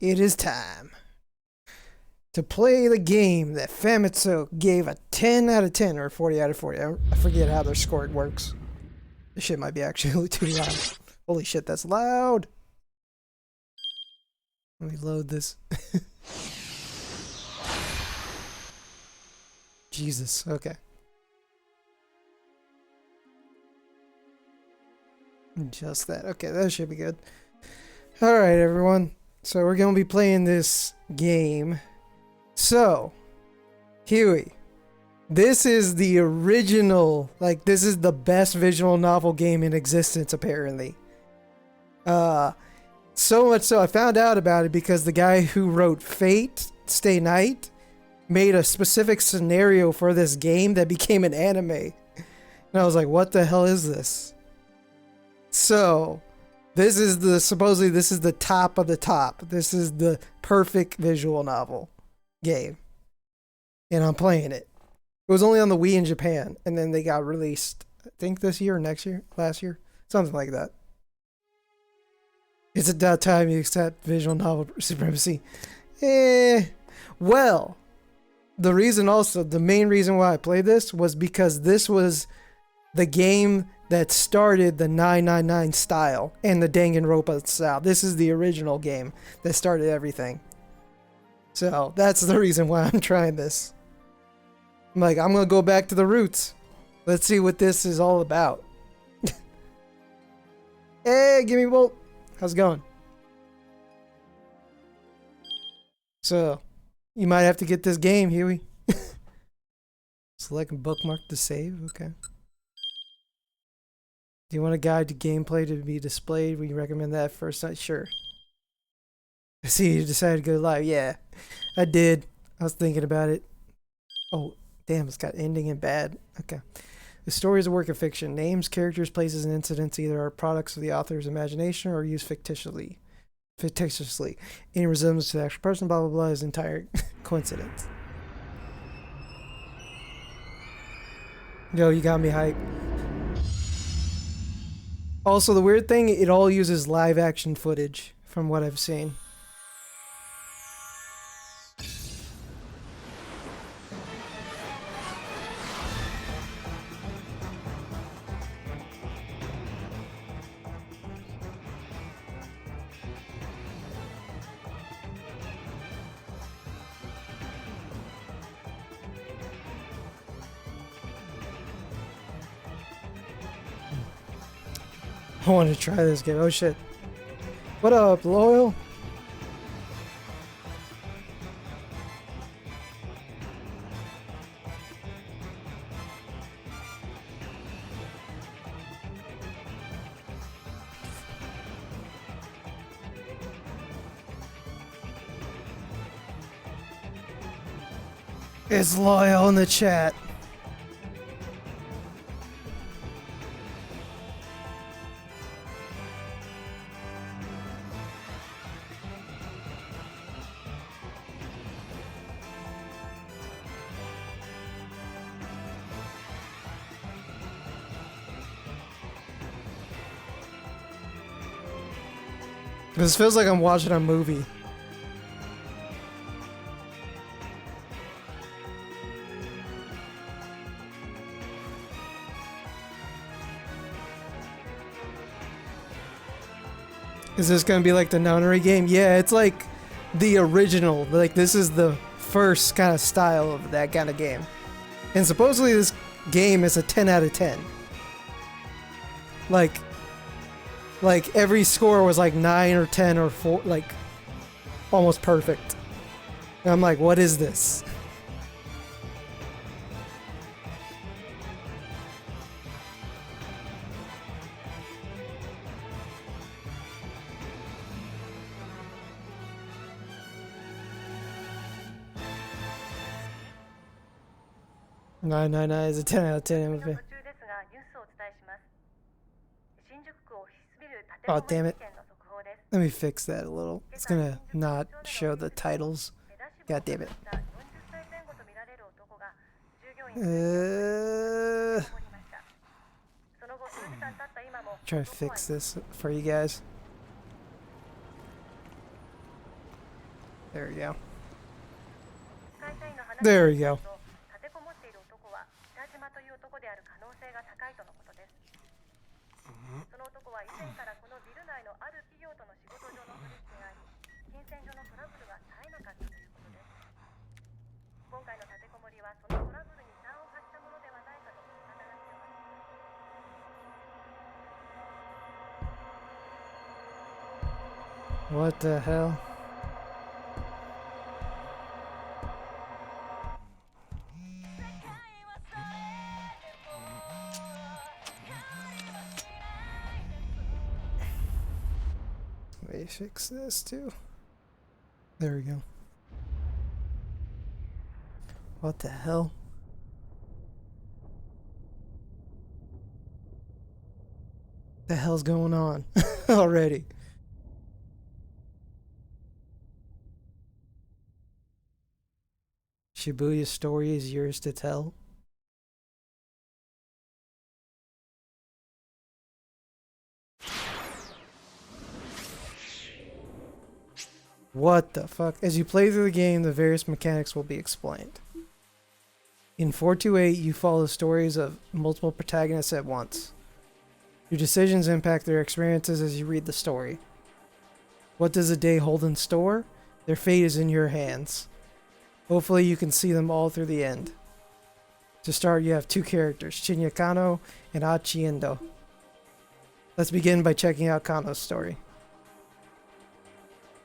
it is time to play the game that Famitsu gave a 10 out of 10 or 40 out of 40. I forget how their score works. This shit might be actually too loud. Holy shit, that's loud. Let me load this. Jesus, okay. Just that. Okay, that should be good. Alright, everyone. So we're going to be playing this game. So, Huey, this is the original, like, this is the best visual novel game in existence, apparently. So much so, I found out about it because the guy who wrote Fate Stay Night made a specific scenario for this game that became an anime. And I was like, what the hell is this? So, this is the, supposedly this is the top of the top. This is the perfect visual novel game. And I'm playing it. It was only on the Wii in Japan, and then they got released, I think this year or next year, last year, something like that. It's about time you accept visual novel supremacy. Well, the reason also, the main reason why I played this was because this was the game that started the 999 style and the Danganronpa style. This is the original game that started everything. So that's the reason why I'm trying this. I'm like, I'm gonna go back to the roots. Let's see what this is all about. Hey, give me Bolt. How's it going? So, you might have to get this game, Huey. Select and bookmark to save. Okay. Do you want a guide to gameplay to be displayed? We recommend that first. Sure. I see you decided to go live. Yeah, I did. I was thinking about it. Oh, damn, it's got ending and bad. Okay. The story is a work of fiction. Names, characters, places, and incidents either are products of the author's imagination or used fictitiously. Any resemblance to the actual person, blah, blah, blah, is entire coincidence. Yo, you got me hyped. Also, the weird thing, it all uses live action footage from what I've seen. I want to try this game. Oh shit. What up, Loyal? It's Loyal in the chat. This feels like I'm watching a movie. Is this gonna be like the Nonary game? Yeah, it's like the original. Like, this is the first kind of style of that kind of game. And supposedly this game is a 10 out of 10. Like every score was like 9 or 10 or 4, like almost perfect. And I'm like, what is this? Nine nine nine is a 10 out of 10 movie. Oh, damn it. Let me fix that a little. It's gonna not show the titles. God damn it. Try to fix this for you guys. There we go. There we go. What the hell? Let me fix this too. There we go. What the hell? The hell's going on already? Shibuya's story is yours to tell. What the fuck? As you play through the game, the various mechanics will be explained. In 428, you follow the stories of multiple protagonists at once. Your decisions impact their experiences as you read the story. What does the day hold in store? Their fate is in your hands. Hopefully you can see them all through the end. To start, you have two characters, Shinya Kano and Hachi Endo. Let's begin by checking out Kano's story.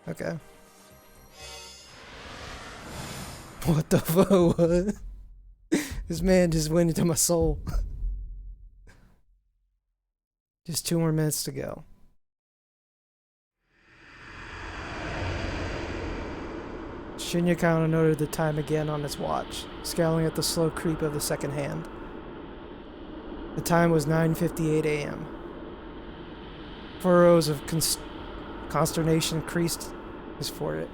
Okay. What the fuck? What? This man just went into my soul. Just 2 more minutes to go. Shinya Kano noted the time again on his watch, scowling at the slow creep of the second hand. The time was 9:58 a.m. Furrows of consternation creased his forehead.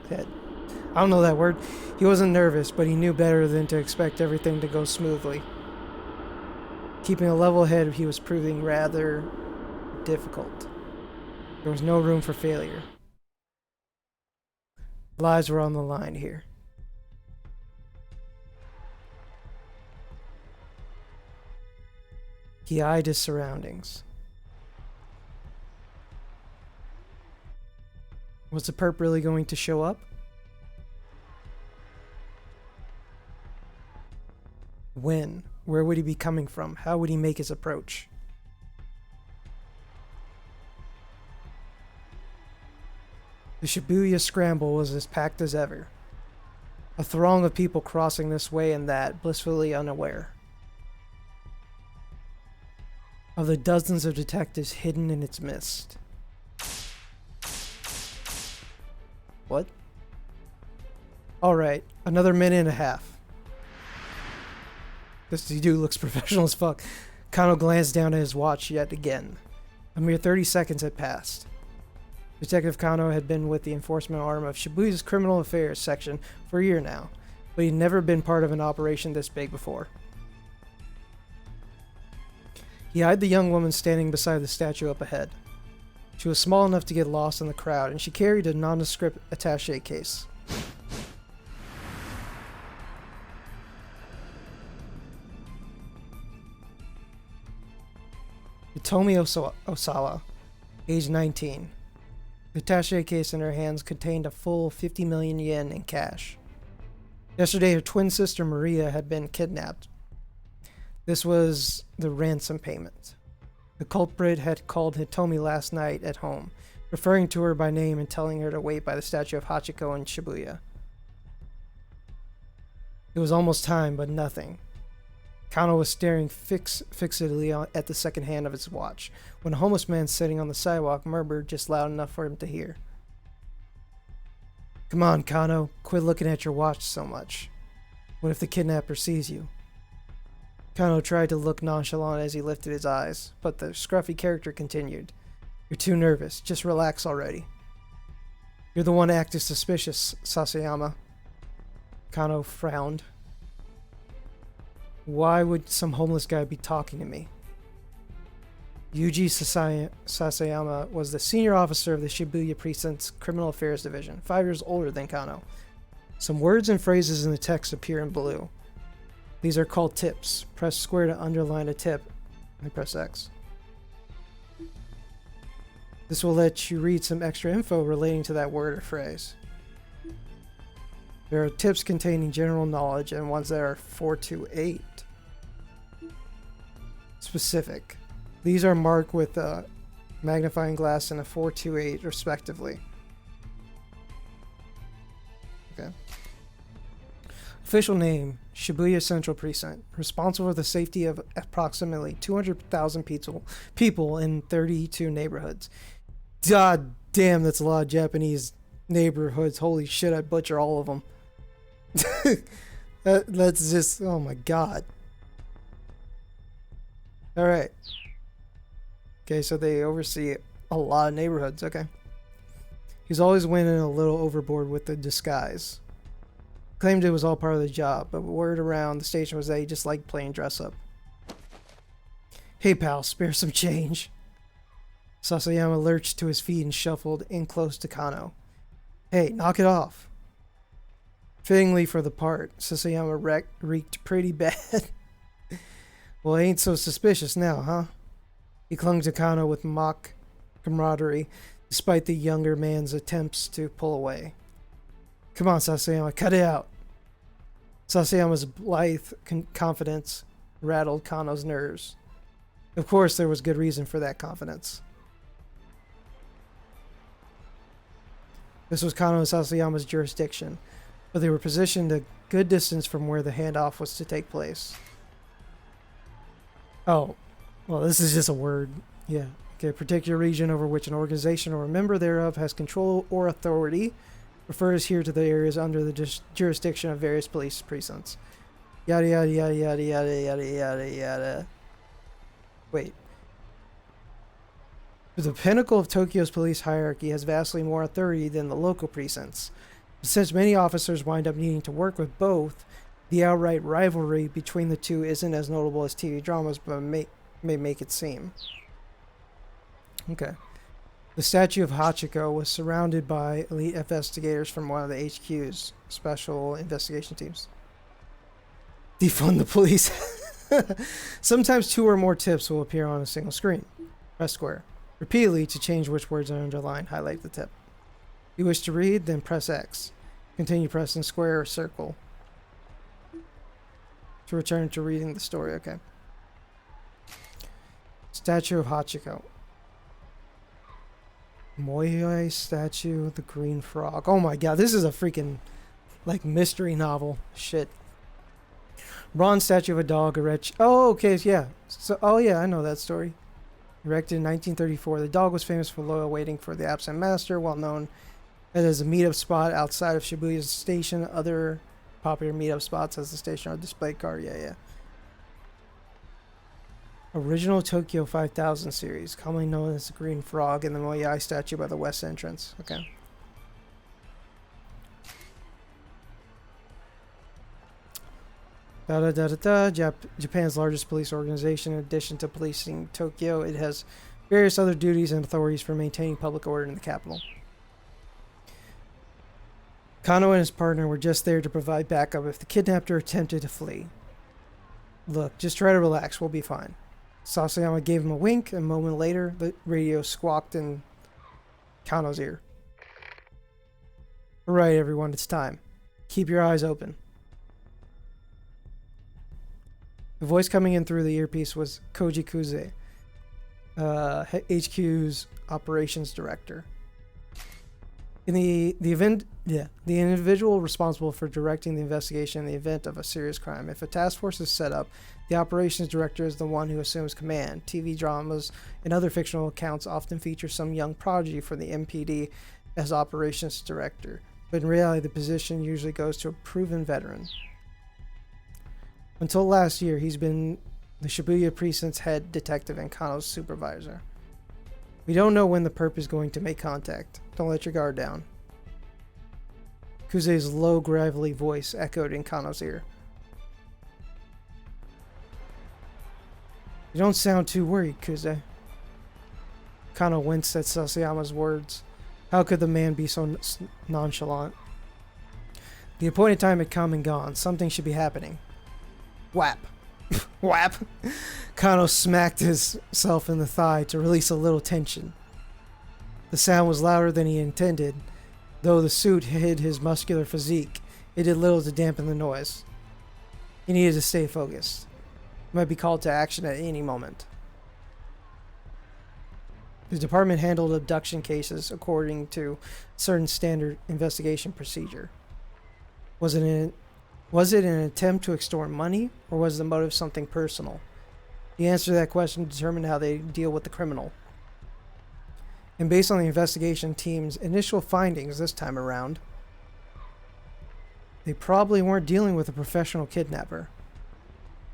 I don't know that word. He wasn't nervous, but he knew better than to expect everything to go smoothly. Keeping a level head, he was proving rather difficult. There was no room for failure. Lives were on the line here. He eyed his surroundings. Was the perp really going to show up? When? Where would he be coming from? How would he make his approach? The Shibuya Scramble was as packed as ever. A throng of people crossing this way and that, blissfully unaware of the dozens of detectives hidden in its mist. What? Alright, another minute and a half. This dude looks professional as fuck. Kano glanced down at his watch yet again. A mere 30 seconds had passed. Detective Kano had been with the enforcement arm of Shibuya's Criminal Affairs section for a year now, but he'd never been part of an operation this big before. He eyed the young woman standing beside the statue up ahead. She was small enough to get lost in the crowd, and she carried a nondescript attaché case. Hitomi Osawa, age 19. The attaché case in her hands contained a full 50 million yen in cash. Yesterday, her twin sister Maria had been kidnapped. This was the ransom payment. The culprit had called Hitomi last night at home, referring to her by name and telling her to wait by the statue of Hachiko in Shibuya. It was almost time, but nothing. Kano was staring fixedly at the second hand of his watch, when a homeless man sitting on the sidewalk murmured just loud enough for him to hear. Come on, Kano, quit looking at your watch so much. What if the kidnapper sees you? Kano tried to look nonchalant as he lifted his eyes, but the scruffy character continued. You're too nervous, just relax already. You're the one acting suspicious, Sasayama. Kano frowned. Why would some homeless guy be talking to me? Yuji Sasayama was the senior officer of the Shibuya Precinct's Criminal Affairs Division, 5 years older than Kano. Some words and phrases in the text appear in blue. These are called tips. Press square to underline a tip, and press X. This will let you read some extra info relating to that word or phrase. There are tips containing general knowledge and ones that are 4 to 8 specific. These are marked with a magnifying glass and a 4 to 8 respectively. Okay. Official name, Shibuya Central Precinct. Responsible for the safety of approximately 200,000 people in 32 neighborhoods. God damn, that's a lot of Japanese neighborhoods. Holy shit, I butcher all of them. That's just, oh my god. Alright. Okay, so they oversee a lot of neighborhoods, okay. He's always winning a little overboard with the disguise. Claimed it was all part of the job, but word around the station was that he just liked playing dress up. Hey pal, spare some change. Sasayama lurched to his feet and shuffled in close to Kano. Hey, knock it off. Fittingly for the part, Sasayama reeked pretty bad. Well, ain't so suspicious now, huh? He clung to Kano with mock camaraderie, despite the younger man's attempts to pull away. Come on, Sasayama, cut it out. Sasayama's blithe confidence rattled Kano's nerves. Of course, there was good reason for that confidence. This was Kano and Sasayama's jurisdiction, but they were positioned a good distance from where the handoff was to take place. Oh, well, this is just a word. Yeah. Okay, a particular region over which an organization or a member thereof has control or authority refers here to the areas under the jurisdiction of various police precincts. Yada yada yada yada yada yada yada yada. Wait. The pinnacle of Tokyo's police hierarchy has vastly more authority than the local precincts. Since many officers wind up needing to work with both, the outright rivalry between the two isn't as notable as TV dramas, but may make it seem. Okay. The statue of Hachiko was surrounded by elite investigators from one of the HQ's special investigation teams. Defund the police. Sometimes 2 or more tips will appear on a single screen. Press square repeatedly to change which words are underlined. Highlight the tip. You wish to read, then press X. Continue pressing square or circle to return to reading the story. Okay. Statue of Hachiko. Moyoi statue, the green frog. Oh my god, this is a freaking like mystery novel. Shit. Bronze statue of a dog erected. Oh, okay, yeah. So, oh yeah, I know that story. Erected in 1934, the dog was famous for loyal waiting for the absent master, well known as a meetup spot outside of Shibuya Station. Other popular meetup spots as the station or display car. Yeah. Original Tokyo 5000 series, commonly known as the Green Frog, and the Moyai statue by the west entrance. Okay. Japan's largest police organization. In addition to policing Tokyo, it has various other duties and authorities for maintaining public order in the capital. Kano and his partner were just there to provide backup if the kidnapper attempted to flee. Look, just try to relax, we'll be fine. Sasayama gave him a wink, and a moment later, the radio squawked in Kano's ear. Alright, everyone, it's time. Keep your eyes open. The voice coming in through the earpiece was Koji Kuze, HQ's operations director. The individual responsible for directing the investigation in the event of a serious crime. If a task force is set up, the operations director is the one who assumes command. TV dramas and other fictional accounts often feature some young prodigy for the MPD as operations director, but in reality the position usually goes to a proven veteran. Until last year, he's been the Shibuya Precinct's head detective and Kano's supervisor. We don't know when the perp is going to make contact. Don't let your guard down. Kuze's low, gravelly voice echoed in Kano's ear. You don't sound too worried, Kuze. Kano winced at Sasayama's words. How could the man be so nonchalant? The appointed time had come and gone. Something should be happening. Whap. Whap. Kano smacked himself in the thigh to release a little tension. The sound was louder than he intended. Though the suit hid his muscular physique, it did little to dampen the noise. He needed to stay focused. He might be called to action at any moment. The department handled abduction cases according to certain standard investigation procedure. Was it an attempt to extort money, or was the motive something personal? The answer to that question determined how they deal with the criminal. And based on the investigation team's initial findings this time around, they probably weren't dealing with a professional kidnapper.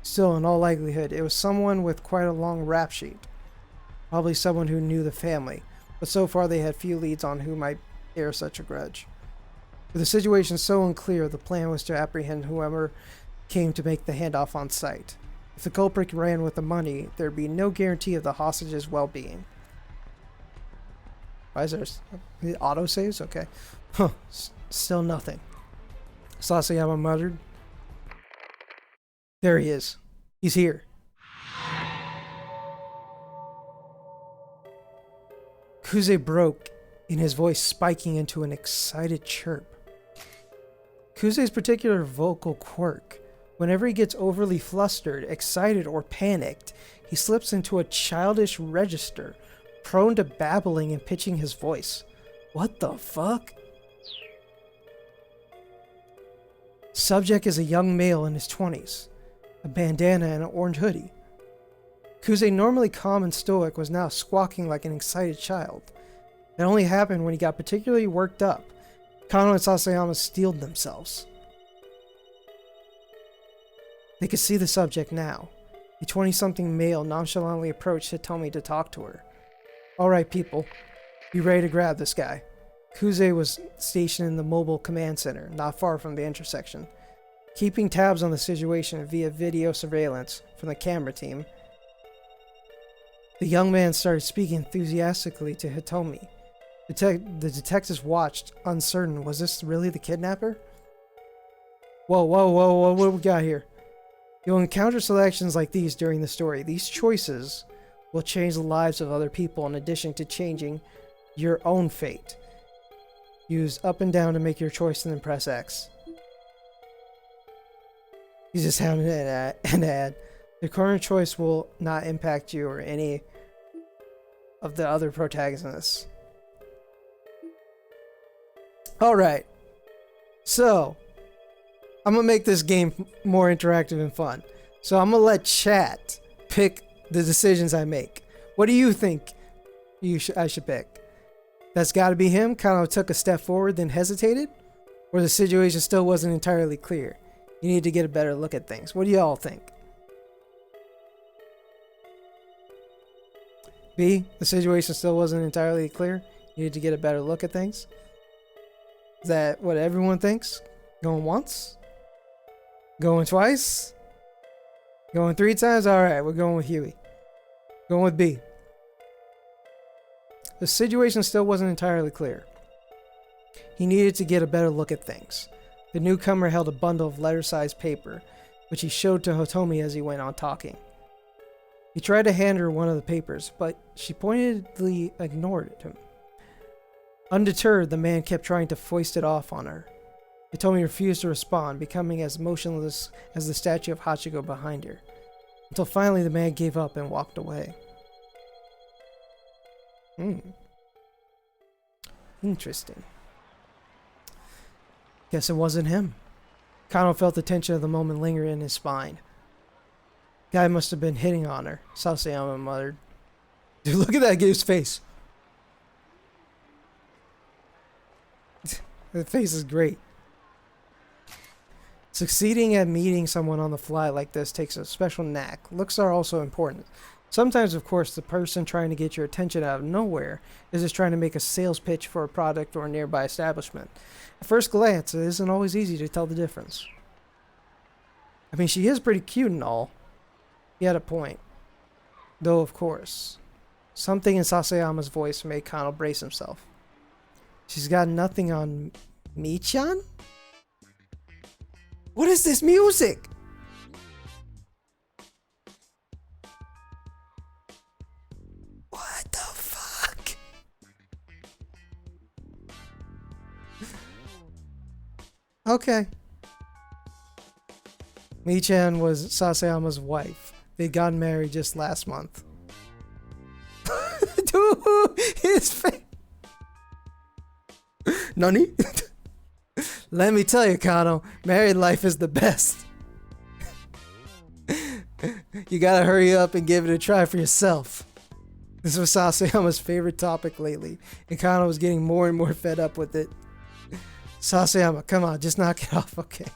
Still, in all likelihood, it was someone with quite a long rap sheet. Probably someone who knew the family, but so far they had few leads on who might bear such a grudge. With the situation so unclear, the plan was to apprehend whoever came to make the handoff on site. If the culprit ran with the money, there'd be no guarantee of the hostage's well-being. Why is there the auto-saves? Okay. Huh. Still nothing. Sasayama muttered. There he is. He's here. Kuze broke, in his voice spiking into an excited chirp. Kuze's particular vocal quirk. Whenever he gets overly flustered, excited, or panicked, he slips into a childish register, prone to babbling and pitching his voice. What the fuck? Subject is a young male in his 20s, a bandana and an orange hoodie. Kuze, normally calm and stoic, was now squawking like an excited child. It only happened when he got particularly worked up. Kano and Sasayama steeled themselves. They could see the subject now. A 20-something male nonchalantly approached Hitomi to talk to her. Alright people, be ready to grab this guy. Kuze was stationed in the mobile command center, not far from the intersection. Keeping tabs on the situation via video surveillance from the camera team, the young man started speaking enthusiastically to Hitomi. The detectives watched, uncertain. Was this really the kidnapper? Whoa, what do we got here? You'll encounter selections like these during the story. These choices will change the lives of other people in addition to changing your own fate. Use up and down to make your choice and then press X. You just have an ad. The current choice will not impact you or any of the other protagonists. Alright. So, I'm going to make this game more interactive and fun. So I'm going to let chat pick the decisions I make. What do you think I should pick? That's got to be him? Kind of took a step forward, then hesitated? Or the situation still wasn't entirely clear? You need to get a better look at things. What do y'all think? B, the situation still wasn't entirely clear? You need to get a better look at things? Is that what everyone thinks? Going once? Going twice? Going 3 times? Alright, we're going with Huey. Going with B. The situation still wasn't entirely clear. He needed to get a better look at things. The newcomer held a bundle of letter-sized paper, which he showed to Hitomi as he went on talking. He tried to hand her one of the papers, but she pointedly ignored him. Undeterred, the man kept trying to foist it off on her. Hitomi refused to respond, becoming as motionless as the statue of Hachiko behind her, until finally the man gave up and walked away. Interesting. Guess it wasn't him. Kano felt the tension of the moment linger in his spine. Guy must have been hitting on her, Sasayama muttered. Dude, look at that dude's face. The face is great. Succeeding at meeting someone on the fly like this takes a special knack. Looks are also important. Sometimes, of course, the person trying to get your attention out of nowhere is just trying to make a sales pitch for a product or a nearby establishment. At first glance, it isn't always easy to tell the difference. I mean, she is pretty cute and all. He had a point. Though, of course, something in Sasayama's voice made Kano brace himself. She's got nothing on me-chan? What is this music? What the fuck? Okay. Mii-chan was Sasayama's wife. They'd gotten married just last month. Dude, his face. Nani? Let me tell you, Kano, married life is the best. You gotta hurry up and give it a try for yourself. This was Sasayama's favorite topic lately, and Kano was getting more and more fed up with it. Sasayama, come on, just knock it off, okay?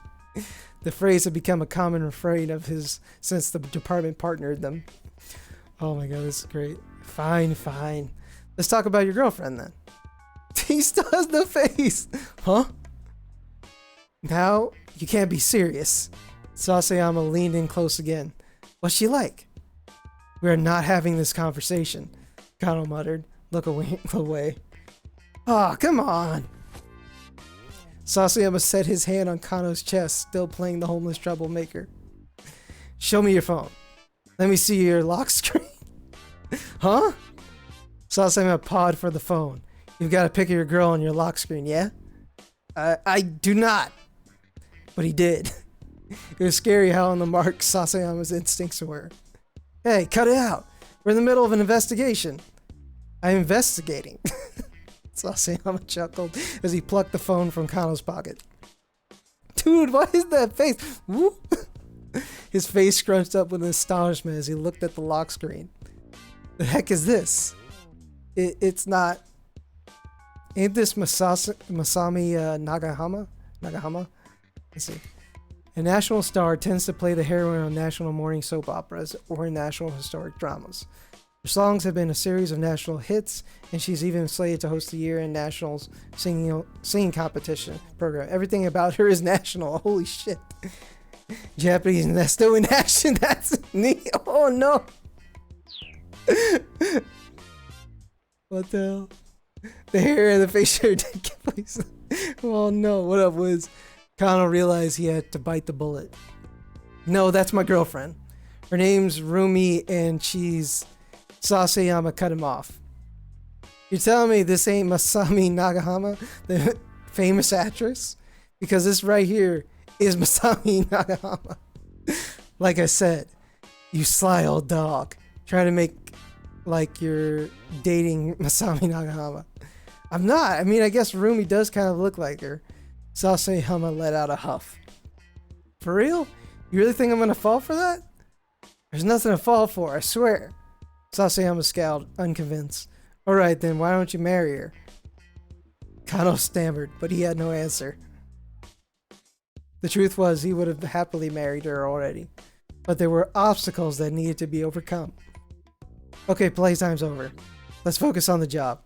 The phrase had become a common refrain of his since the department partnered them. Oh my god, this is great. Fine, fine. Let's talk about your girlfriend then. He still has the face. Huh? Now, you can't be serious. Sasayama leaned in close again. What's she like? We are not having this conversation, Kano muttered. Look away. Ah, come on. Sasayama set his hand on Kano's chest, still playing the homeless troublemaker. Show me your phone. Let me see your lock screen. Huh? Sasayama pawed for the phone. You've got a pic of your girl on your lock screen, yeah? I do not. But he did. It was scary how on the mark Sasayama's instincts were. Hey, cut it out. We're in the middle of an investigation. I'm investigating. Sasayama chuckled as he plucked the phone from Kano's pocket. Dude, what is that face? Whoop. His face scrunched up with astonishment as he looked at the lock screen. The heck is this? It's not... Ain't this Masami Nagahama? Let's see. A national star tends to play the heroine on national morning soap operas or national historic dramas. Her songs have been a series of national hits, and she's even slated to host the year-end nationals singing competition program. Everything about her is national. Holy shit. Japanese Nesto in action. That's neat. Oh no. What the hell? The hair and the facial ridiculous. Oh no. What up, Wiz? Kano realized he had to bite the bullet. No, that's my girlfriend. Her name's Rumi, and she's... Sasayama cut him off. You're telling me this ain't Masami Nagahama, the famous actress? Because this right here is Masami Nagahama. Like I said, you sly old dog. Trying to make like you're dating Masami Nagahama. I'm not. I mean, I guess Rumi does kind of look like her. Sasayama let out a huff. For real? You really think I'm gonna fall for that? There's nothing to fall for, I swear. Sasayama scowled, unconvinced. Alright then, why don't you marry her? Kano stammered, but he had no answer. The truth was, he would have happily married her already. But there were obstacles that needed to be overcome. Okay, playtime's over. Let's focus on the job.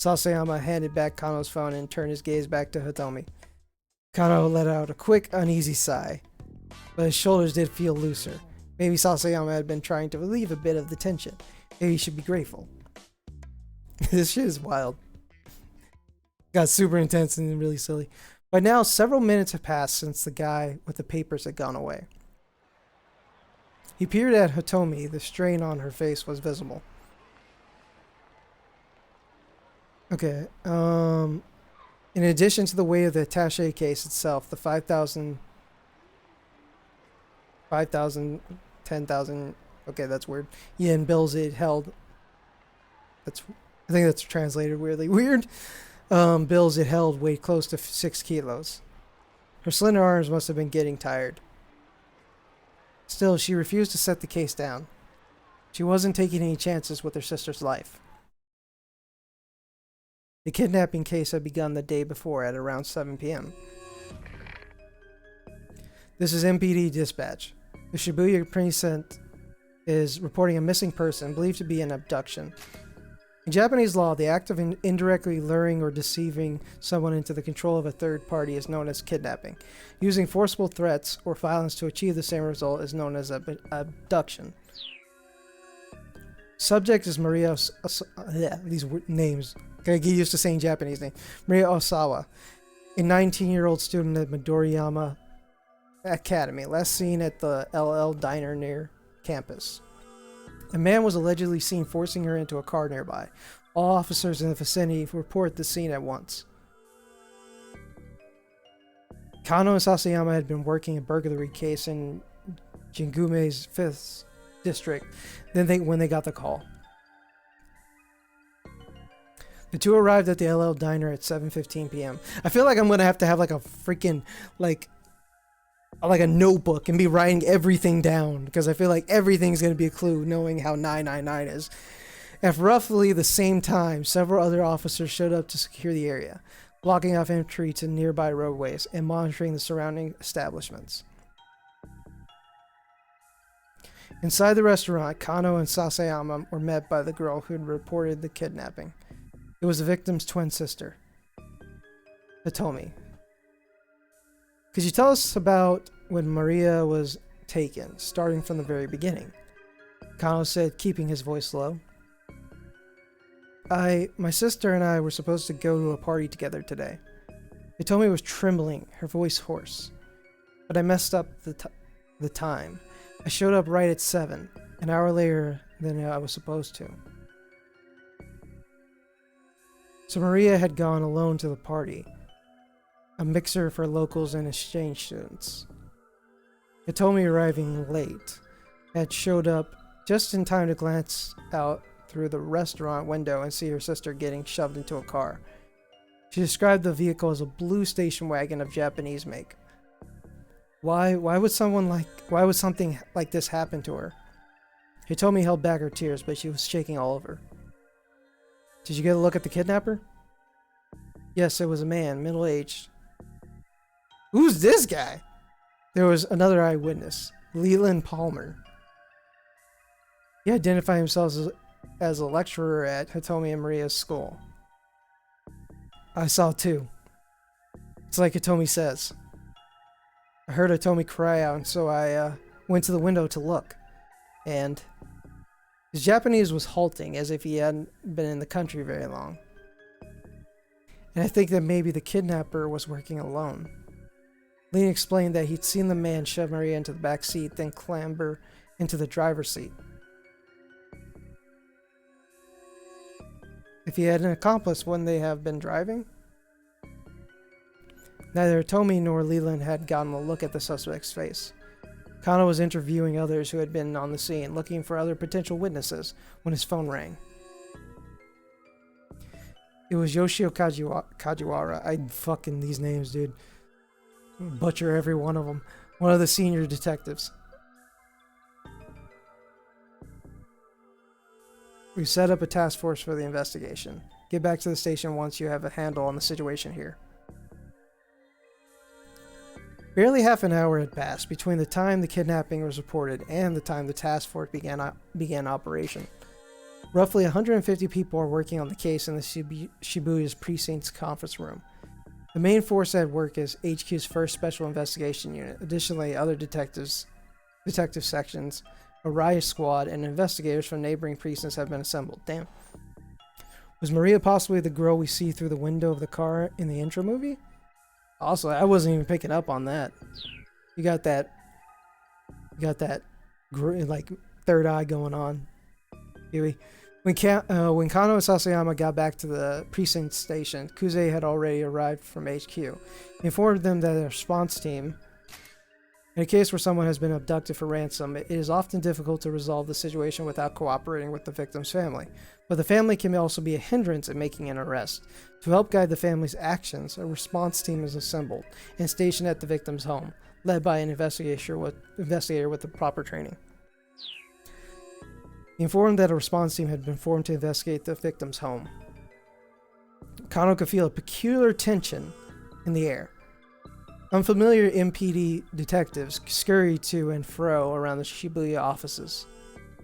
Sasayama handed back Kano's phone and turned his gaze back to Hitomi. Kano let out a quick, uneasy sigh. But his shoulders did feel looser. Maybe Sasayama had been trying to relieve a bit of the tension. Maybe he should be grateful. This shit is wild. Got super intense and really silly. By now, several minutes have passed since the guy with the papers had gone away. He peered at Hitomi. The strain on her face was visible. Okay, in addition to the weight of the attaché case itself, the 5,000, 10,000, okay, that's weird, yen bills it held, I think that's translated weirdly weird, bills it held weighed close to 6 kilos. Her slender arms must have been getting tired. Still, she refused to set the case down. She wasn't taking any chances with her sister's life. The kidnapping case had begun the day before at around 7 p.m. This is MPD dispatch. The Shibuya precinct is reporting a missing person believed to be an abduction. In Japanese law, the act of indirectly luring or deceiving someone into the control of a third party is known as kidnapping. Using forcible threats or violence to achieve the same result is known as abduction. Subject is Maria these names. Gotta get used to saying Japanese name. Maria Osawa, a 19-year-old student at Midoriyama Academy, last seen at the LL Diner near campus. A man was allegedly seen forcing her into a car nearby. All officers in the vicinity report the scene at once. Kano and Sasayama had been working a burglary case in Jingume's 5th district when they got the call. The two arrived at the LL Diner at 7:15 p.m. I feel like I'm going to have like a freaking, like a notebook and be writing everything down, because I feel like everything's going to be a clue knowing how 999 is. At roughly the same time, several other officers showed up to secure the area, blocking off entry to nearby roadways and monitoring the surrounding establishments. Inside the restaurant, Kano and Sasayama were met by the girl who had reported the kidnapping. It was the victim's twin sister, Hitomi. Could you tell us about when Maria was taken, starting from the very beginning? Kano said, keeping his voice low. My sister and I were supposed to go to a party together today. Hitomi was trembling, her voice hoarse. But I messed up the time. I showed up right at 7, an hour later than I was supposed to. So Maria had gone alone to the party, a mixer for locals and exchange students. Hitomi, arriving late, had showed up just in time to glance out through the restaurant window and see her sister getting shoved into a car. She described the vehicle as a blue station wagon of Japanese make. Why would something like this happen to her? Hitomi held back her tears, but she was shaking all over. Did you get a look at the kidnapper? Yes, it was a man, middle-aged. Who's this guy? There was another eyewitness, Leland Palmer. He identified himself as a lecturer at Hitomi and Maria's school. I saw too. It's like Hitomi says. I heard Hitomi cry out, and so I went to the window to look. And his Japanese was halting, as if he hadn't been in the country very long. And I think that maybe the kidnapper was working alone. Lean explained that he'd seen the man shove Maria into the back seat, then clamber into the driver's seat. If he had an accomplice, wouldn't they have been driving? Neither Hitomi nor Leland had gotten a look at the suspect's face. Kano was interviewing others who had been on the scene, looking for other potential witnesses, when his phone rang. It was Yoshio Kajiwara. I fucking these names, dude. Butcher every one of them. One of the senior detectives. We've set up a task force for the investigation. Get back to the station once you have a handle on the situation here. Barely half an hour had passed between the time the kidnapping was reported and the time the task force began operation. Roughly 150 people are working on the case in the Shibuya's precinct's conference room. The main force at work is HQ's first special investigation unit. Additionally, other detective sections, a riot squad, and investigators from neighboring precincts have been assembled. Damn. Was Maria possibly the girl we see through the window of the car in the intro movie? Also, I wasn't even picking up on that. You got that like third eye going on, Huey. When Kano and Sasayama got back to the precinct station, Kuze had already arrived from HQ. He informed them that a response team, in a case where someone has been abducted for ransom, it is often difficult to resolve the situation without cooperating with the victim's family. But the family can also be a hindrance in making an arrest. To help guide the family's actions, a response team is assembled and stationed at the victim's home, led by an investigator with the proper training. He informed that a response team had been formed to investigate the victim's home. Kano could feel a peculiar tension in the air. Unfamiliar MPD detectives scurried to and fro around the Shibuya offices.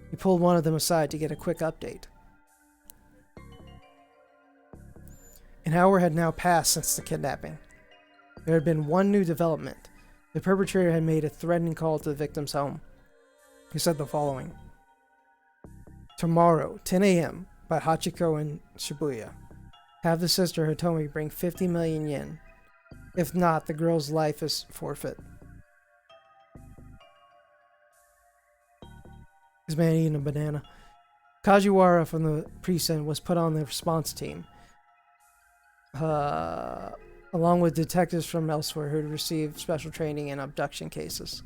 He pulled one of them aside to get a quick update. An hour had now passed since the kidnapping. There had been one new development. The perpetrator had made a threatening call to the victim's home. He said the following. Tomorrow, 10 a.m., by Hachiko in Shibuya. Have the sister Hitomi bring 50 million yen. If not, the girl's life is forfeit. This man eating a banana. Kajiwara from the precinct was put on the response team, along with detectives from elsewhere who had received special training in abduction cases.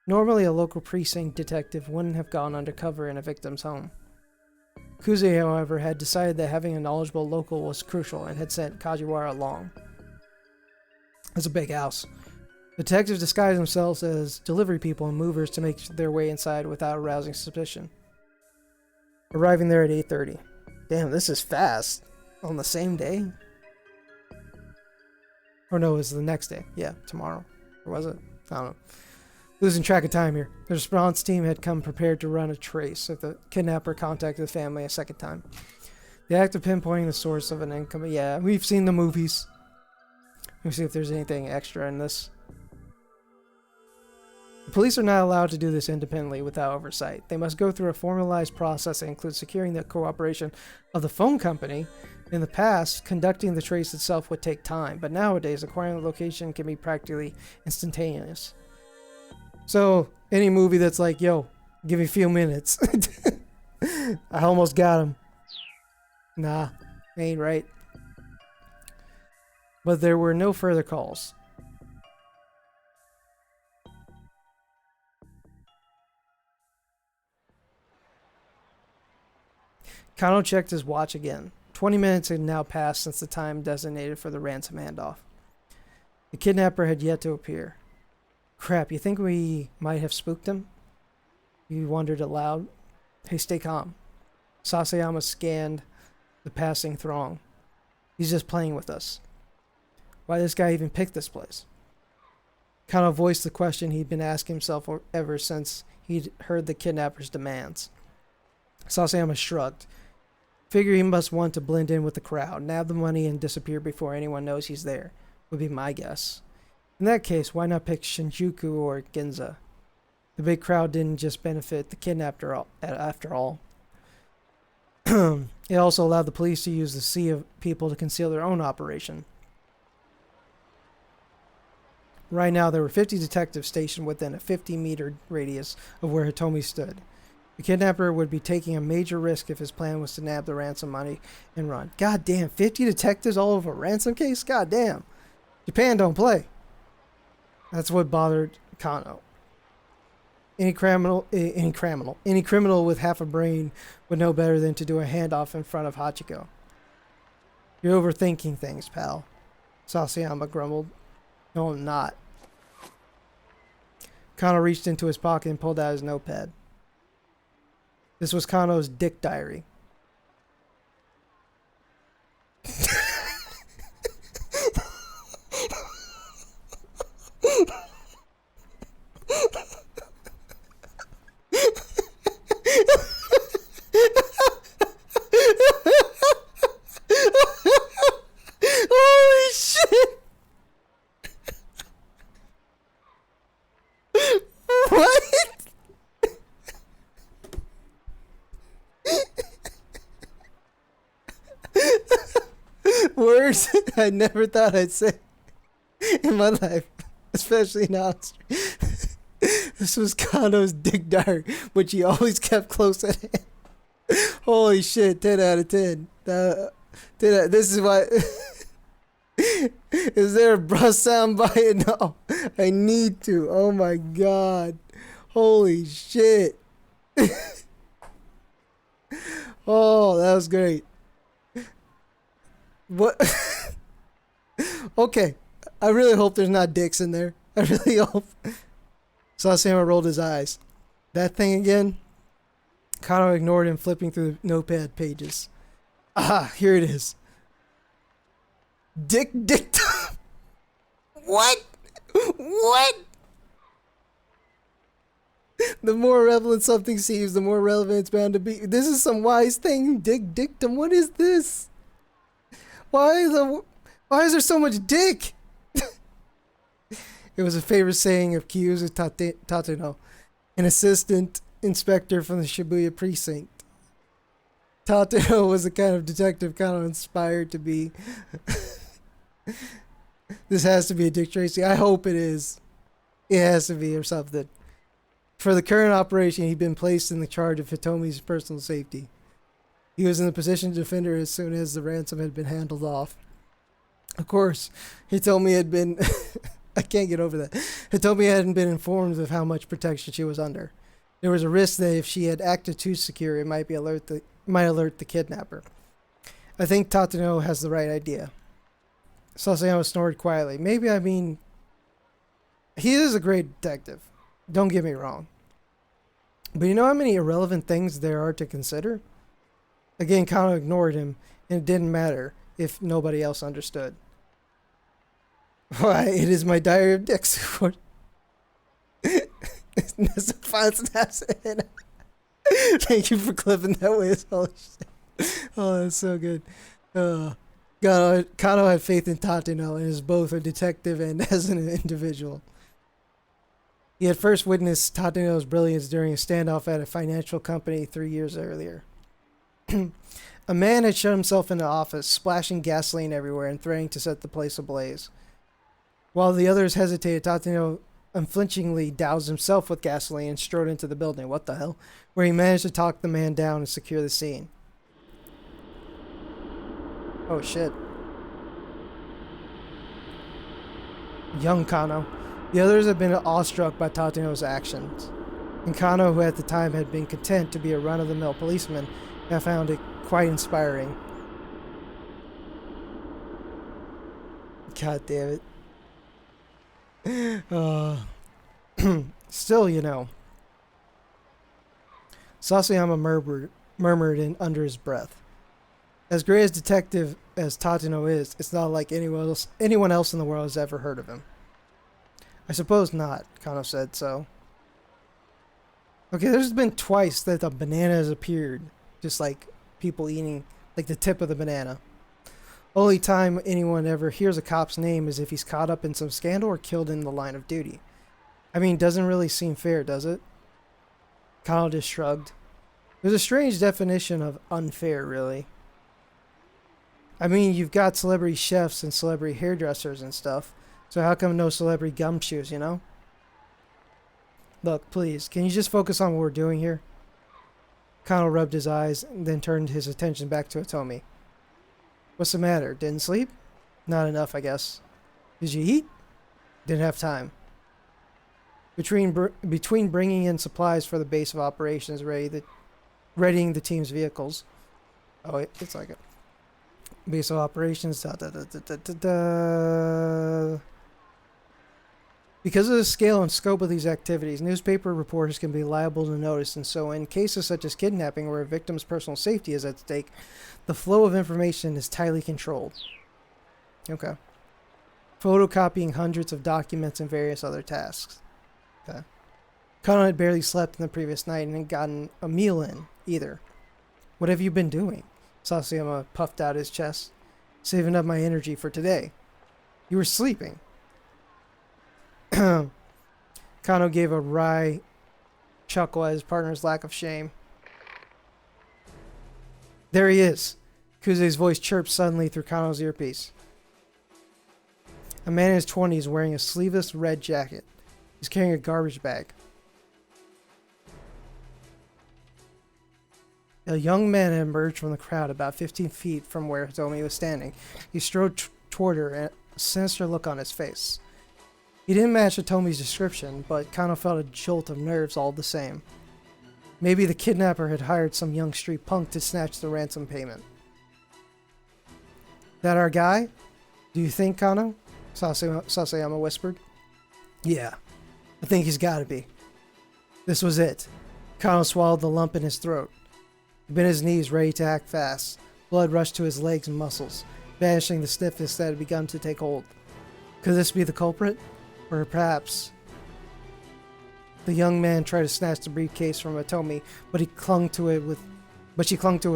Normally, a local precinct detective wouldn't have gone undercover in a victim's home. Kuze, however, had decided that having a knowledgeable local was crucial and had sent Kajiwara along. It's a big house. Detectives disguised themselves as delivery people and movers to make their way inside without arousing suspicion. Arriving there at 8:30. Damn, this is fast. On the same day? Or no, it was the next day. Yeah, tomorrow. Or was it? I don't know. Losing track of time here. The response team had come prepared to run a trace if the kidnapper contacted the family a second time. The act of pinpointing the source of an income. Yeah, we've seen the movies. Let me see if there's anything extra in this. The police are not allowed to do this independently without oversight. They must go through a formalized process that includes securing the cooperation of the phone company. In the past, conducting the trace itself would take time, but nowadays, acquiring the location can be practically instantaneous. So, any movie that's like, yo, give me a few minutes. I almost got him. Nah, ain't right. But there were no further calls. Kano checked his watch again. 20 minutes had now passed since the time designated for the ransom handoff. The kidnapper had yet to appear. Crap, you think we might have spooked him? He wondered aloud. Hey, stay calm. Sasayama scanned the passing throng. He's just playing with us. Why this guy even pick this place? Kano voiced the question he'd been asking himself ever since he'd heard the kidnapper's demands. Sasayama shrugged. Figure he must want to blend in with the crowd, nab the money, and disappear before anyone knows he's there, would be my guess. In that case, why not pick Shinjuku or Ginza? The big crowd didn't just benefit the kidnapper after all. It also allowed the police to use the sea of people to conceal their own operation. Right now, there were 50 detectives stationed within a 50-meter radius of where Hitomi stood. The kidnapper would be taking a major risk if his plan was to nab the ransom money and run. God damn, 50 detectives all over a ransom case? God damn. Japan don't play. That's what bothered Kano. Any criminal with half a brain would know better than to do a handoff in front of Hachiko. You're overthinking things, pal. Sasayama grumbled. No, I'm not. Kano reached into his pocket and pulled out his notepad. This was Kano's dick diary. Holy shit! What? Words I never thought I'd say in my life, especially now. This was Kano's dick diary, which he always kept close at hand. Holy shit, 10 out of 10. This is why. Is there a bruh sound by it? No, I need to. Oh my god. Holy shit. Oh, that was great. What? Okay. I really hope there's not dicks in there. I really hope. Sasayama rolled his eyes. That thing again? Kano ignored him, flipping through the notepad pages. Ah, here it is. Dick. What? What? The more relevant something seems, the more relevant it's bound to be. This is some wise thing. Dick dictum. What is this? Why is there so much dick? It was a favorite saying of Kyuzu Tateno, an assistant inspector from the Shibuya precinct. Tateno was the kind of detective Kano inspired to be. This has to be a Dick Tracy. I hope it is. It has to be or something. For the current operation, he'd been placed in the charge of Hitomi's personal safety. He was in the position to defend her as soon as the ransom had been handled off. Of course, Hitomi had been... I can't get over that. Hitomi hadn't been informed of how much protection she was under. There was a risk that if she had acted too secure, it might alert the kidnapper. I think Tateno has the right idea. Sasayama snored quietly. Maybe, I mean... He is a great detective. Don't get me wrong. But you know how many irrelevant things there are to consider? Again, Kano ignored him, and it didn't matter if nobody else understood. Why, it is my diary of dicks. Thank you for clipping that way. Oh, that's so good. Kano had faith in Tateno and is both a detective and as an individual. He had first witnessed Tateno's brilliance during a standoff at a financial company 3 years earlier. A man had shut himself in the office, splashing gasoline everywhere and threatening to set the place ablaze. While the others hesitated, Tateno unflinchingly doused himself with gasoline and strode into the building. What the hell? Where he managed to talk the man down and secure the scene. Oh shit. Young Kano. The others had been awestruck by Tateno's actions. And Kano, who at the time had been content to be a run-of-the-mill policeman, now found it quite inspiring. God damn it. Still, you know. Sasayama murmured in under his breath. As great as detective as Tateno is, it's not like anyone else in the world has ever heard of him. I suppose not, Kano said so. Okay, there's been twice that a banana has appeared. Just like people eating, like the tip of the banana. Only time anyone ever hears a cop's name is if he's caught up in some scandal or killed in the line of duty. I mean, doesn't really seem fair, does it? Kano just shrugged. There's a strange definition of unfair, really. I mean, you've got celebrity chefs and celebrity hairdressers and stuff. So how come no celebrity gumshoes, you know? Look, please, can you just focus on what we're doing here? Kano rubbed his eyes and then turned his attention back to Hitomi. What's the matter? Didn't sleep? Not enough, I guess. Did you eat? Didn't have time. Between bringing in supplies for the base of operations, readying the team's vehicles. Oh, wait, it's like a base of operations. Because of the scale and scope of these activities, newspaper reporters can be liable to notice, and so in cases such as kidnapping where a victim's personal safety is at stake, the flow of information is tightly controlled. Okay. Photocopying hundreds of documents and various other tasks. Okay. Kano had barely slept in the previous night and hadn't gotten a meal in, either. What have you been doing? Sasayama puffed out his chest. Saving up my energy for today. You were sleeping. Kano gave a wry chuckle at his partner's lack of shame. There he is. Kuze's voice chirped suddenly through Kano's earpiece. A man in his 20s wearing a sleeveless red jacket. He's carrying a garbage bag. A young man had emerged from the crowd about 15 feet from where Hitomi was standing. He strode toward her, a sinister look on his face. He didn't match Hitomi's description, but Kano felt a jolt of nerves all the same. Maybe the kidnapper had hired some young street punk to snatch the ransom payment. That our guy? Do you think, Kano? Sasayama whispered. Yeah, I think he's gotta be. This was it. Kano swallowed the lump in his throat. He bent his knees, ready to act fast. Blood rushed to his legs and muscles, banishing the stiffness that had begun to take hold. Could this be the culprit? Or perhaps... The young man tried to snatch the briefcase from Hitomi, but she clung to it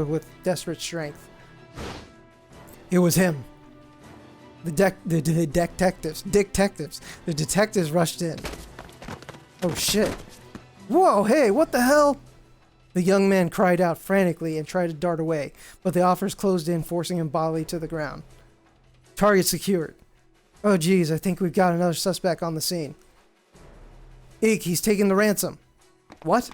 with desperate strength. It was him. The detectives rushed in. Oh shit. Whoa, hey, what the hell? The young man cried out frantically and tried to dart away, but the officers closed in, forcing him bodily to the ground. Target secured. Oh geez, I think we've got another suspect on the scene. Eek, he's taking the ransom. What?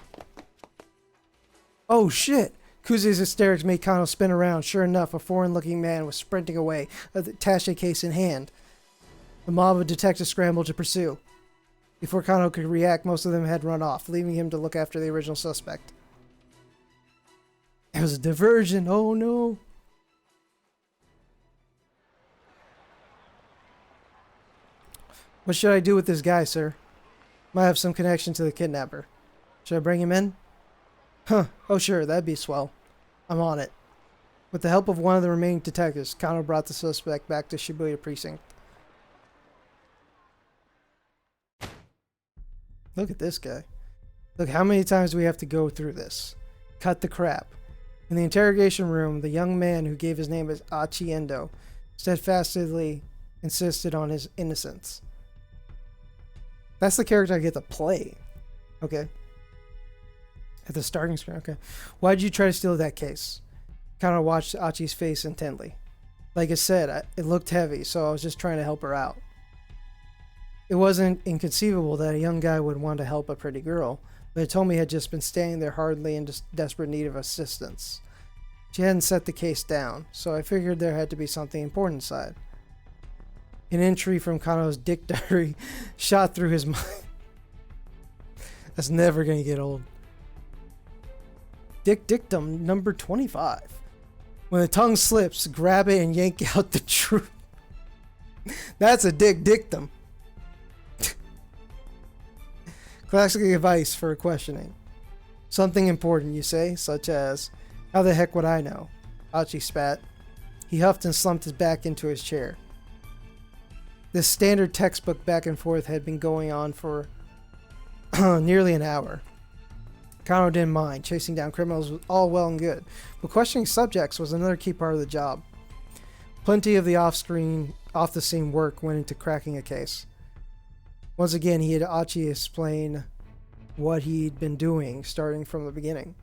Oh shit! Kuze's hysterics made Kano spin around. Sure enough, a foreign-looking man was sprinting away, a attaché case in hand. The mob of detectives scrambled to pursue. Before Kano could react, most of them had run off, leaving him to look after the original suspect. It was a diversion. Oh no! What should I do with this guy, sir? Might have some connection to the kidnapper. Should I bring him in? Huh. Oh sure, that'd be swell. I'm on it. With the help of one of the remaining detectives, Kano brought the suspect back to Shibuya precinct. Look at this guy. Look, how many times do we have to go through this? Cut the crap. In the interrogation room, the young man who gave his name as Achi Endo steadfastly insisted on his innocence. That's the character I get to play. Okay. At the starting screen, okay. Why did you try to steal that case? Kano watched Achi's face intently. Like I said, it looked heavy, so I was just trying to help her out. It wasn't inconceivable that a young guy would want to help a pretty girl, but Hitomi had just been standing there hardly in desperate need of assistance. She hadn't set the case down, so I figured there had to be something important inside. An entry from Kano's dick diary shot through his mind. That's never gonna get old. Dick dictum number 25. When the tongue slips, grab it and yank out the truth. That's a dick dictum. Classic advice for questioning. Something important, you say, such as, how the heck would I know? Achi spat. He huffed and slumped his back into his chair. This standard textbook back and forth had been going on for nearly an hour. Kano didn't mind. Chasing down criminals was all well and good, but questioning subjects was another key part of the job. Plenty of the off-the-scene work went into cracking a case. Once again, he had Achi explain what he'd been doing, starting from the beginning.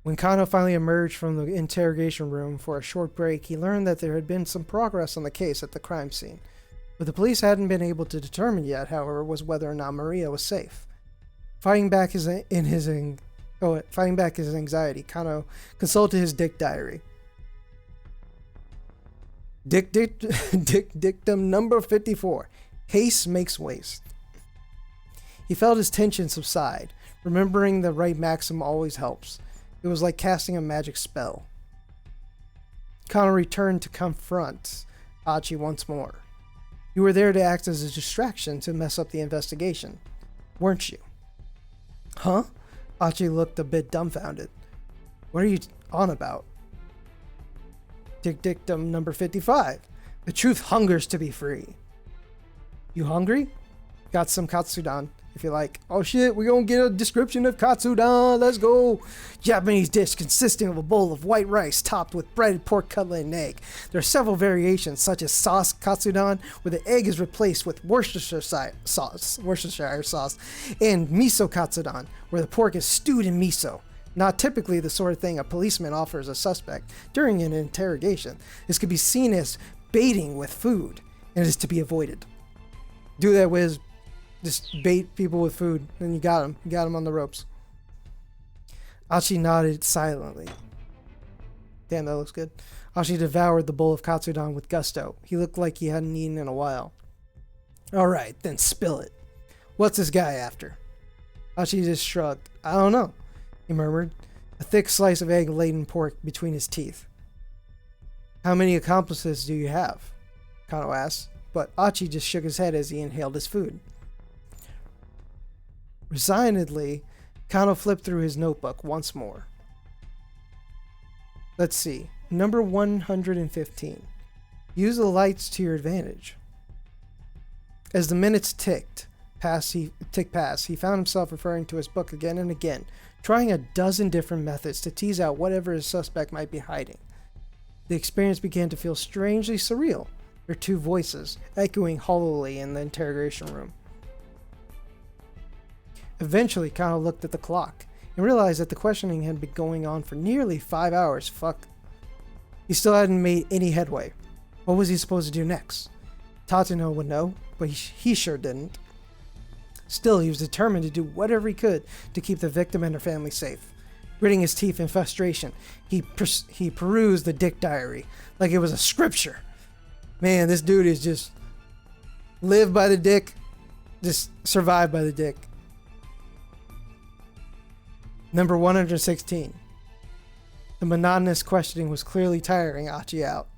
When Kano finally emerged from the interrogation room for a short break, he learned that there had been some progress on the case at the crime scene. What the police hadn't been able to determine yet, however, was whether or not Maria was safe. Fighting back his anxiety, Kano consulted his dick diary. Dictum number 54. Haste makes waste. He felt his tension subside. Remembering the right maxim always helps. It was like casting a magic spell. Kano returned to confront Achi once more. You were there to act as a distraction to mess up the investigation, weren't you? Huh? Achi looked a bit dumbfounded. What are you on about? Dictum number 55. The truth hungers to be free. You hungry? Got some katsudon, if you like. Oh shit, we're gonna get a description of katsudon. Let's go. Japanese dish consisting of a bowl of white rice topped with breaded pork cutlet and egg. There are several variations, such as sauce katsudon, where the egg is replaced with Worcestershire sauce, and miso katsudon, where the pork is stewed in miso. Not typically the sort of thing a policeman offers a suspect during an interrogation. This could be seen as baiting with food, and is to be avoided. Do that, Wiz. Just bait people with food, and you got them. You got them on the ropes. Achi nodded silently. Damn, that looks good. Achi devoured the bowl of katsudon with gusto. He looked like he hadn't eaten in a while. Alright, then spill it. What's this guy after? Achi just shrugged. I don't know, he murmured, a thick slice of egg-laden pork between his teeth. How many accomplices do you have? Kano asked, but Achi just shook his head as he inhaled his food. Resignedly, Kano flipped through his notebook once more. Let's see. Number 115. Use the lights to your advantage. As the minutes ticked past, he found himself referring to his book again and again, trying a dozen different methods to tease out whatever his suspect might be hiding. The experience began to feel strangely surreal, their two voices echoing hollowly in the interrogation room. Eventually, Kano looked at the clock and realized that the questioning had been going on for nearly 5 hours. Fuck. He still hadn't made any headway. What was he supposed to do next? Tatsuno would know, but he sure didn't. Still, he was determined to do whatever he could to keep the victim and her family safe. Gritting his teeth in frustration, he perused the Dick Diary like it was a scripture. Man, this dude is just live by the dick, just survive by the dick. Number 116. The monotonous questioning was clearly tiring Achi out.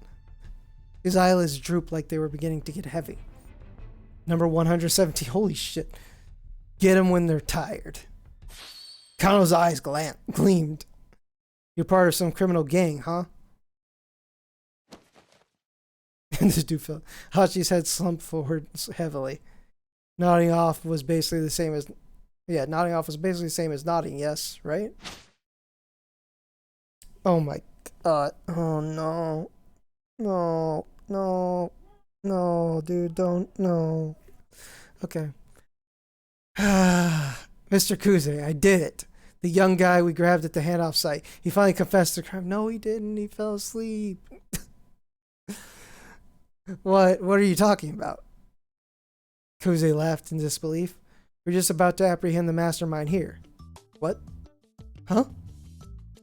His eyelids drooped like they were beginning to get heavy. Number 117. Holy shit. Get them when they're tired. Kano's eyes gleamed. You're part of some criminal gang, huh? And this dude felt Hachi's head slumped forward heavily. Nodding off was basically the same as nodding, yes, right? Oh my god. Oh no. No. No. No, dude, don't. No. Okay. Mr. Kuze, I did it. The young guy we grabbed at the handoff site. He finally confessed the crime. No, he didn't. He fell asleep. What are you talking about? Kuze laughed in disbelief. We're just about to apprehend the mastermind here. What? Huh?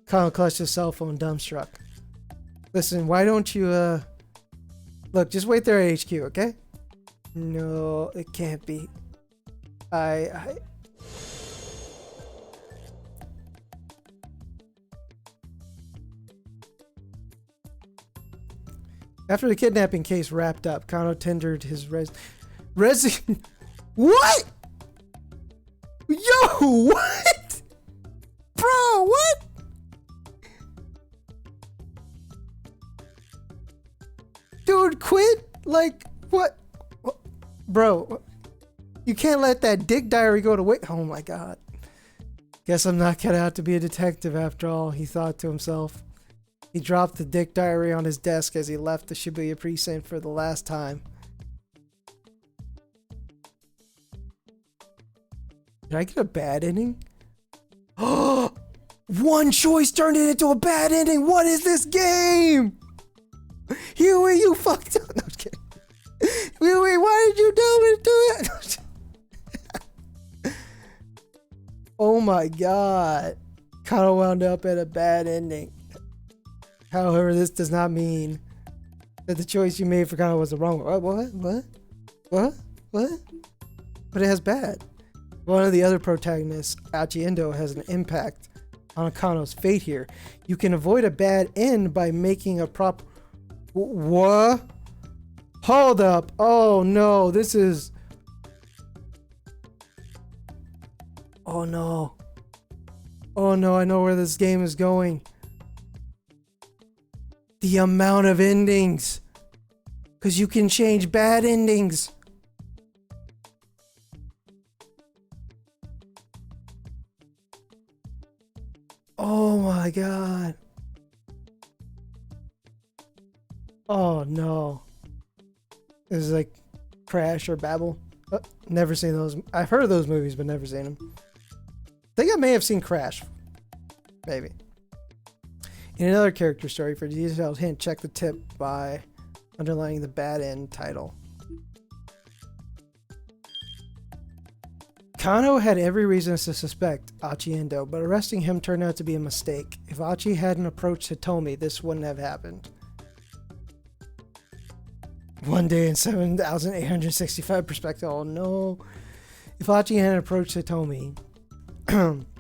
Kyle clutched his cell phone, dumbstruck. Listen, why don't you, look, just wait there at HQ, okay? No, it can't be. After the kidnapping case wrapped up, Kano tendered his What? Yo, what? Bro, what? Dude, quit? Like, what? Bro, you can't let that Dick Diary go to waste. Oh my god. Guess I'm not cut out to be a detective after all, he thought to himself. He dropped the Dick Diary on his desk as he left the Shibuya precinct for the last time. Did I get a bad ending? Oh, one choice turned it into a bad ending. What is this game? Huey, you fucked up. No, I'm kidding. Huey, why did you do it? Oh my god. Kano wound up at a bad ending. However, this does not mean that the choice you made for Kano was the wrong one. What? But it has bad. One of the other protagonists, Achi Endo, has an impact on Kano's fate here. You can avoid a bad end by making a proper... What? Hold up. Oh no, this is... Oh no. Oh no, I know where this game is going. The amount of endings. Because you can change bad endings. Oh my god. Oh no. This is like Crash or Babel. Never seen those. I've heard of those movies, but never seen them. I think I may have seen Crash. Maybe. In another character story, for a detailed hint, check the tip by underlining the bad end title. Kano had every reason to suspect Achi Endo, but arresting him turned out to be a mistake. If Achi hadn't approached Hitomi, this wouldn't have happened. One day in 7,865 perspective. Oh no. If Achi hadn't approached Hitomi,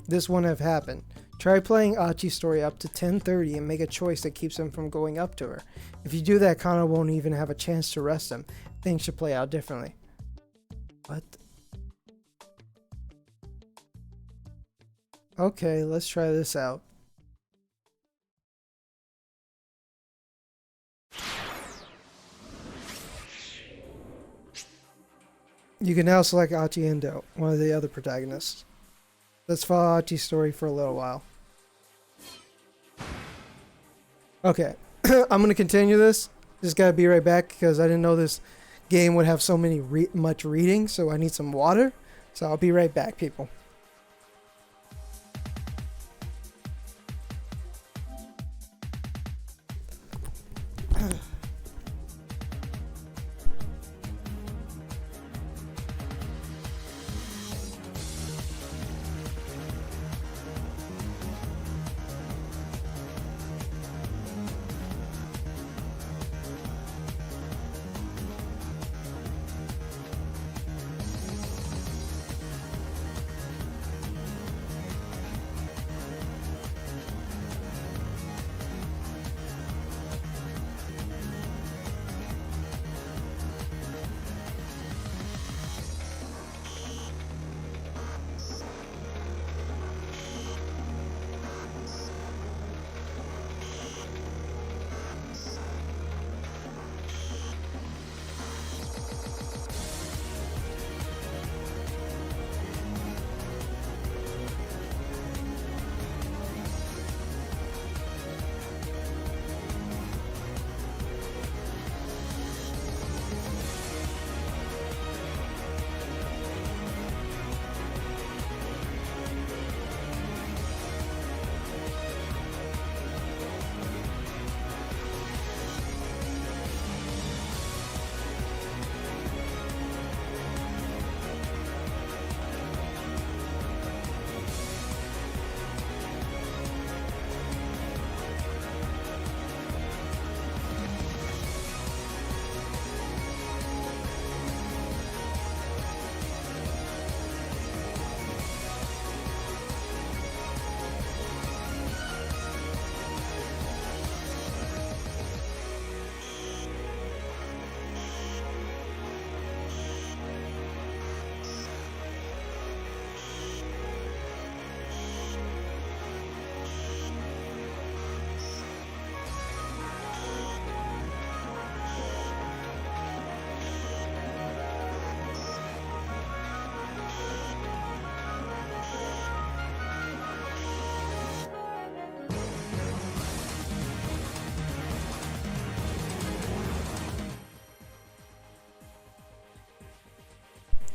this wouldn't have happened. Try playing Achi's story up to 10:30 and make a choice that keeps him from going up to her. If you do that, Kano won't even have a chance to arrest him. Things should play out differently. What? Okay, let's try this out. You can now select Achi Endo, one of the other protagonists. Let's follow Achi's story for a little while. Okay, I'm going to continue this. Just got to be right back because I didn't know this game would have so much reading, so I need some water. So I'll be right back, people.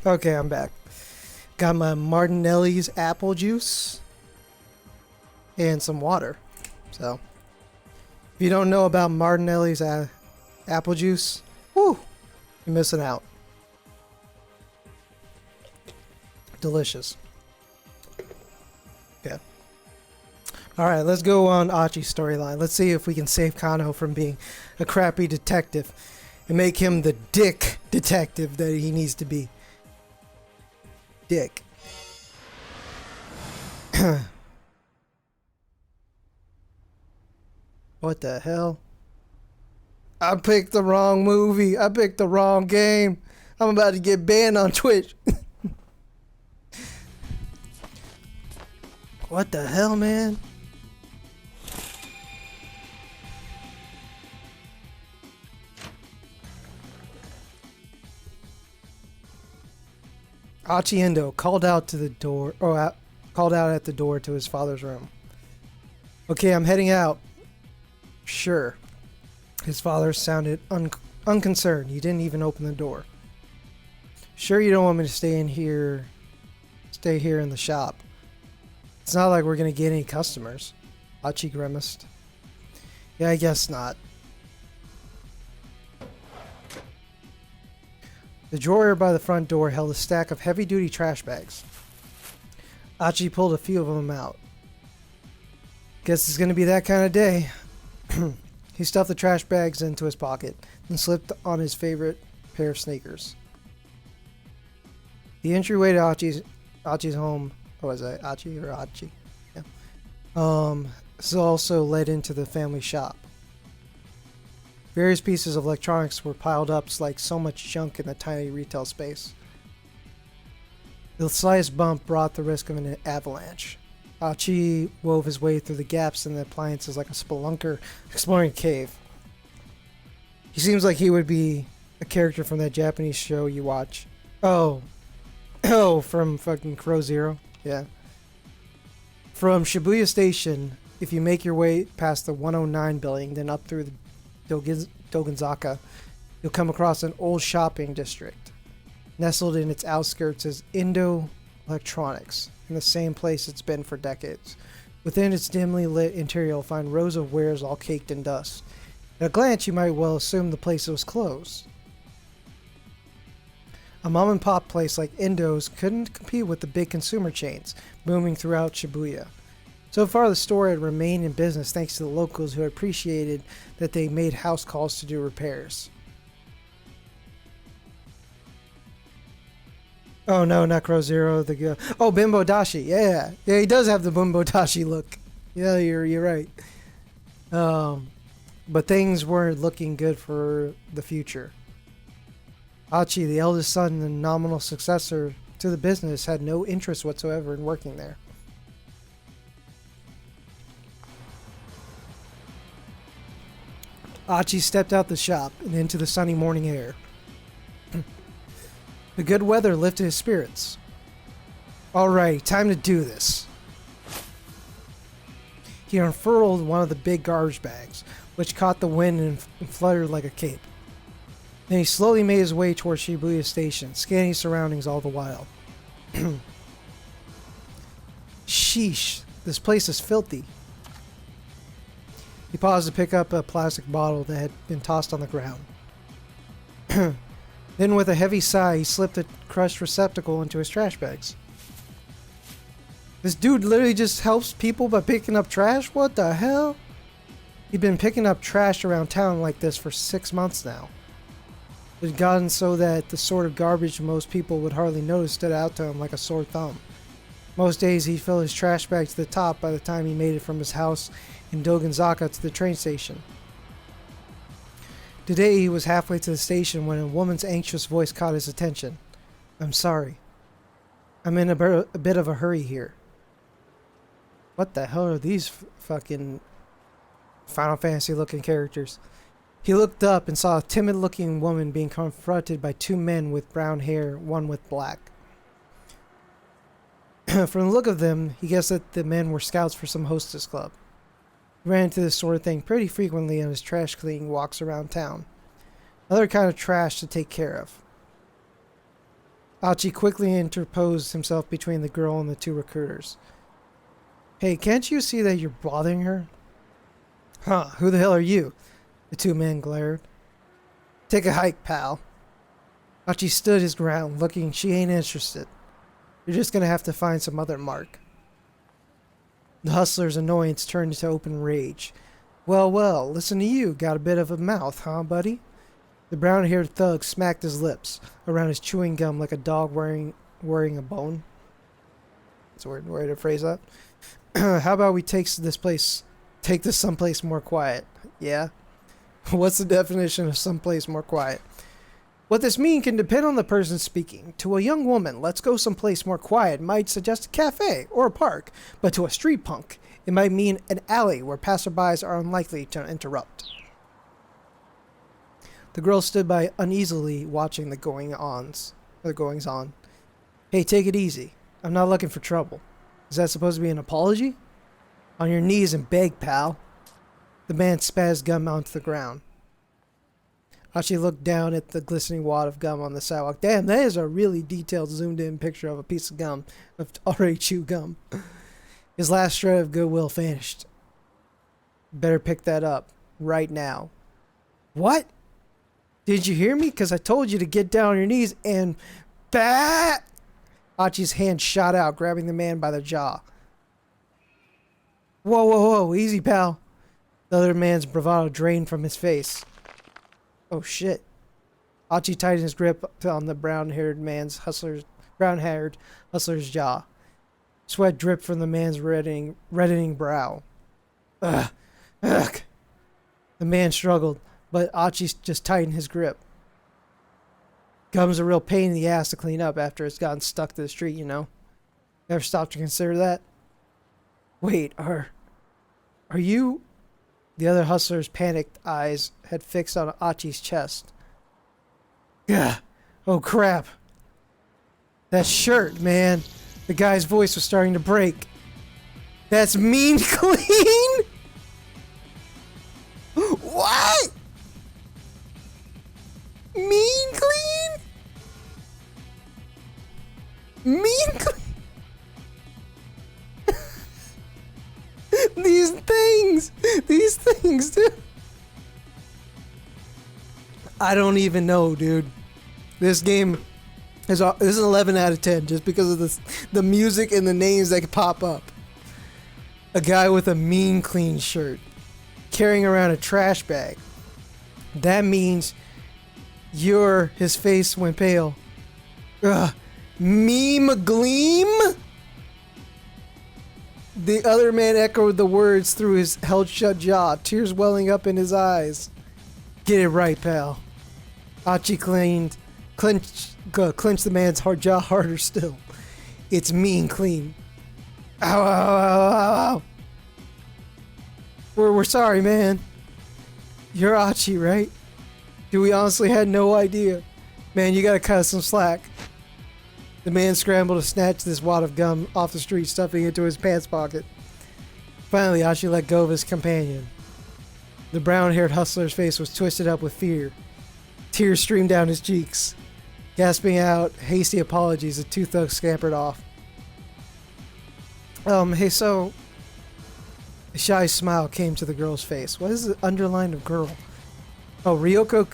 Okay, I'm back. Got my Martinelli's apple juice and some water. So, if you don't know about Martinelli's apple juice, whoo, you're missing out. Delicious. Okay. Alright, let's go on Achi's storyline. Let's see if we can save Kano from being a crappy detective and make him the dick detective that he needs to be. Dick. What the hell? I picked the wrong movie. I picked the wrong game. I'm about to get banned on Twitch. What the hell, man? Achi Endo called out to the door, or called out at the door to his father's room. Okay, I'm heading out. Sure. His father sounded unconcerned. He didn't even open the door. Sure, you don't want me to stay here in the shop. It's not like we're gonna get any customers. Achi grimaced. Yeah, I guess not. The drawer by the front door held a stack of heavy-duty trash bags. Achi pulled a few of them out. Guess it's gonna be that kind of day. He stuffed the trash bags into his pocket and slipped on his favorite pair of sneakers. The entryway to Achi's home, what was it, Achi or Achi? Yeah. This also led into the family shop. Various pieces of electronics were piled up like so much junk in the tiny retail space. The slightest bump brought the risk of an avalanche. Achi wove his way through the gaps in the appliances like a spelunker exploring a cave. He seems like he would be a character from that Japanese show you watch. Oh, from fucking Crow Zero? Yeah. From Shibuya Station, if you make your way past the 109 building, then up through the Dogonzaka, you'll come across an old shopping district. Nestled in its outskirts is Indo Electronics, in the same place it's been for decades. Within its dimly lit interior, you'll find rows of wares all caked in dust. At a glance, you might well assume the place was closed. A mom-and-pop place like Indo's couldn't compete with the big consumer chains booming throughout Shibuya. So far, the store had remained in business thanks to the locals who appreciated that they made house calls to do repairs. Oh no, not Crow Zero. Oh, Bimbo Dashi. Yeah, he does have the Bimbo Dashi look. Yeah, you're right. But things weren't looking good for the future. Achi, the eldest son and the nominal successor to the business, had no interest whatsoever in working there. Achi stepped out the shop and into the sunny morning air. The good weather lifted his spirits. Alright, time to do this. He unfurled one of the big garbage bags, which caught the wind and fluttered like a cape. Then he slowly made his way toward Shibuya Station, scanning his surroundings all the while. Sheesh, this place is filthy. He paused to pick up a plastic bottle that had been tossed on the ground. Then with a heavy sigh, he slipped the crushed receptacle into his trash bags. This dude literally just helps people by picking up trash? What the hell? He'd been picking up trash around town like this for 6 months now. It had gotten so that the sort of garbage most people would hardly notice stood out to him like a sore thumb. Most days he'd fill his trash bag to the top by the time he made it from his house in Dogonzaka to the train station. Today he was halfway to the station when a woman's anxious voice caught his attention. I'm sorry. I'm in a bit of a hurry here. What the hell are these fucking Final Fantasy looking characters? He looked up and saw a timid looking woman being confronted by 2 men with brown hair, one with black. From the look of them, he guessed that the men were scouts for some hostess club. He ran into this sort of thing pretty frequently on his trash cleaning walks around town. Another kind of trash to take care of. Achi quickly interposed himself between the girl and the two recruiters. Hey, can't you see that you're bothering her? Huh, who the hell are you? The two men glared. Take a hike, pal. Achi stood his ground, looking she ain't interested. You're just gonna have to find some other mark. The hustler's annoyance turned into open rage. Well, well, listen to you. Got a bit of a mouth, huh, buddy? The brown-haired thug smacked his lips around his chewing gum like a dog wearing a bone. That's a weird way to phrase that. How about we take this someplace more quiet? Yeah? What's the definition of someplace more quiet? What this means can depend on the person speaking. To a young woman, let's go someplace more quiet might suggest a cafe or a park, but to a street punk, it might mean an alley where passerbys are unlikely to interrupt. The girl stood by uneasily watching the goings-on. Hey, take it easy. I'm not looking for trouble. Is that supposed to be an apology? On your knees and beg, pal. The man spazzed gum onto the ground. Achi looked down at the glistening wad of gum on the sidewalk. Damn, that is a really detailed, zoomed-in picture of a piece of gum, of already chewed gum. His last shred of goodwill vanished. Better pick that up right now. What? Did you hear me? Because I told you to get down on your knees and... Bat! Achi's hand shot out, grabbing the man by the jaw. Whoa, whoa, whoa, easy, pal. The other man's bravado drained from his face. Oh, shit. Achi tightened his grip on the brown-haired hustler's jaw. Sweat dripped from the man's reddening brow. Ugh. Ugh. The man struggled, but Achi just tightened his grip. Gum's a real pain in the ass to clean up after it's gotten stuck to the street, you know? Ever stopped to consider that? Wait, are you... The other hustler's panicked eyes had fixed on Achi's chest. Gah! Oh crap! That shirt, man! The guy's voice was starting to break. That's mean clean? What? Mean clean? Mean clean? These things, dude. I don't even know, dude. This game is an 11 out of 10 just because of the music and the names that pop up. A guy with a mean clean shirt carrying around a trash bag. That means his face went pale. Ugh. Meme gleam? The other man echoed the words through his held shut jaw, tears welling up in his eyes. Get it right, pal. Achi clenched the man's jaw harder still. It's mean clean. Ow, ow, ow, ow, ow. We're sorry, man. You're Achi, right? Dude, we honestly had no idea. Man, you gotta cut us some slack. The man scrambled to snatch this wad of gum off the street, stuffing it into his pants pocket. Finally, Achi let go of his companion. The brown-haired hustler's face was twisted up with fear. Tears streamed down his cheeks. Gasping out hasty apologies, the two thugs scampered off. Hey, so... A shy smile came to the girl's face. What is the underline of girl? Oh, Ryoko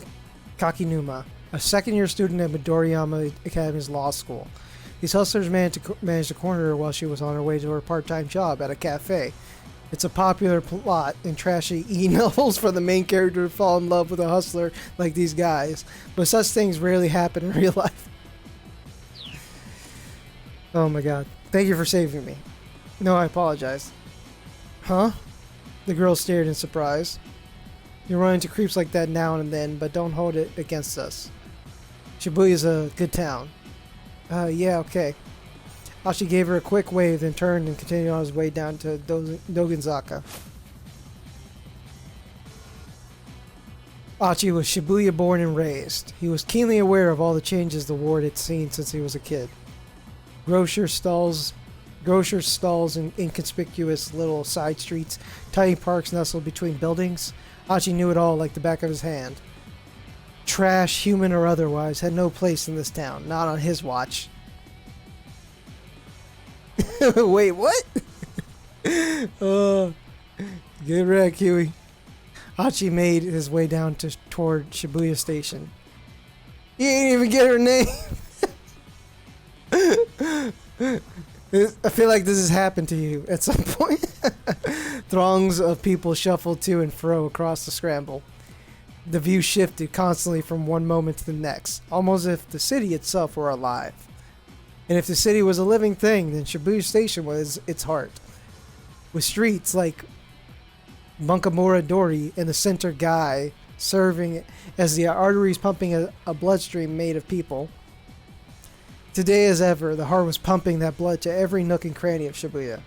Kakinuma, a second-year student at Midoriyama Academy's law school. These hustlers managed to corner her while she was on her way to her part-time job at a cafe. It's a popular plot in trashy e-novels for the main character to fall in love with a hustler like these guys, but such things rarely happen in real life. Oh my god. Thank you for saving me. No, I apologize. Huh? The girl stared in surprise. You run into creeps like that now and then, but don't hold it against us. Shibuya's a good town. Yeah, okay. Achi gave her a quick wave, then turned and continued on his way down to Dogonzaka. Achi was Shibuya born and raised. He was keenly aware of all the changes the ward had seen since he was a kid. Grocer stalls in inconspicuous little side streets, tiny parks nestled between buildings. Achi knew it all like the back of his hand. Trash, human or otherwise, had no place in this town. Not on his watch. Wait, what? Good wreck, Huey. Hachi made his way down toward Shibuya Station. He ain't even get her name. I feel like this has happened to you at some point. Throngs of people shuffled to and fro across the Scramble. The view shifted constantly from one moment to the next, almost as if the city itself were alive. And if the city was a living thing, then Shibuya Station was its heart. With streets like Bunkamura Dori in the center, guy serving as the arteries pumping a bloodstream made of people. Today as ever, the heart was pumping that blood to every nook and cranny of Shibuya.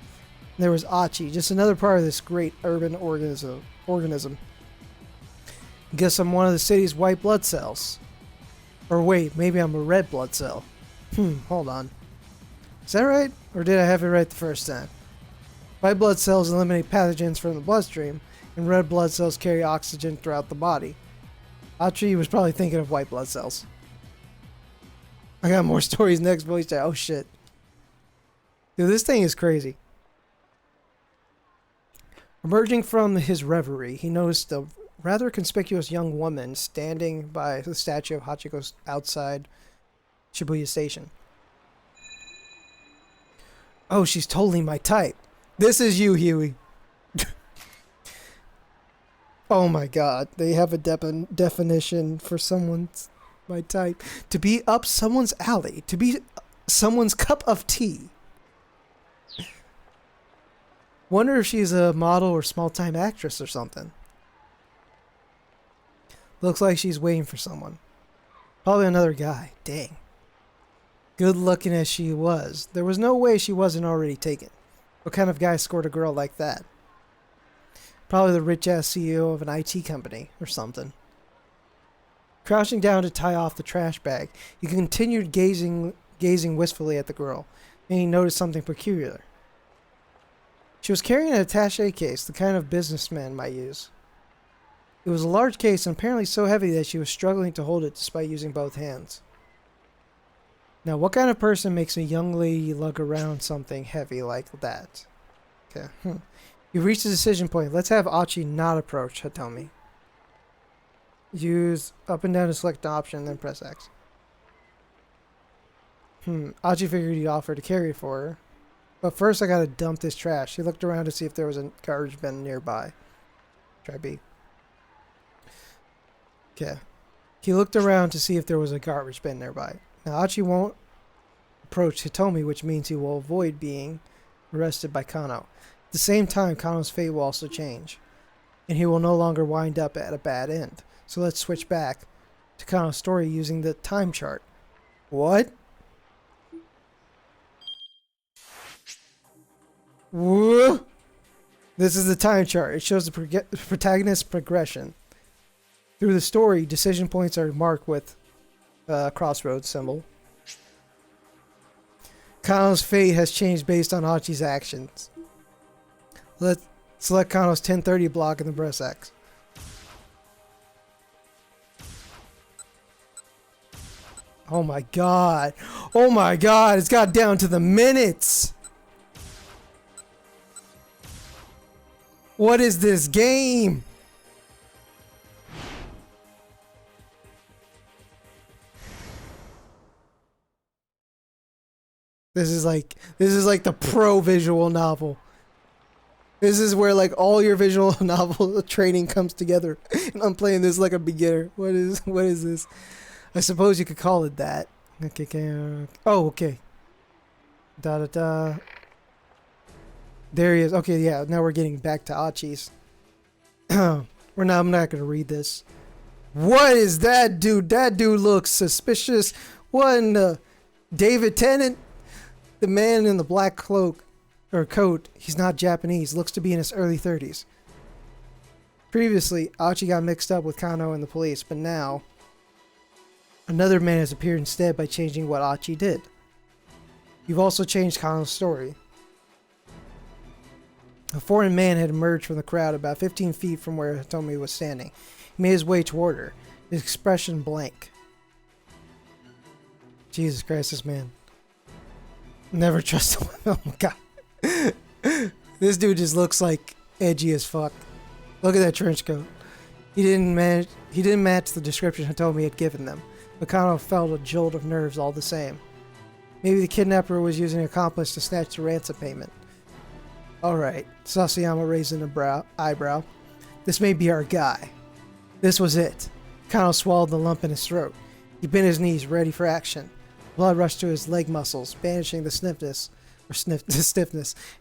There was Achi, just another part of this great urban organism. Guess I'm one of the city's white blood cells. Or wait, maybe I'm a red blood cell. Hold on. Is that right? Or did I have it right the first time? White blood cells eliminate pathogens from the bloodstream, and red blood cells carry oxygen throughout the body. Achi was probably thinking of white blood cells. I got more stories next voice chat. Oh shit. Dude, this thing is crazy. Emerging from his reverie, he noticed a rather conspicuous young woman standing by the statue of Hachiko outside Shibuya Station. Oh, she's totally my type. This is you, Huey. Oh my god, they have a definition for someone's my type. To be up someone's alley. To be someone's cup of tea. Wonder if she's a model or small-time actress or something. Looks like she's waiting for someone. Probably another guy. Dang. Good looking as she was, there was no way she wasn't already taken. What kind of guy scored a girl like that? Probably the rich-ass CEO of an IT company or something. Crouching down to tie off the trash bag, he continued gazing wistfully at the girl, and he noticed something peculiar. She was carrying an attaché case, the kind of businessman might use. It was a large case and apparently so heavy that she was struggling to hold it despite using both hands. Now, what kind of person makes a young lady lug around something heavy like that? Okay. You reached a decision point. Let's have Achi not approach Hitomi. Use up and down to select an option, then press X. Achi figured he'd offer to carry it for her. But first I gotta dump this trash. He looked around to see if there was a garbage bin nearby. Try B. Okay. He looked around to see if there was a garbage bin nearby. Now Achi won't approach Hitomi, which means he will avoid being arrested by Kano. At the same time, Kano's fate will also change. And he will no longer wind up at a bad end. So let's switch back to Kano's story using the time chart. What? Whoa. This is the time chart. It shows the protagonist's progression. Through the story, decision points are marked with a crossroads symbol. Kano's fate has changed based on Achi's actions. Let's select Kano's 1030 block in the press X. Oh my god. Oh my god. It's got down to the minutes. What is this game? This is like the pro visual novel. This is where like all your visual novel training comes together. And I'm playing this like a beginner. What is this? I suppose you could call it that. Okay. Oh, okay. Da da da. There he is. Okay, yeah. Now we're getting back to Achi's. I'm not gonna read this. What is that dude? That dude looks suspicious. What in the David Tennant? The man in the black cloak or coat, he's not Japanese, looks to be in his early 30s. Previously, Achi got mixed up with Kano and the police, but now another man has appeared instead by changing what Achi did. You've also changed Kano's story. A foreign man had emerged from the crowd about 15 feet from where Hitomi was standing. He made his way toward her. His expression blank. Jesus Christ, this man. Never trust him. Oh my god. This dude just looks like edgy as fuck. Look at that trench coat. He didn't match the description Hitomi had given them. Mikano felt a jolt of nerves all the same. Maybe the kidnapper was using an accomplice to snatch the ransom payment. Alright, Sasayama raised an eyebrow. This may be our guy. This was it. Mikano swallowed the lump in his throat. He bent his knees, ready for action. Blood rushed to his leg muscles, banishing the stiffness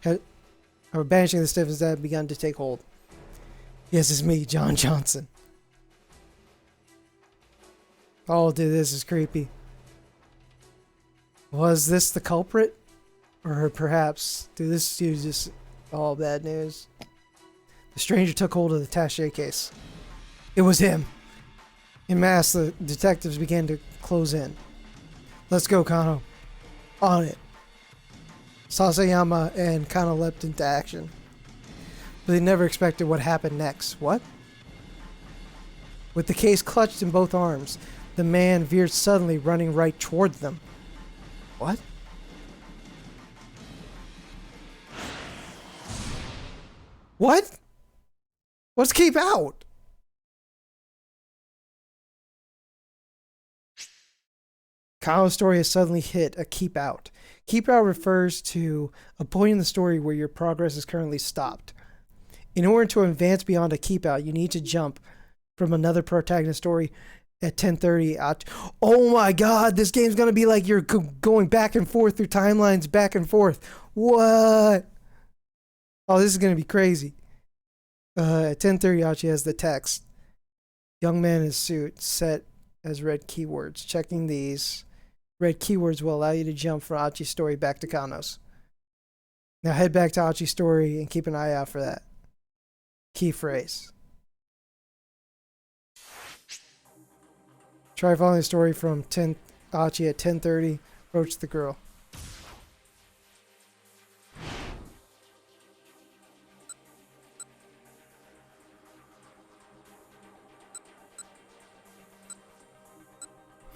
that had begun to take hold. Yes, it's me, John Johnson. Oh, dude, this is creepy. Was this the culprit? Or perhaps, dude, this dude just all bad news. The stranger took hold of the attaché case. It was him. In mass, the detectives began to close in. Let's go, Kano. On it. Sasayama and Kano leapt into action. But they never expected what happened next. What? With the case clutched in both arms, the man veered suddenly, running right toward them. What? What? Let's keep out! Kano's story has suddenly hit a keep out. Keep out refers to a point in the story where your progress is currently stopped. In order to advance beyond a keep out, you need to jump from another protagonist story at 10:30 out. Oh my god, this game's gonna be like you're going back and forth through timelines, back and forth. What? Oh, this is gonna be crazy. At 10:30, Achi has the text. Young man in suit set as red keywords. Checking these red keywords will allow you to jump from Achi's story back to Kano's. Now head back to Achi's story and keep an eye out for that key phrase. Try following the story from Achi at 10:30. Approach the girl.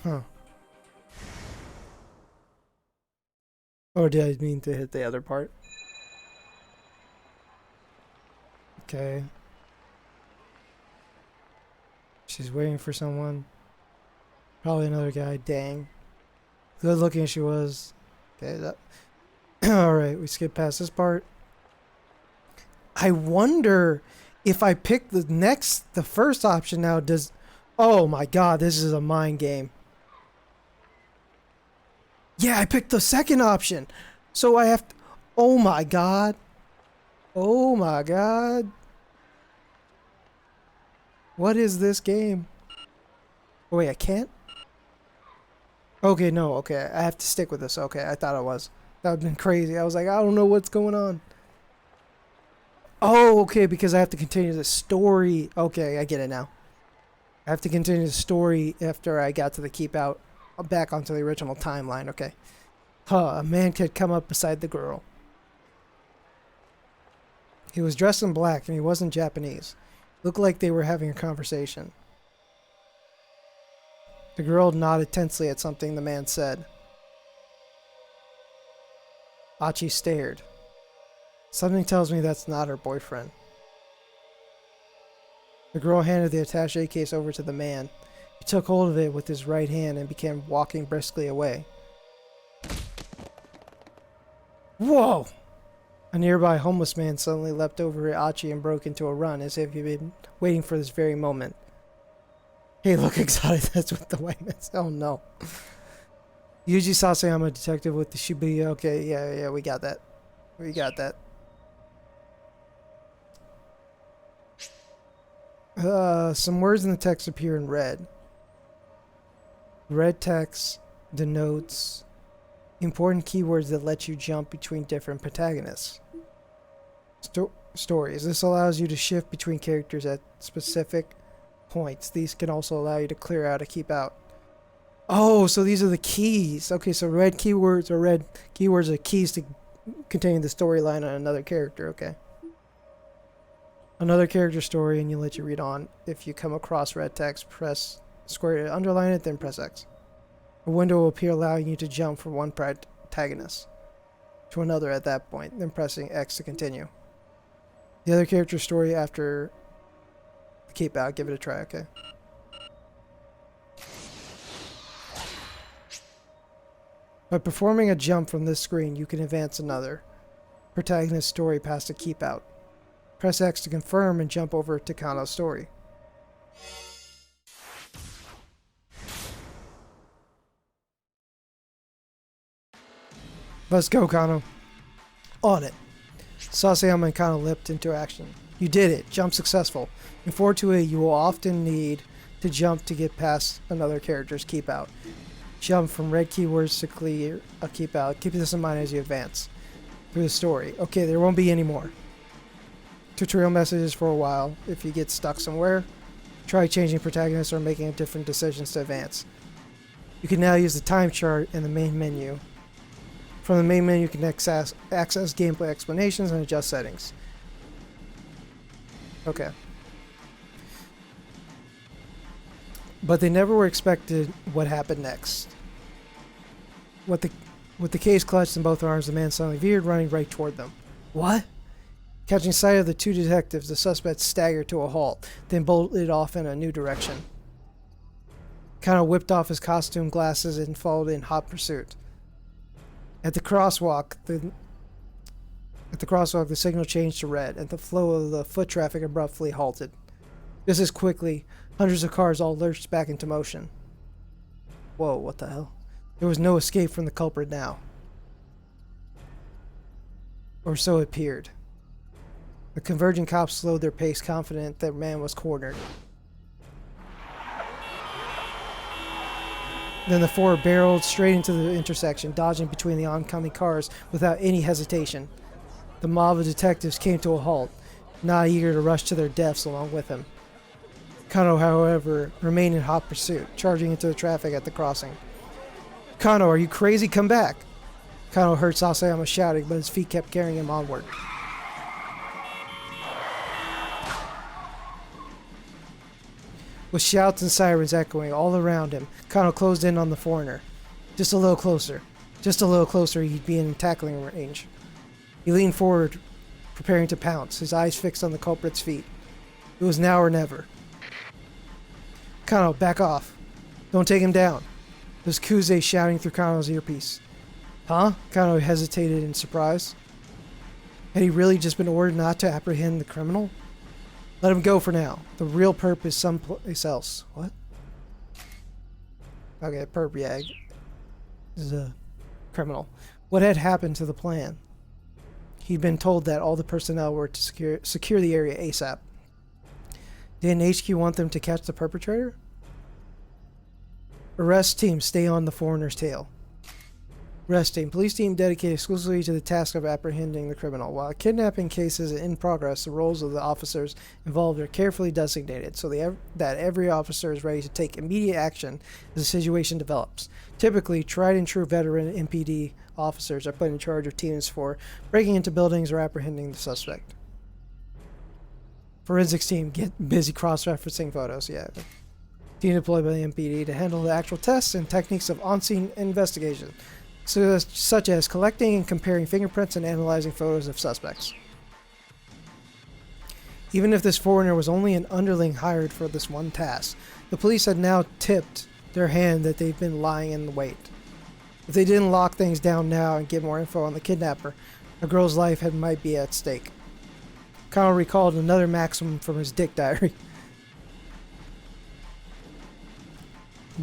Huh. Or did I mean to hit the other part? Okay. She's waiting for someone. Probably another guy. Dang. Good looking she was. Okay. Alright, we skip past this part. I wonder if I pick the first option now, does... Oh my god, this is a mind game. Yeah, I picked the second option. So I have to... Oh my god. Oh my god. What is this game? Oh wait, I can't? Okay, no, okay. I have to stick with this. Okay, I thought it was. That would have been crazy. I was like, I don't know what's going on. Oh, okay, because I have to continue the story. Okay, I get it now. I have to continue the story after I got to the keep out. Back onto the original timeline, okay. A man had come up beside the girl. He was dressed in black and he wasn't Japanese. Looked like they were having a conversation. The girl nodded tensely at something the man said. Achi stared. Something tells me that's not her boyfriend. The girl handed the attaché case over to the man. He took hold of it with his right hand and began walking briskly away. Whoa! A nearby homeless man suddenly leapt over Achi and broke into a run as if he'd been waiting for this very moment. Hey, look exotic, that's what the white man said. Oh no. Yuji Sasayama, detective with the Shibuya. Okay, yeah, we got that. We got that. Some words in the text appear in red. Red text denotes important keywords that let you jump between different protagonists. Stories. This allows you to shift between characters at specific points. These can also allow you to clear out or keep out. Oh, so these are the keys. Okay, so red keywords are keys to containing the storyline on another character. Okay. Another character story, and you let you read on. If you come across red text, press Square to underline it, then press X. A window will appear allowing you to jump from one protagonist to another at that point, then pressing X to continue. The other character's story after the keep out. Give it a try, okay? By performing a jump from this screen, you can advance another protagonist's story past a keep out. Press X to confirm and jump over to Kano's story. Let's go, Kano. On it. Sasayama and Kano leapt into action. You did it. Jump successful. In 428, you will often need to jump to get past another character's keep out. Jump from red keywords to clear a keep out. Keep this in mind as you advance through the story. Okay, there won't be any more tutorial messages for a while. If you get stuck somewhere, try changing protagonists or making different decisions to advance. You can now use the time chart in the main menu. From the main menu, you can access gameplay explanations and adjust settings. Okay. But they never were expected what happened next. With the case clutched in both arms, the man suddenly veered, running right toward them. What? Catching sight of the two detectives, the suspect staggered to a halt, then bolted off in a new direction. Kano whipped off his costume, glasses, and followed in hot pursuit. At the crosswalk, the signal changed to red, and the flow of the foot traffic abruptly halted. Just as quickly, hundreds of cars all lurched back into motion. Whoa, what the hell? There was no escape from the culprit now. Or so it appeared. The converging cops slowed their pace, confident that man was cornered. Then the four barreled straight into the intersection, dodging between the oncoming cars without any hesitation. The mob of detectives came to a halt, not eager to rush to their deaths along with him. Kano, however, remained in hot pursuit, charging into the traffic at the crossing. Kano, are you crazy? Come back! Kano heard Sasayama shouting, but his feet kept carrying him onward. With shouts and sirens echoing all around him, Kano closed in on the foreigner. Just a little closer. Just a little closer, he'd be in tackling range. He leaned forward, preparing to pounce, his eyes fixed on the culprit's feet. It was now or never. Kano, back off. Don't take him down. It was Kuze shouting through Kano's earpiece. Huh? Kano hesitated in surprise. Had he really just been ordered not to apprehend the criminal? Let him go for now. The real perp is someplace else. What? Okay, perp, yeah. Is a criminal. What had happened to the plan? He'd been told that all the personnel were to secure the area ASAP. Didn't HQ want them to catch the perpetrator? Arrest team, stay on the foreigner's tail. Arrest team, police team dedicated exclusively to the task of apprehending the criminal. While kidnapping cases are in progress, the roles of the officers involved are carefully designated so that every officer is ready to take immediate action as the situation develops. Typically, tried and true veteran MPD officers are put in charge of teams for breaking into buildings or apprehending the suspect. Forensics team, get busy cross-referencing photos. Yeah. Team deployed by the MPD to handle the actual tests and techniques of on-scene investigation, such as collecting and comparing fingerprints and analyzing photos of suspects. Even if this foreigner was only an underling hired for this one task, the police had now tipped their hand that they've been lying in wait. If they didn't lock things down now and get more info on the kidnapper, a girl's life might be at stake. Kano recalled another maxim from his dick diary.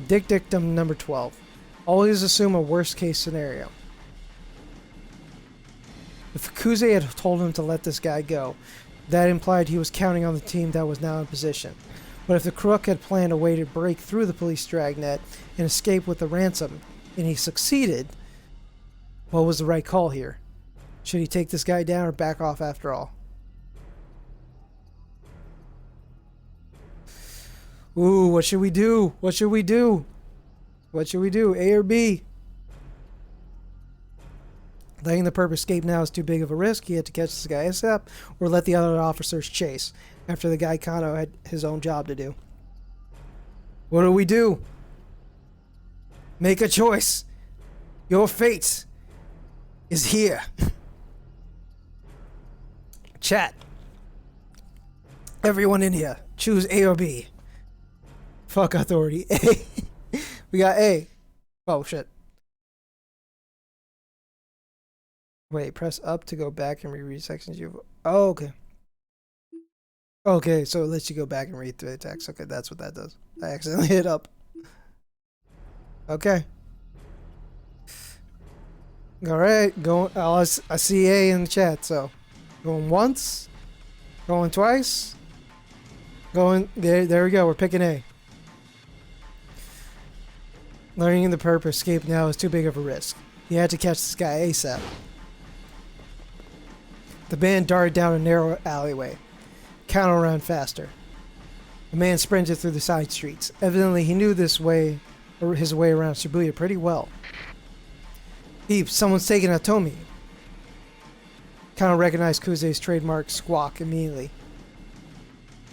Dick dictum number 12. Always assume a worst-case scenario. If Kuze had told him to let this guy go, that implied he was counting on the team that was now in position. But if the crook had planned a way to break through the police dragnet and escape with the ransom, and he succeeded, what was the right call here? Should he take this guy down or back off after all? Ooh, what should we do? What should we do? What should we do? A or B? Letting the perp escape now is too big of a risk. He had to catch this guy ASAP, or let the other officers chase after the guy Kano had his own job to do. What do we do? Make a choice. Your fate is here. Chat. Everyone in here, choose A or B. Fuck authority. A. We got A. Oh, shit. Wait, press up to go back and reread sections you've... Oh, okay. Okay, so it lets you go back and read through the text. Okay, that's what that does. I accidentally hit up. Okay. Alright, going... Oh, I see A in the chat, so... Going once. Going twice. Going... There we go, we're picking A. Learning the purpose escape now is too big of a risk. You had to catch this guy ASAP. The man darted down a narrow alleyway. Kano ran faster. The man sprinted through the side streets. Evidently, he knew this way, or his way around Shibuya pretty well. Beep, someone's taking Hitomi. Kano recognized Kuze's trademark squawk immediately.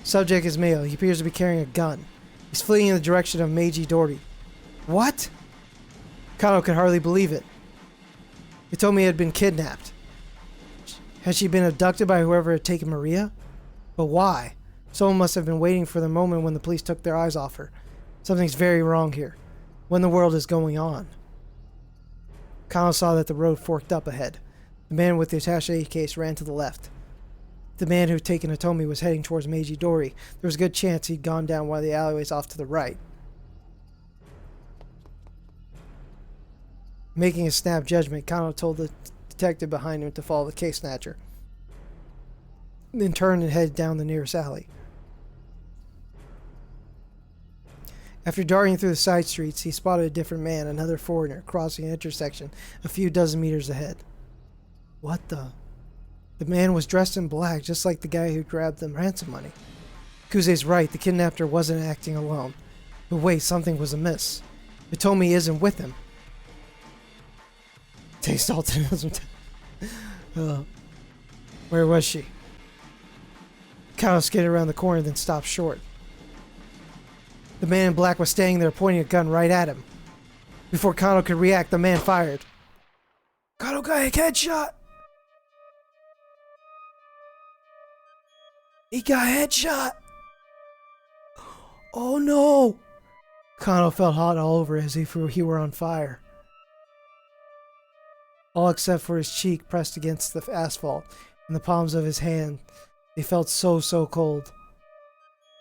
Subject is male. He appears to be carrying a gun. He's fleeing in the direction of Meiji Dori. What? Kano could hardly believe it. Hitomi had been kidnapped. Had she been abducted by whoever had taken Maria? But why? Someone must have been waiting for the moment when the police took their eyes off her. Something's very wrong here. What in the world is going on? Kano saw that the road forked up ahead. The man with the attaché case ran to the left. The man who had taken Hitomi was heading towards Meiji Dori. There was a good chance he'd gone down one of the alleyways off to the right. Making a snap judgment, Kano told the detective behind him to follow the case snatcher. Then turned and headed down the nearest alley. After darting through the side streets, he spotted a different man, another foreigner, crossing an intersection a few dozen meters ahead. What the? The man was dressed in black, just like the guy who grabbed the ransom money. Kuze's right, the kidnapper wasn't acting alone. But wait, something was amiss. Hitomi isn't with him. Taste alternativism. Where was she? Kano skidded around the corner, then stopped short. The man in black was standing there, pointing a gun right at him. Before Kano could react, the man fired. Kano got a headshot! He got headshot! Oh no! Kano felt hot all over as if he were on fire. All except for his cheek pressed against the asphalt and the palms of his hand. They felt so cold.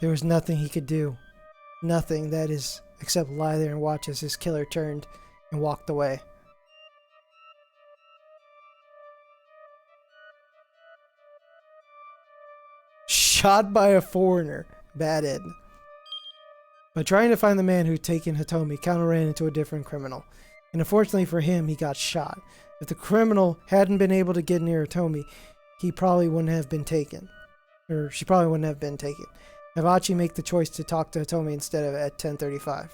There was nothing he could do. Nothing, that is, except lie there and watch as his killer turned and walked away. Shot by a foreigner. Bad end. By trying to find the man who'd taken Hitomi, Kano ran into a different criminal. And unfortunately for him, he got shot. If the criminal hadn't been able to get near Hitomi, he probably wouldn't have been taken. Or she probably wouldn't have been taken. Hibachi make the choice to talk to Hitomi instead of at 10:35.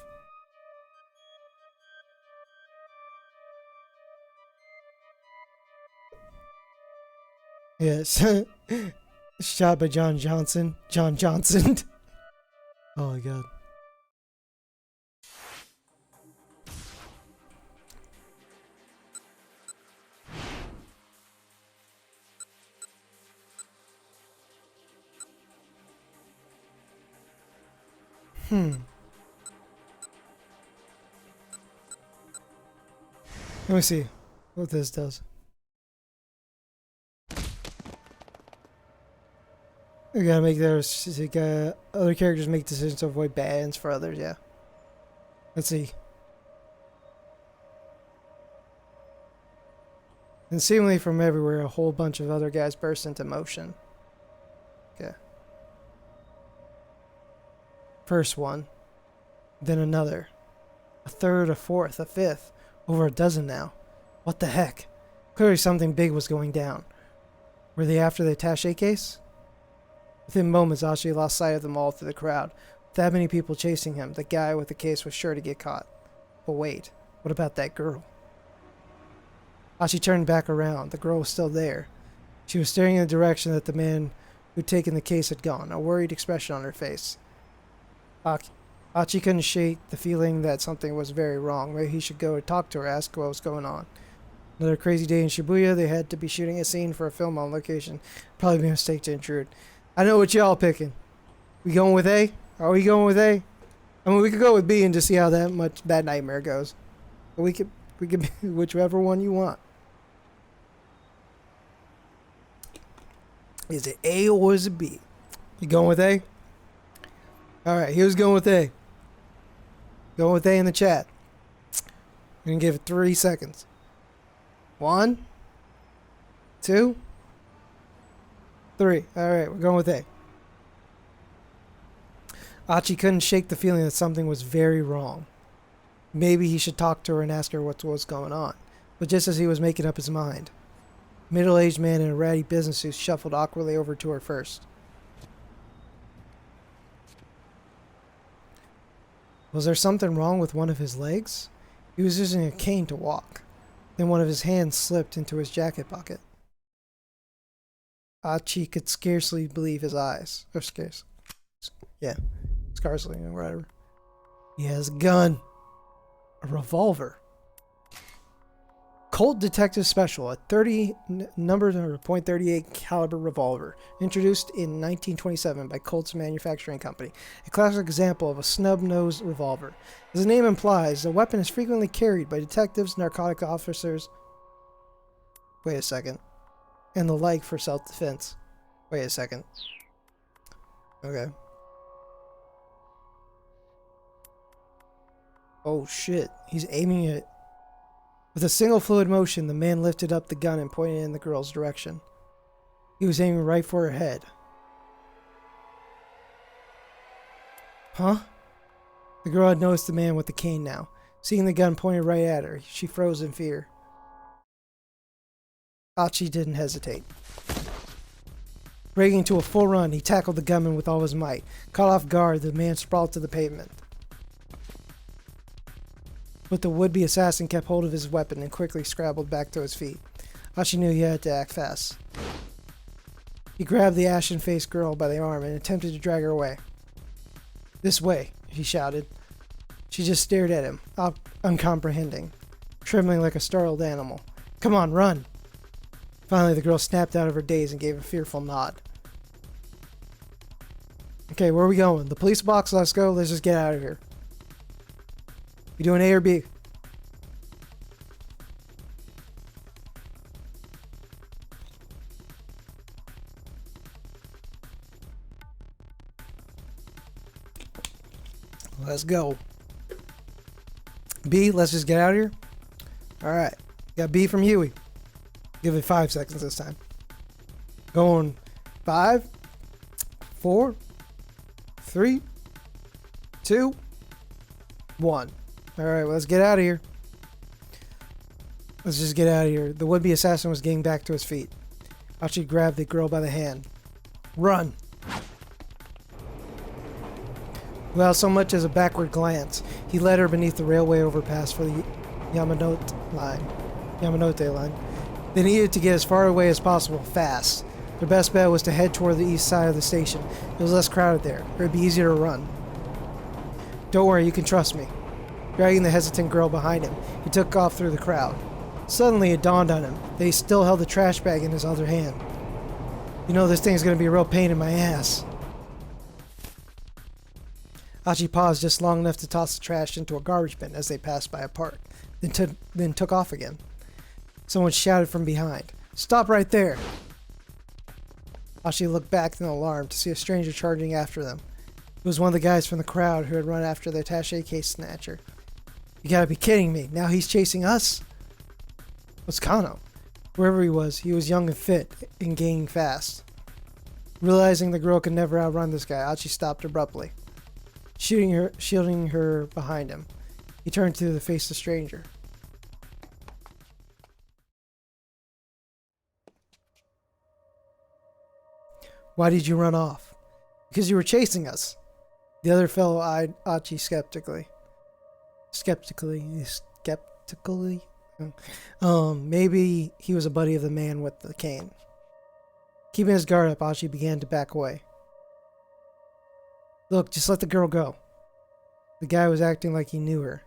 Yes. Shot by John Johnson. John Johnson. Oh my god. Let me see what this does. We gotta make those. Other characters make decisions to avoid bad ends for others. Yeah. Let's see. And seemingly from everywhere, a whole bunch of other guys burst into motion. Okay. First one, then another, a third, a fourth, a fifth, over a dozen now. What the heck? Clearly something big was going down. Were they after the attaché case? Within moments, Ashi lost sight of them all through the crowd. With that many people chasing him, the guy with the case was sure to get caught. But wait, what about that girl? Ashi turned back around. The girl was still there. She was staring in the direction that the man who'd taken the case had gone, a worried expression on her face. Achi couldn't shake the feeling that something was very wrong. Maybe he should go and talk to her, ask what was going on. Another crazy day in Shibuya. They had to be shooting a scene for a film on location. Probably be a mistake to intrude. I know what y'all picking. We going with A? Are we going with A? I mean, we could go with B and just see how that nightmare goes. But we could whichever one you want. Is it A or is it B? You going with A? Alright, here's going with A. Going with A in the chat. I'm gonna give it 3 seconds. 1, 2, 3. Alright, we're going with A. Achi couldn't shake the feeling that something was very wrong. Maybe he should talk to her and ask her what was going on. But just as he was making up his mind, a middle-aged man in a ratty business suit shuffled awkwardly over to her first. Was there something wrong with one of his legs? He was using a cane to walk. Then one of his hands slipped into his jacket pocket. Achi could scarcely believe his eyes. Or scarcely. Yeah. Scarcely, or whatever. He has a gun. A revolver. Colt Detective Special, a number .38 caliber revolver, introduced in 1927 by Colt's Manufacturing Company, a classic example of a snub-nosed revolver. As the name implies, the weapon is frequently carried by detectives, narcotic officers, wait a second, and the like for self-defense. Wait a second. Okay. Oh shit, he's aiming it. With a single fluid motion, the man lifted up the gun and pointed in the girl's direction. He was aiming right for her head. Huh? The girl had noticed the man with the cane now. Seeing the gun pointed right at her, she froze in fear. Achi didn't hesitate. Breaking into a full run, he tackled the gunman with all his might. Caught off guard, the man sprawled to the pavement. But the would-be assassin kept hold of his weapon and quickly scrambled back to his feet. Achi knew he had to act fast. He grabbed the ashen-faced girl by the arm and attempted to drag her away. "This way," he shouted. She just stared at him, uncomprehending, trembling like a startled animal. "Come on, run!" Finally, the girl snapped out of her daze and gave a fearful nod. "Okay, where are we going? The police box? Let's go. Let's just get out of here." You doing A or B? Let's go. B, let's just get out of here. Alright. Got B from Huey. Give it 5 seconds this time. Going 5, 4, 3, 2, 1. Alright, let's get out of here. Let's just get out of here. The would-be assassin was getting back to his feet. Achi grabbed the girl by the hand. Run! Without so much as a backward glance, he led her beneath the railway overpass for the Yamanote line. They needed to get as far away as possible, fast. Their best bet was to head toward the east side of the station. It was less crowded there. It would be easier to run. "Don't worry, you can trust me." Dragging the hesitant girl behind him, he took off through the crowd. Suddenly, it dawned on him that he still held the trash bag in his other hand. "You know this thing's going to be a real pain in my ass." Achi paused just long enough to toss the trash into a garbage bin as they passed by a park, then took off again. Someone shouted from behind, "Stop right there!" Achi looked back in alarm to see a stranger charging after them. It was one of the guys from the crowd who had run after the attaché case snatcher. "You gotta be kidding me, now he's chasing us?" Was Kano. Wherever he was young and fit and gaining fast. Realizing the girl could never outrun this guy, Achi stopped abruptly, shielding her behind him. He turned to face the stranger. "Why did you run off?" "Because you were chasing us." The other fellow eyed Achi skeptically. Maybe he was a buddy of the man with the cane. Keeping his guard up, Achi began to back away. "Look, just let the girl go." The guy was acting like he knew her.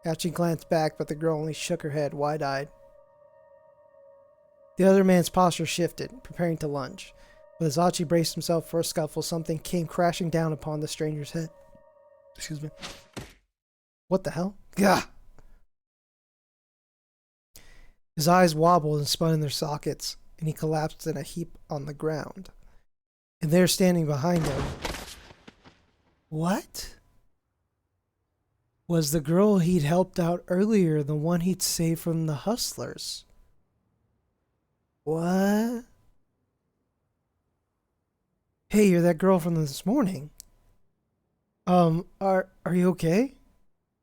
Hachi glanced back, but the girl only shook her head, wide-eyed. The other man's posture shifted, preparing to lunge. But as Achi braced himself for a scuffle, something came crashing down upon the stranger's head. Excuse me. What the hell? Gah! His eyes wobbled and spun in their sockets, and he collapsed in a heap on the ground. And there, standing behind him... What? Was the girl he'd helped out earlier the one he'd saved from the hustlers? What? Hey, you're that girl from this morning. Are you okay?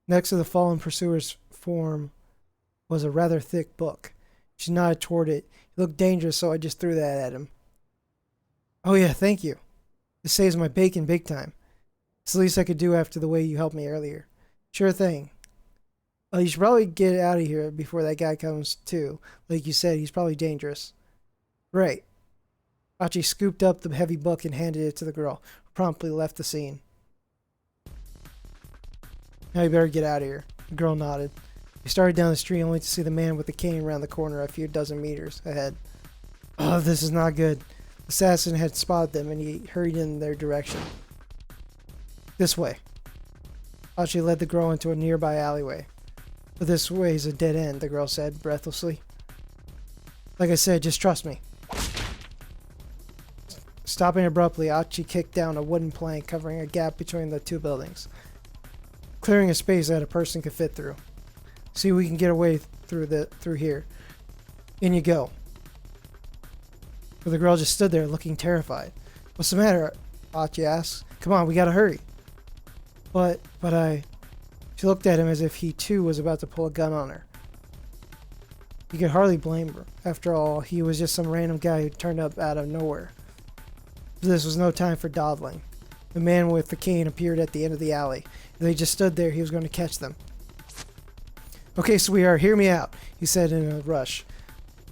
Next to the fallen pursuer's form was a rather thick book. She nodded toward it. It looked dangerous, so I just threw that at him. Oh yeah, thank you. This saves my bacon big time. It's the least I could do after the way you helped me earlier. Sure thing. You should probably get out of here before that guy comes too. Like you said, he's probably dangerous. Right. Achi scooped up the heavy book and handed it to the girl, who promptly left the scene. Now you better get out of here. The girl nodded. We started down the street only to see the man with the cane around the corner a few dozen meters ahead. Oh, this is not good. The assassin had spotted them and he hurried in their direction. This way. Achi led the girl into a nearby alleyway. But this way's a dead end, the girl said breathlessly. Like I said, just trust me. Stopping abruptly, Achi kicked down a wooden plank covering a gap between the two buildings, clearing a space that a person could fit through. See if we can get away through here. In you go. But the girl just stood there looking terrified. What's the matter? Achi asked. Come on, we gotta hurry. But She looked at him as if he too was about to pull a gun on her. He could hardly blame her. After all, he was just some random guy who turned up out of nowhere. But this was no time for dawdling. The man with the cane appeared at the end of the alley. If they just stood there, he was going to catch them. Okay, sweetheart, hear me out, he said in a rush.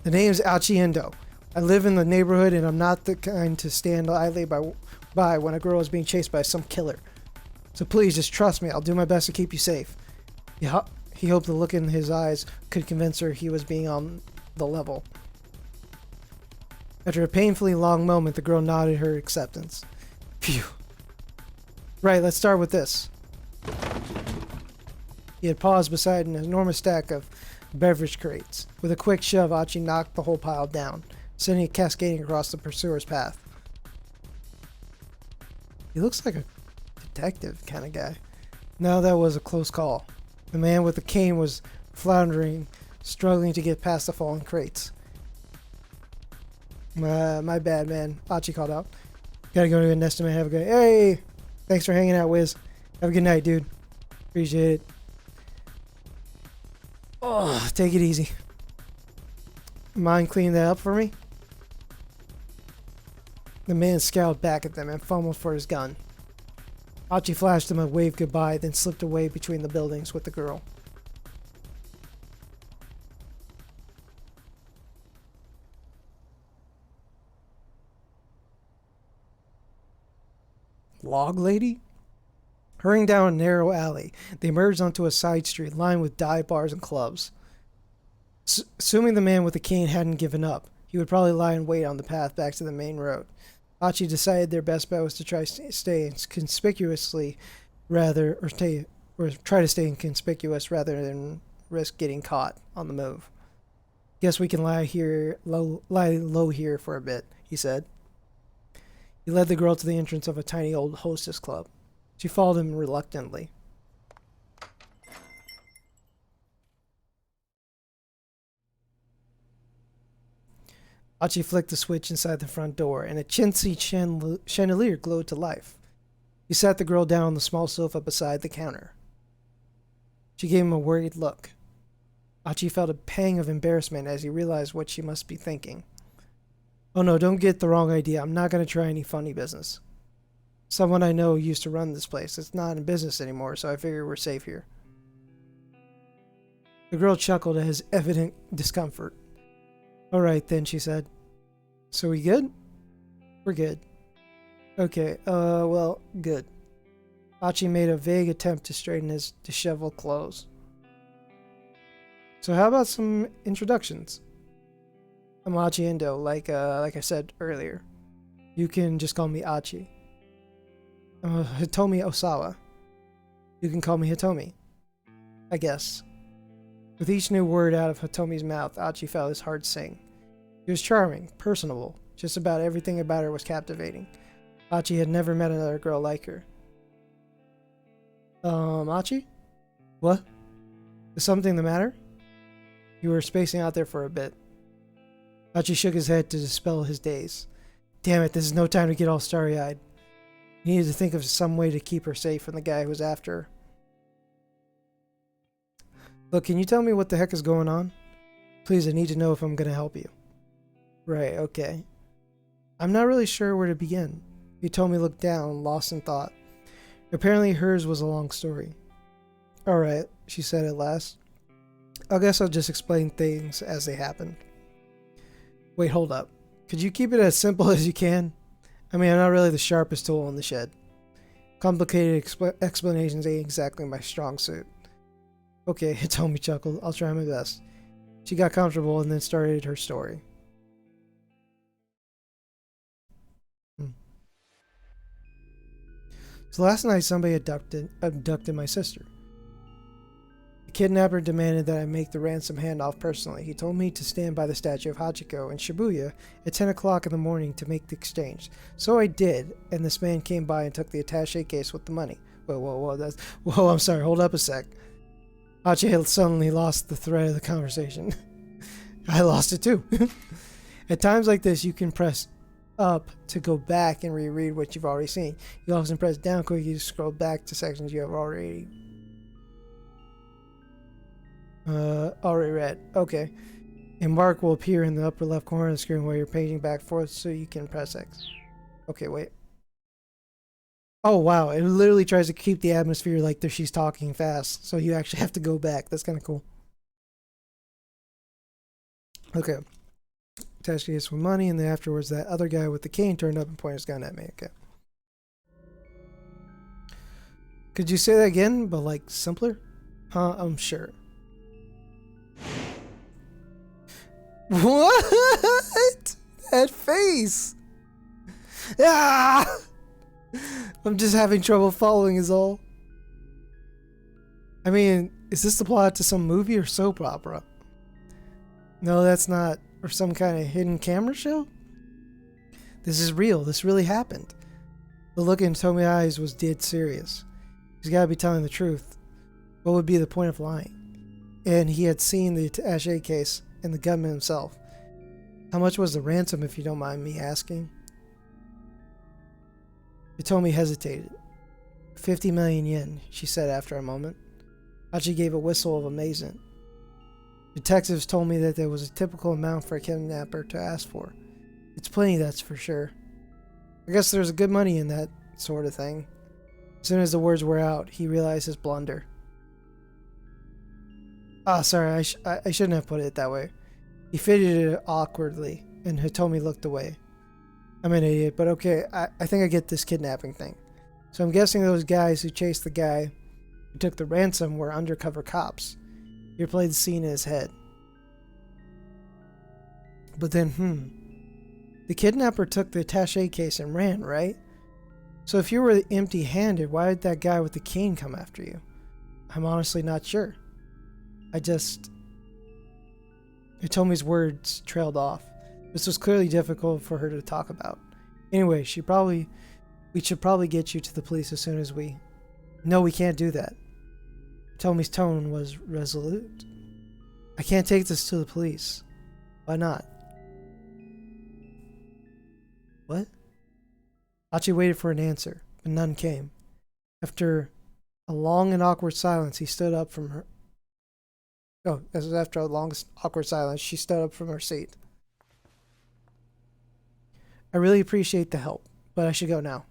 The name's Achiendo. I live in the neighborhood and I'm not the kind to stand idly by when a girl is being chased by some killer. So please, just trust me. I'll do my best to keep you safe. He hoped the look in his eyes could convince her he was being on the level. After a painfully long moment, the girl nodded her acceptance. Phew. Right, let's start with this. He had paused beside an enormous stack of beverage crates. With a quick shove, Achi knocked the whole pile down, sending it cascading across the pursuer's path. He looks like a detective kind of guy. Now that was a close call. The man with the cane was floundering, struggling to get past the fallen crates. My bad, man, Achi called out. Gotta go to a Nesto, man. Have a good... Hey! Thanks for hanging out, Wiz. Have a good night, dude. Appreciate it. Oh, take it easy. Mind cleaning that up for me? The man scowled back at them and fumbled for his gun. Achi flashed him a wave goodbye, then slipped away between the buildings with the girl. Log lady? Hurrying down a narrow alley, they emerged onto a side street lined with dive bars and clubs. Assuming the man with the cane hadn't given up, he would probably lie in wait on the path back to the main road. Achi decided their best bet was to try to stay inconspicuously try to stay inconspicuous rather than risk getting caught on the move. Guess we can lie low here for a bit, he said. He led the girl to the entrance of a tiny old hostess club. She followed him reluctantly. Achi flicked the switch inside the front door, and a chintzy chandelier glowed to life. He sat the girl down on the small sofa beside the counter. She gave him a worried look. Achi felt a pang of embarrassment as he realized what she must be thinking. Oh no, don't get the wrong idea. I'm not going to try any funny business. Someone I know used to run this place. It's not in business anymore, so I figure we're safe here. The girl chuckled at his evident discomfort. All right then, she said. So we good? We're good. Okay, well, good. Achi made a vague attempt to straighten his disheveled clothes. So how about some introductions? I'm Achi Indo, like I said earlier. You can just call me Achi. I'm Hitomi Osawa. You can call me Hitomi. I guess. With each new word out of Hitomi's mouth, Achi felt his heart sing. She was charming, personable. Just about everything about her was captivating. Achi had never met another girl like her. Achi? What? Is something the matter? You were spacing out there for a bit. Achi shook his head to dispel his daze. Damn it, this is no time to get all starry-eyed. He needed to think of some way to keep her safe from the guy who was after her. Look, can you tell me what the heck is going on? Please, I need to know if I'm going to help you. Right, okay. I'm not really sure where to begin. Hitomi looked down, lost in thought. Apparently hers was a long story. Alright, she said at last. I guess I'll just explain things as they happened. Wait, hold up. Could you keep it as simple as you can? I mean, I'm not really the sharpest tool in the shed. Complicated explanations ain't exactly my strong suit. Okay, Hitomi chuckled. I'll try my best. She got comfortable and then started her story. So last night somebody abducted my sister. The kidnapper demanded that I make the ransom handoff personally. He told me to stand by the statue of Hachiko in Shibuya at 10 o'clock in the morning to make the exchange. So I did, and this man came by and took the attaché case with the money. Whoa, I'm sorry, hold up a sec. Hachi had suddenly lost the thread of the conversation. I lost it too. At times like this, you can press up to go back and reread what you've already seen. You also press down quickly to scroll back to sections you have already read. Okay. A mark will appear in the upper left corner of the screen while you're paging back and forth, so you can press X. Okay, wait. Oh wow, it literally tries to keep the atmosphere like she's talking fast, so you actually have to go back. That's kind of cool. Okay. Attached case with money, and then afterwards that other guy with the cane turned up and pointed his gun at me. Okay. Could you say that again, but like simpler? Huh, I'm sure. What? That face! Ah! I'm just having trouble following is all. I mean, is this the plot to some movie or soap opera? No, that's not. Or some kind of hidden camera show? This is real. This really happened. The look in Tomi's eyes was dead serious. He's got to be telling the truth. What would be the point of lying? And he had seen the attaché case and the gunman himself. How much was the ransom, if you don't mind me asking? Hitomi hesitated. 50 million yen, she said after a moment. Hachi gave a whistle of amazement. Detectives told me that there was a typical amount for a kidnapper to ask for. It's plenty, that's for sure. I guess there's good money in that sort of thing. As soon as the words were out, he realized his blunder. Ah, sorry, I shouldn't have put it that way. He fidgeted it awkwardly, and Hitomi looked away. I'm an idiot, but okay, I think I get this kidnapping thing. So I'm guessing those guys who chased the guy who took the ransom were undercover cops. He replayed the scene in his head. But then, the kidnapper took the attaché case and ran, right? So if you were empty-handed, why did that guy with the cane come after you? I'm honestly not sure. Hitomi's words trailed off. This was clearly difficult for her to talk about. Anyway, we should probably get you to the police as soon as we... No, we can't do that. Hitomi's tone was resolute. I can't take this to the police. Why not? What? Hachi waited for an answer, but none came. After a long and awkward silence, he stood up from her... Oh, this was after a long, awkward silence, she stood up from her seat. I really appreciate the help, but I should go now.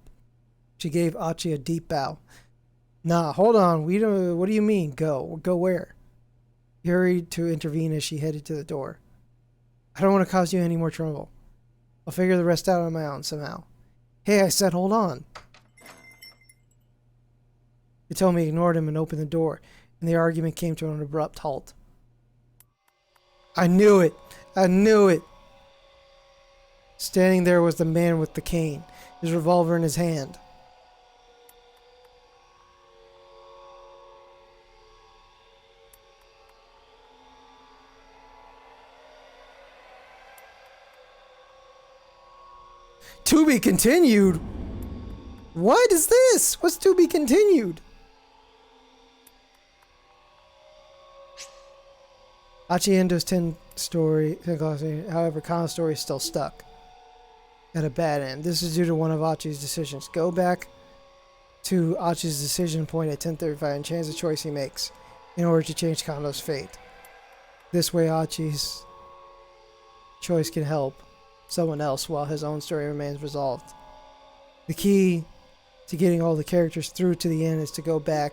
She gave Hachi a deep bow. Nah, hold on. What do you mean, go? Go where? He hurried to intervene as she headed to the door. I don't want to cause you any more trouble. I'll figure the rest out on my own somehow. Hey, I said hold on. He told me he ignored him and opened the door, and the argument came to an abrupt halt. I knew it! I knew it! Standing there was the man with the cane, his revolver in his hand. To be continued? What is this? What's to be continued? Achi Endo's 10 class, however, Kana's story is still stuck at a bad end. This is due to one of Achi's decisions. Go back to Achi's decision point at 10:35 and change the choice he makes in order to change Kana's fate. This way, Achi's choice can help someone else while his own story remains resolved. The key to getting all the characters through to the end is to go back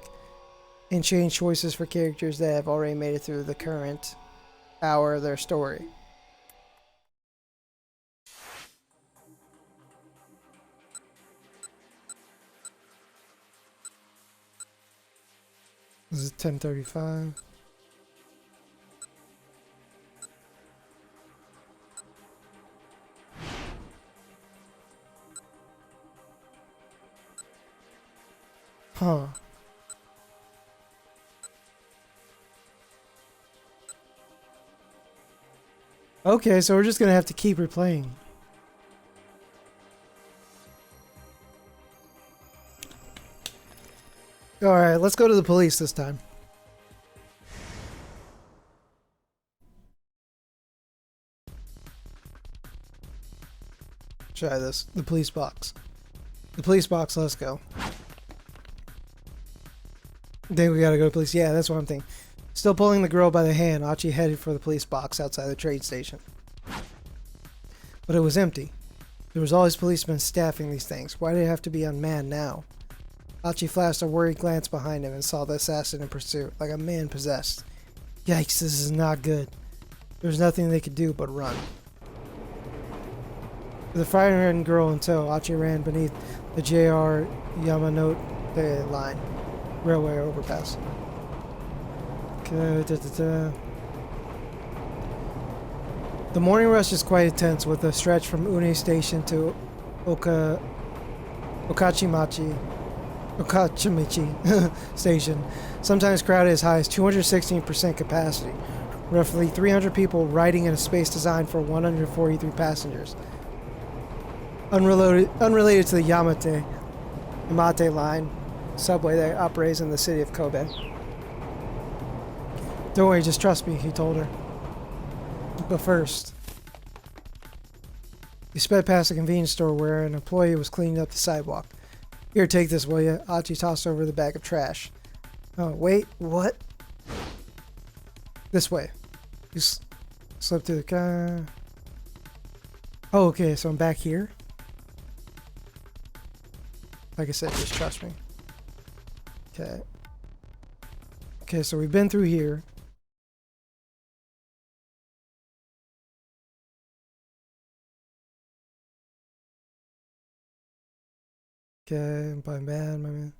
and change choices for characters that have already made it through the current hour of their story. This is 10:35. Huh. Okay, so we're just gonna have to keep replaying. Alright, let's go to the police this time. Try this. The police box. The police box, let's go. Think we gotta go to police. Yeah, that's what I'm thinking. Still pulling the girl by the hand, Achi headed for the police box outside the train station. But it was empty. There was always policemen staffing these things. Why did it have to be unmanned now? Achi flashed a worried glance behind him and saw the assassin in pursuit, like a man possessed. Yikes, this is not good. There was nothing they could do but run. With the frightened girl in tow, Achi ran beneath the JR Yamanote line, railway overpass. Okay, The morning rush is quite intense, with a stretch from Une Station to Okachimichi Station, sometimes crowded as high as 216% capacity. Roughly 300 people riding in a space designed for 143 passengers. Unrelated to the Yamate line subway that operates in the city of Kobe. Don't worry, just trust me, he told her. But first, he sped past a convenience store where an employee was cleaning up the sidewalk. Here, take this, will ya? Achi tossed over the bag of trash. Oh, wait, what? This way. You slip through the car. Oh, okay, so I'm back here. Like I said, just trust me. Okay. Okay, so we've been through here. Okay, my man.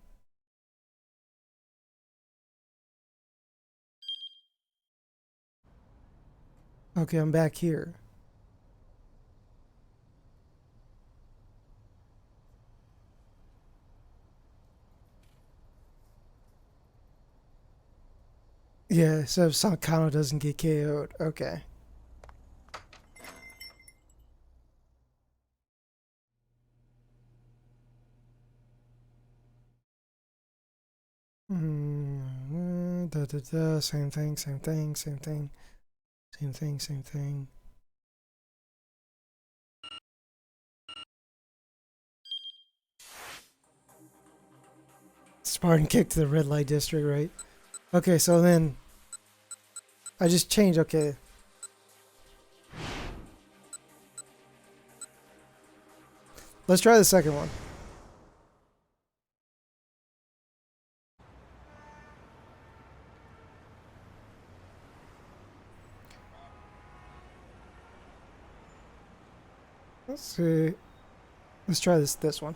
Okay, I'm back here. Yeah, so if Sankano doesn't get KO'd. Okay. Same thing. Spartan kick to the red light district, right? Okay, so then I just changed. Okay. Let's try the second one. Let's see. Let's try this one.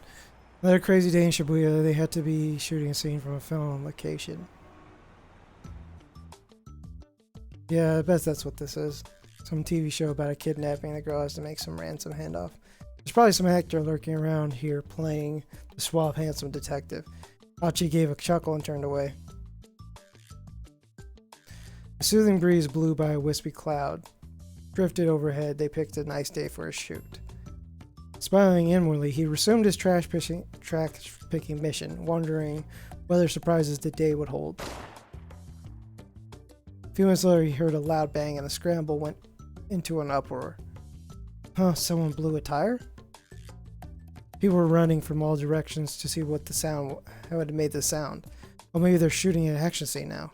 Another crazy day in Shibuya. They had to be shooting a scene from a film on location. Yeah, I bet that's what this is. Some TV show about a kidnapping. The girl has to make some ransom handoff. There's probably some actor lurking around here playing the suave, handsome detective. Hachi gave a chuckle and turned away. A soothing breeze blew by a wispy cloud. Drifted overhead. They picked a nice day for a shoot. Smiling inwardly, he resumed his trash picking mission, wondering what other surprises the day would hold. A few minutes later, he heard a loud bang and the scramble went into an uproar. Huh, someone blew a tire? People were running from all directions to see how it made the sound. Well, maybe they're shooting an action scene now.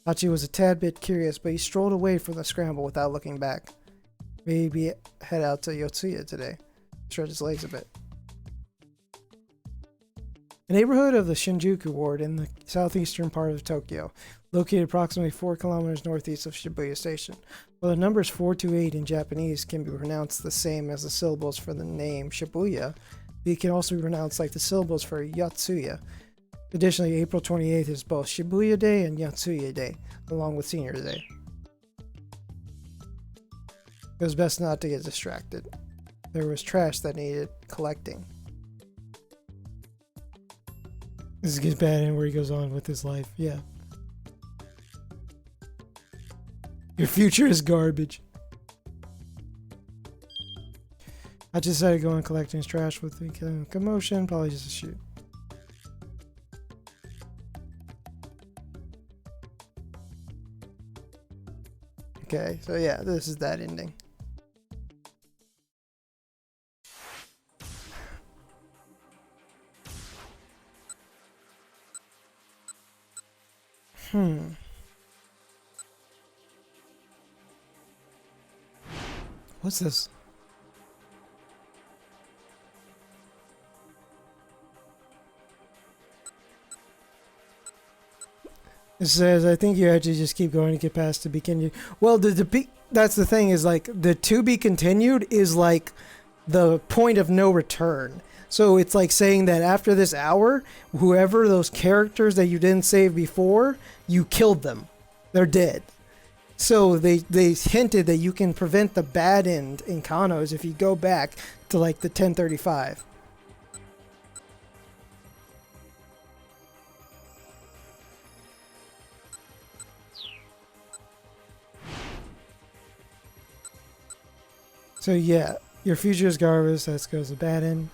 Hachi was a tad bit curious, but he strolled away from the scramble without looking back. Maybe head out to Yotsuya today. Stretch his legs a bit. A neighborhood of the Shinjuku ward in the southeastern part of Tokyo, located approximately 4 kilometers northeast of Shibuya Station. While the numbers 4 to 8 in Japanese can be pronounced the same as the syllables for the name Shibuya, it can also be pronounced like the syllables for Yotsuya. Additionally, April 28th is both Shibuya Day and Yotsuya Day, along with Senior Day. It was best not to get distracted. There was trash that needed collecting. This gets bad and where he goes on with his life. Yeah. Your future is garbage. I just decided to go on collecting his trash with the commotion. Probably just a shoot. Okay, so yeah, this is that ending. What's this? It says, I think you actually just keep going to get past to be continued. Well, that's the thing is like the to be continued is like the point of no return. So it's like saying that after this hour, whoever those characters that you didn't save before, you killed them. They're dead. So they hinted that you can prevent the bad end in Kano's if you go back to like the 1035. So yeah, your future is garbage. That goes the bad end.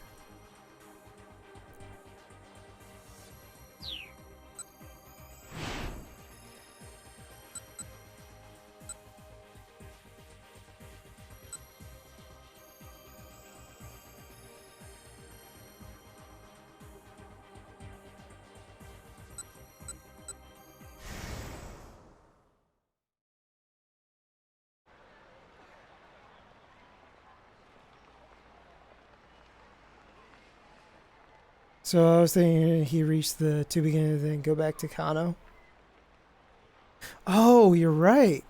So I was thinking he reached the to begin and then go back to Kano. Oh, you're right.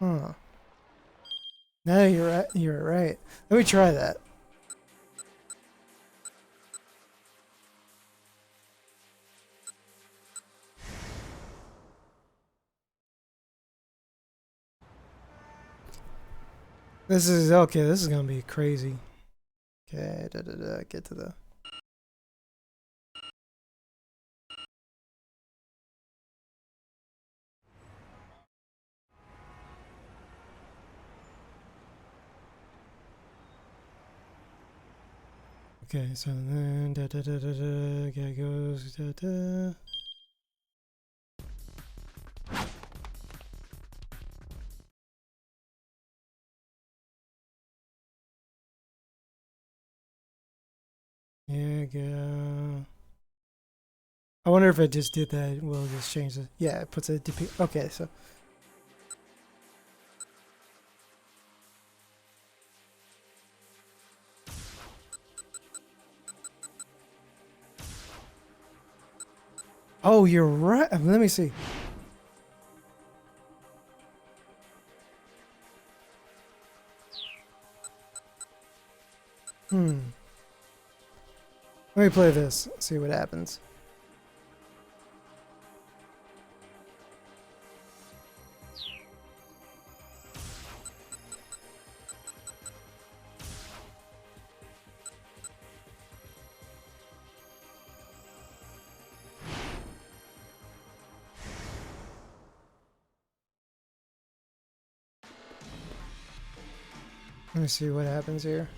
Huh. No, you're right. You're right. Let me try that. This is okay. This is gonna be crazy. Okay, get to the. Okay, so then guy goes Yeah, go. I wonder if I just did that. We'll just change it. Yeah, it puts a DP. Okay, so Oh, you're right. Let me see. Let me play this. See what happens. Let me see what happens here.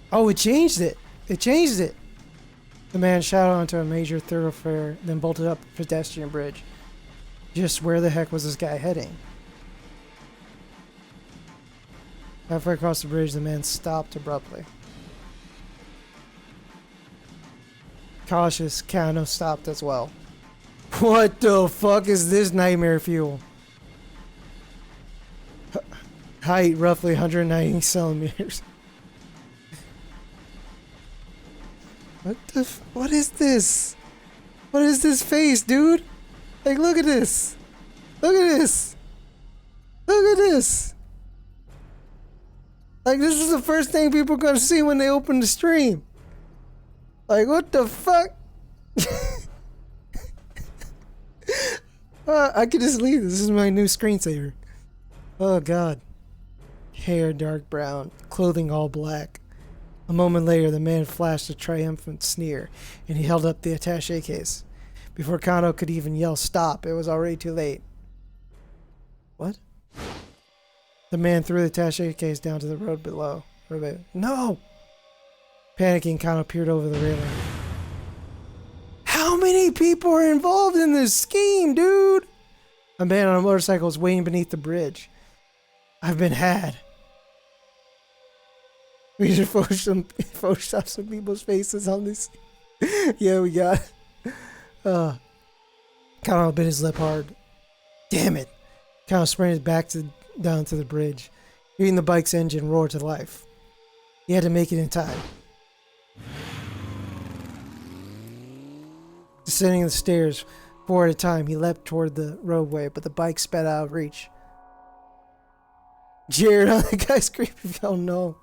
Oh, it changed it. It changed it. The man shot onto a major thoroughfare, then bolted up a pedestrian bridge. Just where the heck was this guy heading? Halfway across the bridge, the man stopped abruptly. Cautious, Kano stopped as well. What the fuck is this nightmare fuel? Height, roughly 190 centimeters. What is this? What is this face, dude? Like, look at this. Look at this. Look at this. Like, this is the first thing people are gonna see when they open the stream. Like, what the fuck? I could just leave. This is my new screensaver. Oh, God. Hair dark brown, clothing all black. A moment later, the man flashed a triumphant sneer, and he held up the attaché case. Before Kano could even yell stop, it was already too late. What? The man threw the attaché case down to the road below. No! Panicking, Kano peered over the railing. How many people are involved in this scheme, dude? A man on a motorcycle is waiting beneath the bridge. I've been had. We should Photoshop some people's faces on this. Yeah, we got it. Kano bit his lip hard. Damn it. Kano sprinted back down to the bridge, hearing the bike's engine roar to life. He had to make it in time. Descending the stairs, 4 at a time, he leapt toward the roadway, but the bike sped out of reach. Jared on the guy's creepy. Oh no.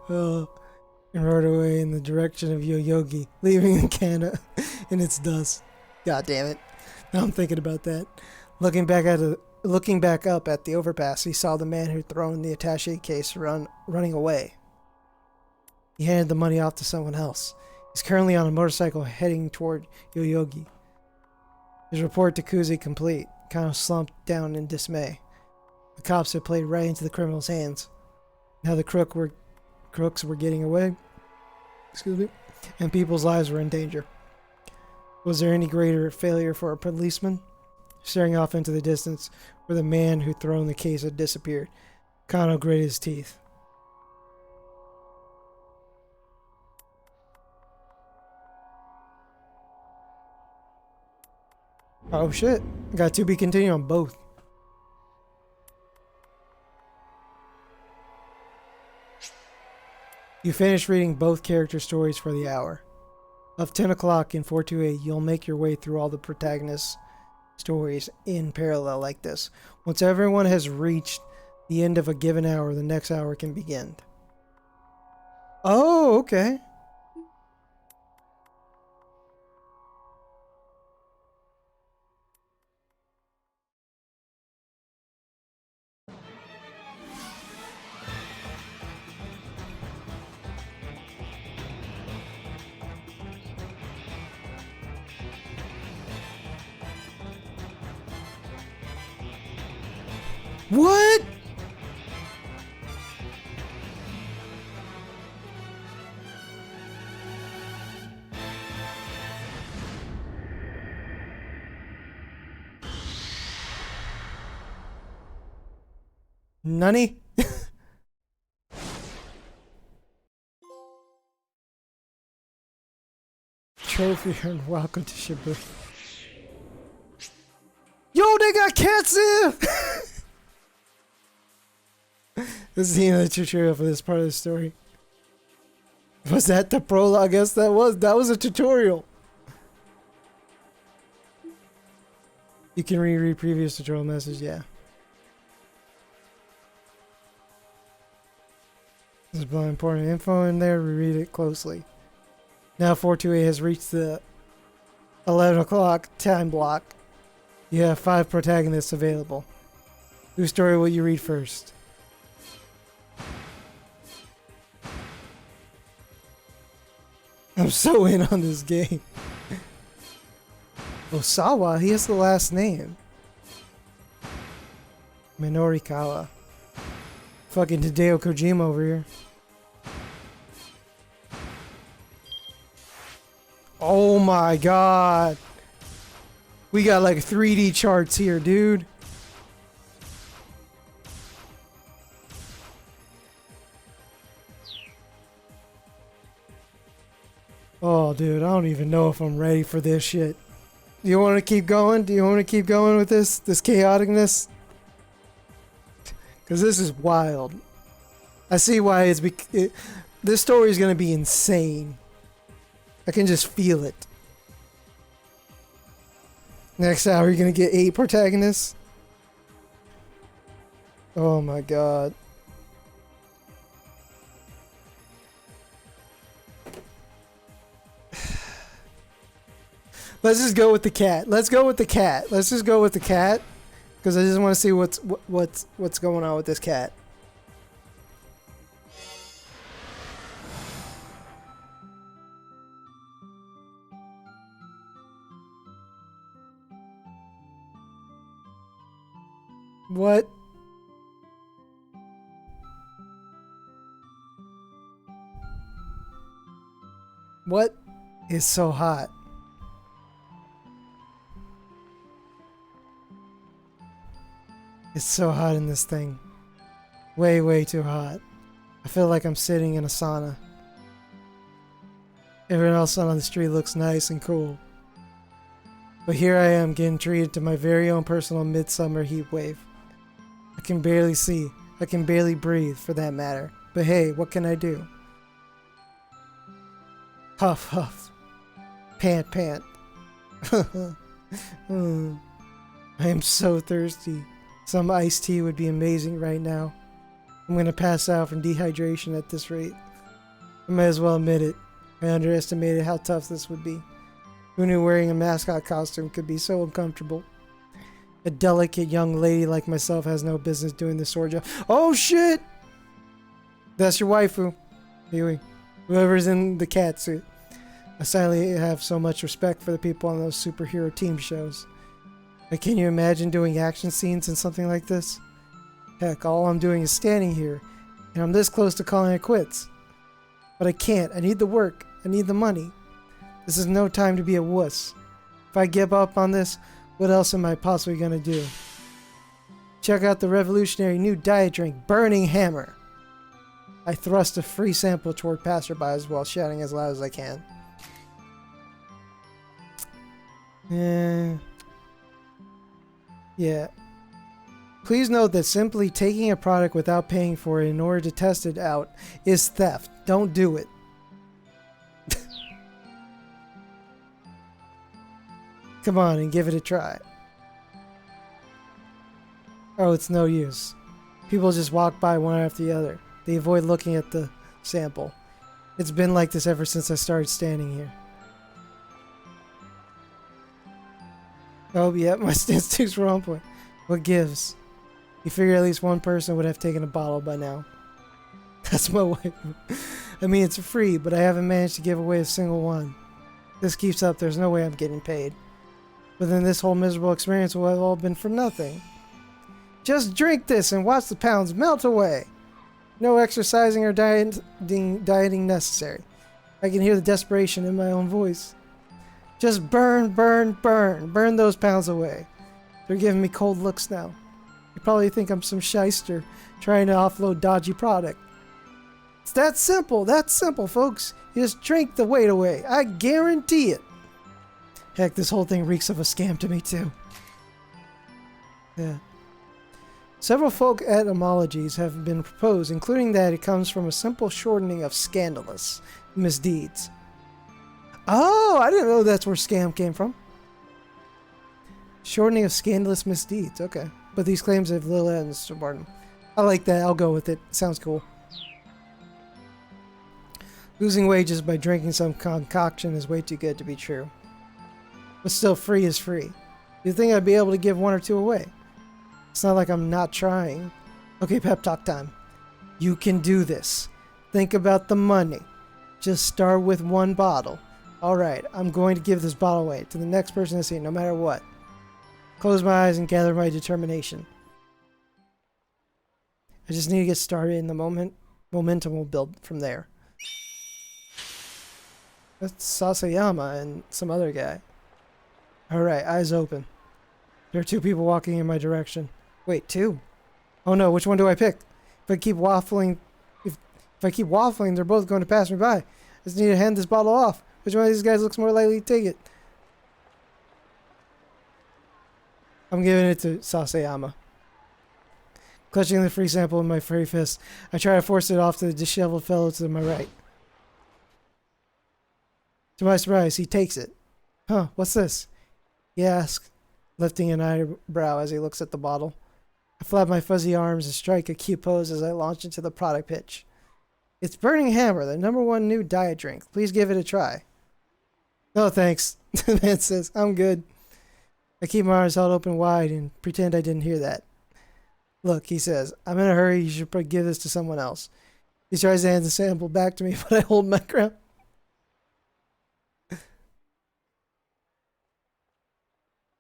And rode away in the direction of Yoyogi, leaving the Kana in its dust. God damn it. Now I'm thinking about that. Looking back up at the overpass, he saw the man who'd thrown the attaché case running away. He handed the money off to someone else. He's currently on a motorcycle heading toward Yoyogi. His report to Kuzi complete. Kano slumped down in dismay. The cops had played right into the criminal's hands. Now the crooks were getting away. Excuse me. And people's lives were in danger. Was there any greater failure for a policeman? Staring off into the distance, where the man who'd thrown the case had disappeared, Kano gritted his teeth. Oh shit. Got to be continued on both. You finish reading both character stories for the hour. Of 10 o'clock in 428, you'll make your way through all the protagonists' stories in parallel like this. Once everyone has reached the end of a given hour, the next hour can begin. Oh, okay. What? Nani? Trophy and welcome to Shibuya. Yo, they got cats in! This is the end of the tutorial for this part of the story. Was that the prologue? I guess that was a tutorial. You can reread previous tutorial message, yeah. There's a lot of important info in there, reread it closely. Now 428 has reached the 11 o'clock time block. You have 5 protagonists available. Whose story will you read first? I'm so in on this game. Osawa, he has the last name. Minorikawa. Fucking Hideo Kojima over here. Oh my god. We got like 3D charts here, dude. Oh, dude, I don't even know if I'm ready for this shit. Do you want to keep going? Do you want to keep going with this chaoticness? Because this is wild. I see why this story is going to be insane. I can just feel it. Next hour, you're going to get 8 protagonists? Oh my god. Let's just go with the cat. Let's go with the cat. Let's just go with the cat. Because I just want to see what's going on with this cat. What? What is so hot? It's so hot in this thing. Way, way too hot. I feel like I'm sitting in a sauna. Everyone else on the street looks nice and cool. But here I am getting treated to my very own personal midsummer heat wave. I can barely see. I can barely breathe, for that matter. But hey, what can I do? Huff, huff. Pant, pant. I am so thirsty. Some iced tea would be amazing right now. I'm gonna pass out from dehydration at this rate. I might as well admit it. I underestimated how tough this would be. Who knew wearing a mascot costume could be so uncomfortable? A delicate young lady like myself has no business doing the sword job. Oh shit! That's your waifu. Huey. Whoever's in the cat suit. I silently have so much respect for the people on those superhero team shows. But can you imagine doing action scenes in something like this? Heck, all I'm doing is standing here, and I'm this close to calling it quits. But I can't. I need the work. I need the money. This is no time to be a wuss. If I give up on this, what else am I possibly gonna do? Check out the revolutionary new diet drink, Burning Hammer. I thrust a free sample toward passerbys while shouting as loud as I can. Yeah. Please note that simply taking a product without paying for it in order to test it out is theft. Don't do it. Come on and give it a try. Oh, it's no use. People just walk by one after the other. They avoid looking at the sample. It's been like this ever since I started standing here. Oh, yeah, my statistics were on point. What gives? You figure at least one person would have taken a bottle by now. That's my wife. I mean, it's free, but I haven't managed to give away a single one. If this keeps up, there's no way I'm getting paid. But then this whole miserable experience will have all been for nothing. Just drink this and watch the pounds melt away. No exercising or dieting necessary. I can hear the desperation in my own voice. Just burn, burn, burn. Burn those pounds away. They're giving me cold looks now. You probably think I'm some shyster trying to offload dodgy product. It's that simple. That's simple, folks. You just drink the weight away. I guarantee it. Heck, this whole thing reeks of a scam to me, too. Yeah. Several folk etymologies have been proposed, including that it comes from a simple shortening of scandalous, misdeeds. Oh, I didn't know that's where scam came from. Shortening of scandalous misdeeds. Okay. But these claims have little evidence to support them. I like that. I'll go with it. Sounds cool. Losing wages by drinking some concoction is way too good to be true. But still, free is free. You think I'd be able to give one or two away? It's not like I'm not trying. Okay, pep talk time. You can do this. Think about the money. Just start with one bottle. Alright, I'm going to give this bottle away to the next person I see, no matter what. Close my eyes and gather my determination. I just need to get started in the moment. Momentum will build from there. That's Sasayama and some other guy. Alright, eyes open. There are two people walking in my direction. Wait, two? Oh no, which one do I pick? If I keep waffling, if I keep waffling, they're both going to pass me by. I just need to hand this bottle off. Which one of these guys looks more likely to take it? I'm giving it to Sasayama. Clutching the free sample in my free fist, I try to force it off to the disheveled fellow to my right. To my surprise, he takes it. Huh, what's this? He asks, lifting an eyebrow as he looks at the bottle. I flap my fuzzy arms and strike a cute pose as I launch into the product pitch. It's Burning Hammer, the #1 new diet drink. Please give it a try. No thanks, the man says. I'm good. I keep my arms held open wide and pretend I didn't hear that. Look, he says, I'm in a hurry. You should probably give this to someone else. He tries to hand the sample back to me, but I hold my ground.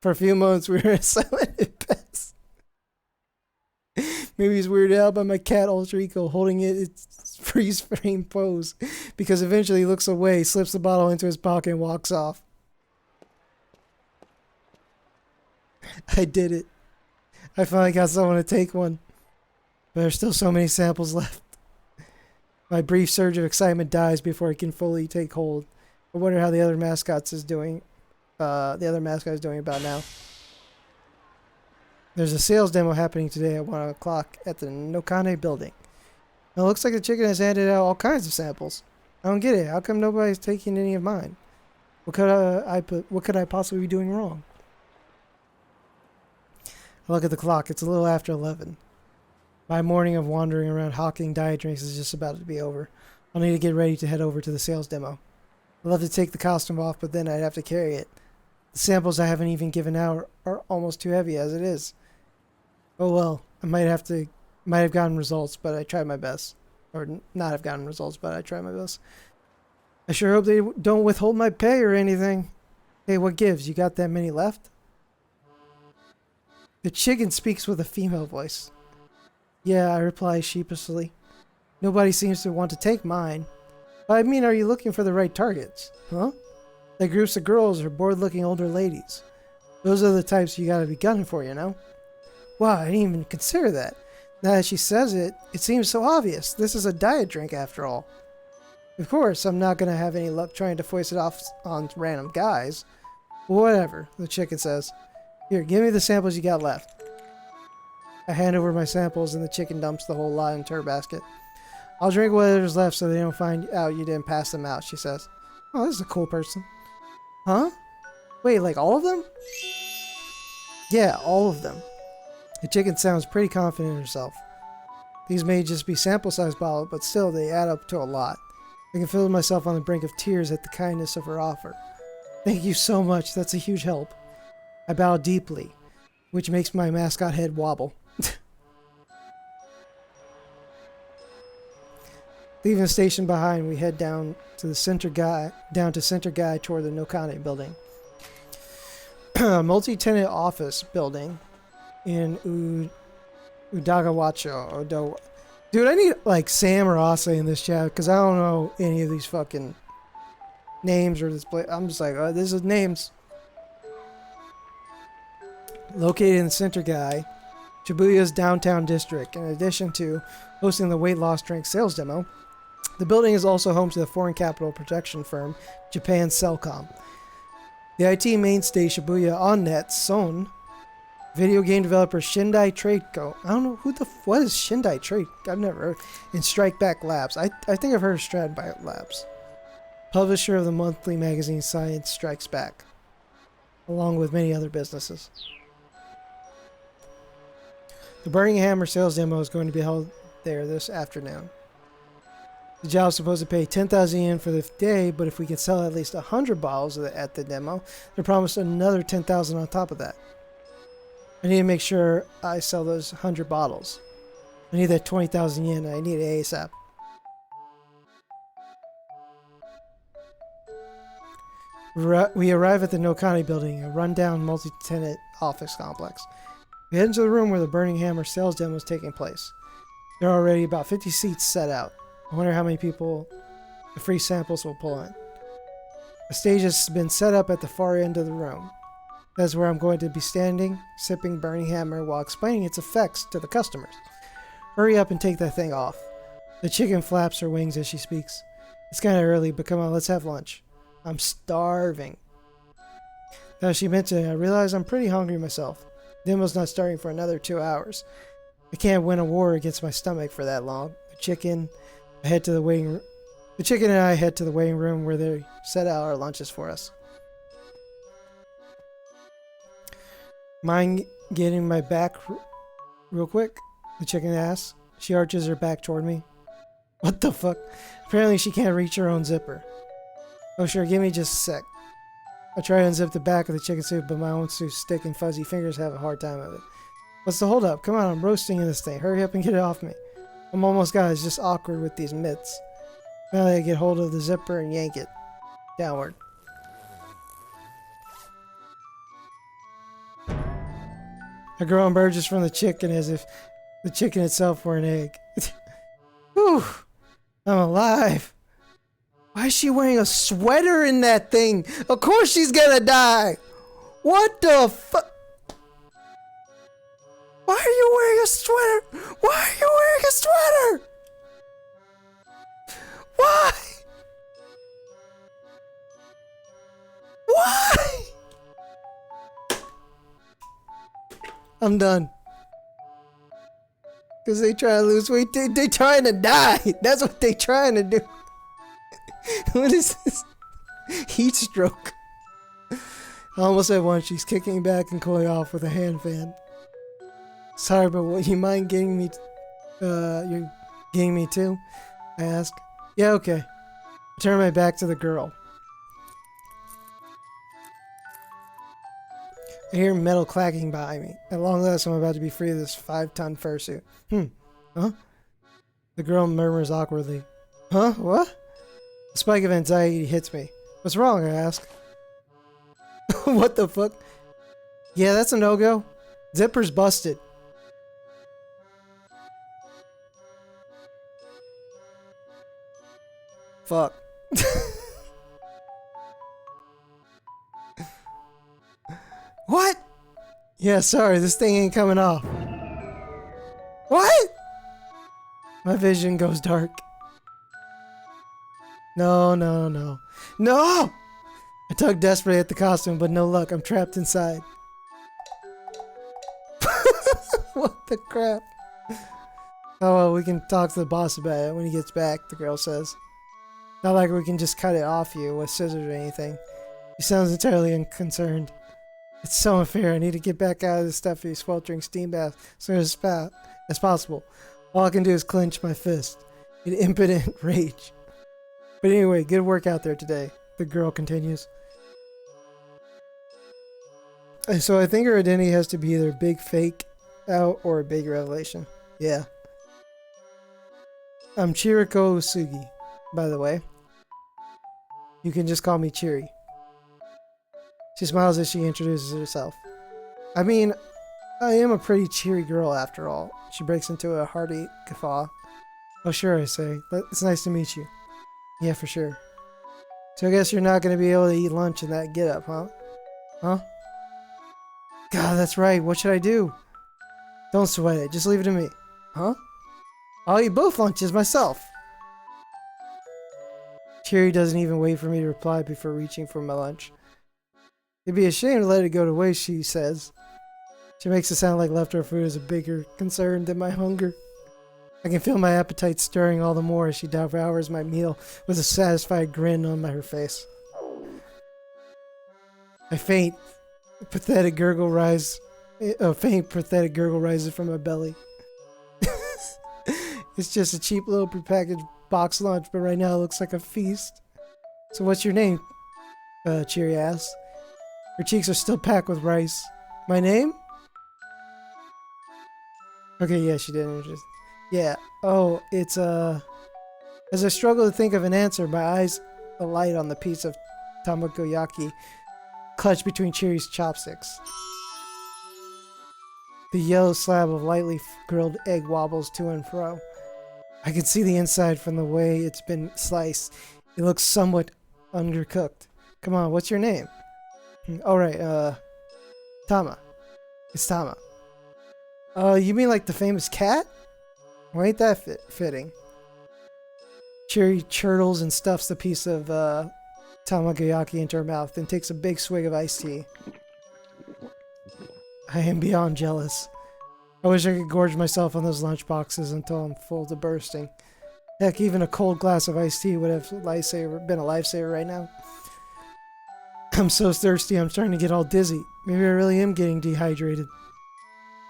For a few moments, we were silent at best. Maybe he's weirded out by my cat alter ego holding it its freeze frame pose, because eventually he looks away, slips the bottle into his pocket, and walks off. I did it. I finally got someone to take one, but there's still so many samples left. My brief surge of excitement dies before I can fully take hold. I wonder how the other mascot is doing. About now. There's a sales demo happening today at 1 o'clock at the Nokane building. Now, it looks like the chicken has handed out all kinds of samples. I don't get it. How come nobody's taking any of mine? What could I possibly be doing wrong? I look at the clock. It's a little after 11. My morning of wandering around hawking diet drinks is just about to be over. I'll need to get ready to head over to the sales demo. I'd love to take the costume off, but then I'd have to carry it. The samples I haven't even given out are almost too heavy as it is. Oh well, I might have gotten results, but I tried my best. Or not have gotten results, but I tried my best. I sure hope they don't withhold my pay or anything. Hey, what gives? You got that many left? The chicken speaks with a female voice. Yeah, I reply sheepishly. Nobody seems to want to take mine. I mean, are you looking for the right targets? Huh? The groups of girls or bored-looking older ladies. Those are the types you gotta be gunning for, you know? Wow, I didn't even consider that. Now that she says it, it seems so obvious. This is a diet drink after all. Of course, I'm not gonna have any luck trying to foist it off on random guys. Well, whatever, the chicken says. Here, give me the samples you got left. I hand over my samples and the chicken dumps the whole lot into her basket. I'll drink whatever's left so they don't find out you didn't pass them out, she says. Oh, this is a cool person. Huh? Wait, like all of them? Yeah, all of them. The chicken sounds pretty confident in herself. These may just be sample-sized bottles, but still, they add up to a lot. I can feel myself on the brink of tears at the kindness of her offer. Thank you so much, that's a huge help. I bow deeply, which makes my mascot head wobble. Leaving the station behind, we head down to Center Guy toward the Nokane building. A multi-tenant office building in Udagawacho. Dude, I need like Sam or Asa in this chat because I don't know any of these fucking names or this place. I'm just like, oh, this is names. Located in Center Guy, Shibuya's downtown district. In addition to hosting the weight loss drink sales demo, the building is also home to the foreign capital protection firm Japan Cellcom. The IT mainstay Shibuya OnNet Son, video game developer Shindai Trade Co. I don't know what is Shindai Trade. I've never heard. And Strike Back Labs. I think I've heard of Strike Back Labs. publisher of the monthly magazine Science Strikes Back, along with many other businesses. The Burning Hammer sales demo is going to be held there this afternoon. The job's supposed to pay 10,000 yen for the day, but if we can sell at least 100 bottles at the demo, they're promised another 10,000 on top of that. I need to make sure I sell those 100 bottles. I need that 20,000 yen. I need it ASAP. We arrive at the Nokani building, a rundown multi-tenant office complex. We head into the room where the Burning Hammer sales demo is taking place. There are already about 50 seats set out. I wonder how many people the free samples will pull in. A stage has been set up at the far end of the room. That's where I'm going to be standing, sipping Burning Hammer while explaining its effects to the customers. Hurry up and take that thing off. The chicken flaps her wings as she speaks. It's kind of early, but come on, let's have lunch. I'm starving. Now she mentioned it, I realize I'm pretty hungry myself. Demo's not starting for another 2 hours. I can't win a war against my stomach for that long. The chicken and I head to the waiting room where they set out our lunches for us. Mind getting my back real quick? The chicken asks. She arches her back toward me. What the fuck? Apparently she can't reach her own zipper. Oh sure, give me just a sec. I try to unzip the back of the chicken suit, but my own suit's thick and fuzzy fingers have a hard time of it. What's the holdup? Come on, I'm roasting in this thing. Hurry up and get it off me. I'm almost got it. It's just awkward with these mitts. Finally I get hold of the zipper and yank it downward. A girl emerges from the chicken as if the chicken itself were an egg. Whew! I'm alive! Why is she wearing a sweater in that thing? Of course she's gonna die! What the fuck? Why are you wearing a sweater? Why are you wearing a sweater? Why? Why? I'm done. Because they try to lose weight. They trying to die. That's what they trying to do. What is this? Heat stroke. I almost said once she's kicking back and cooling off with a hand fan. Sorry, but would you mind getting me? You're getting me too? I ask. Yeah, okay. I turn my back to the girl. I hear metal clacking behind me. At long last, I'm about to be free of this 5-ton fursuit. Huh? The girl murmurs awkwardly. Huh? What? A spike of anxiety hits me. What's wrong? I ask. What the fuck? Yeah, that's a no-go. Zipper's busted. Fuck. What? Yeah, sorry, this thing ain't coming off. What? My vision goes dark. No. No! I tug desperately at the costume, but no luck. I'm trapped inside. What the crap? Oh, well, we can talk to the boss about it when he gets back, the girl says. Not like we can just cut it off you with scissors or anything. He sounds entirely unconcerned. It's so unfair. I need to get back out of this stuffy, sweltering steam bath as soon as possible. All I can do is clench my fist in impotent rage. But anyway, good work out there today, the girl continues. So I think her identity has to be either a big fake out or a big revelation. Yeah. I'm Chiriko Usugi, by the way. You can just call me Chiri. She smiles as she introduces herself. I mean, I am a pretty cheery girl after all. She breaks into a hearty guffaw. Oh sure, I say. It's nice to meet you. Yeah, for sure. So I guess you're not going to be able to eat lunch in that get-up, huh? Huh? God, that's right. What should I do? Don't sweat it. Just leave it to me. Huh? I'll eat both lunches myself. Cheery doesn't even wait for me to reply before reaching for my lunch. It'd be a shame to let it go to waste, she says. She makes it sound like leftover food is a bigger concern than my hunger. I can feel my appetite stirring all the more as she devours my meal with a satisfied grin on her face. A faint, pathetic gurgle rises from my belly. It's just a cheap little prepackaged box lunch, but right now it looks like a feast. So what's your name? Cheery asks. Her cheeks are still packed with rice. My name? Okay, yeah, she didn't. Yeah. Oh, it's, As I struggle to think of an answer, my eyes alight on the piece of tamagoyaki clutched between Cheery's chopsticks. The yellow slab of lightly grilled egg wobbles to and fro. I can see the inside from the way it's been sliced. It looks somewhat undercooked. Come on, what's your name? Alright, Tama. It's Tama. You mean like the famous cat? Well, ain't that fitting? Cheery chortles and stuffs the piece of tamagoyaki into her mouth, then takes a big swig of iced tea. I am beyond jealous. I wish I could gorge myself on those lunch boxes until I'm full to bursting. Heck, even a cold glass of iced tea would have been a lifesaver right now. I'm so thirsty, I'm starting to get all dizzy. Maybe I really am getting dehydrated.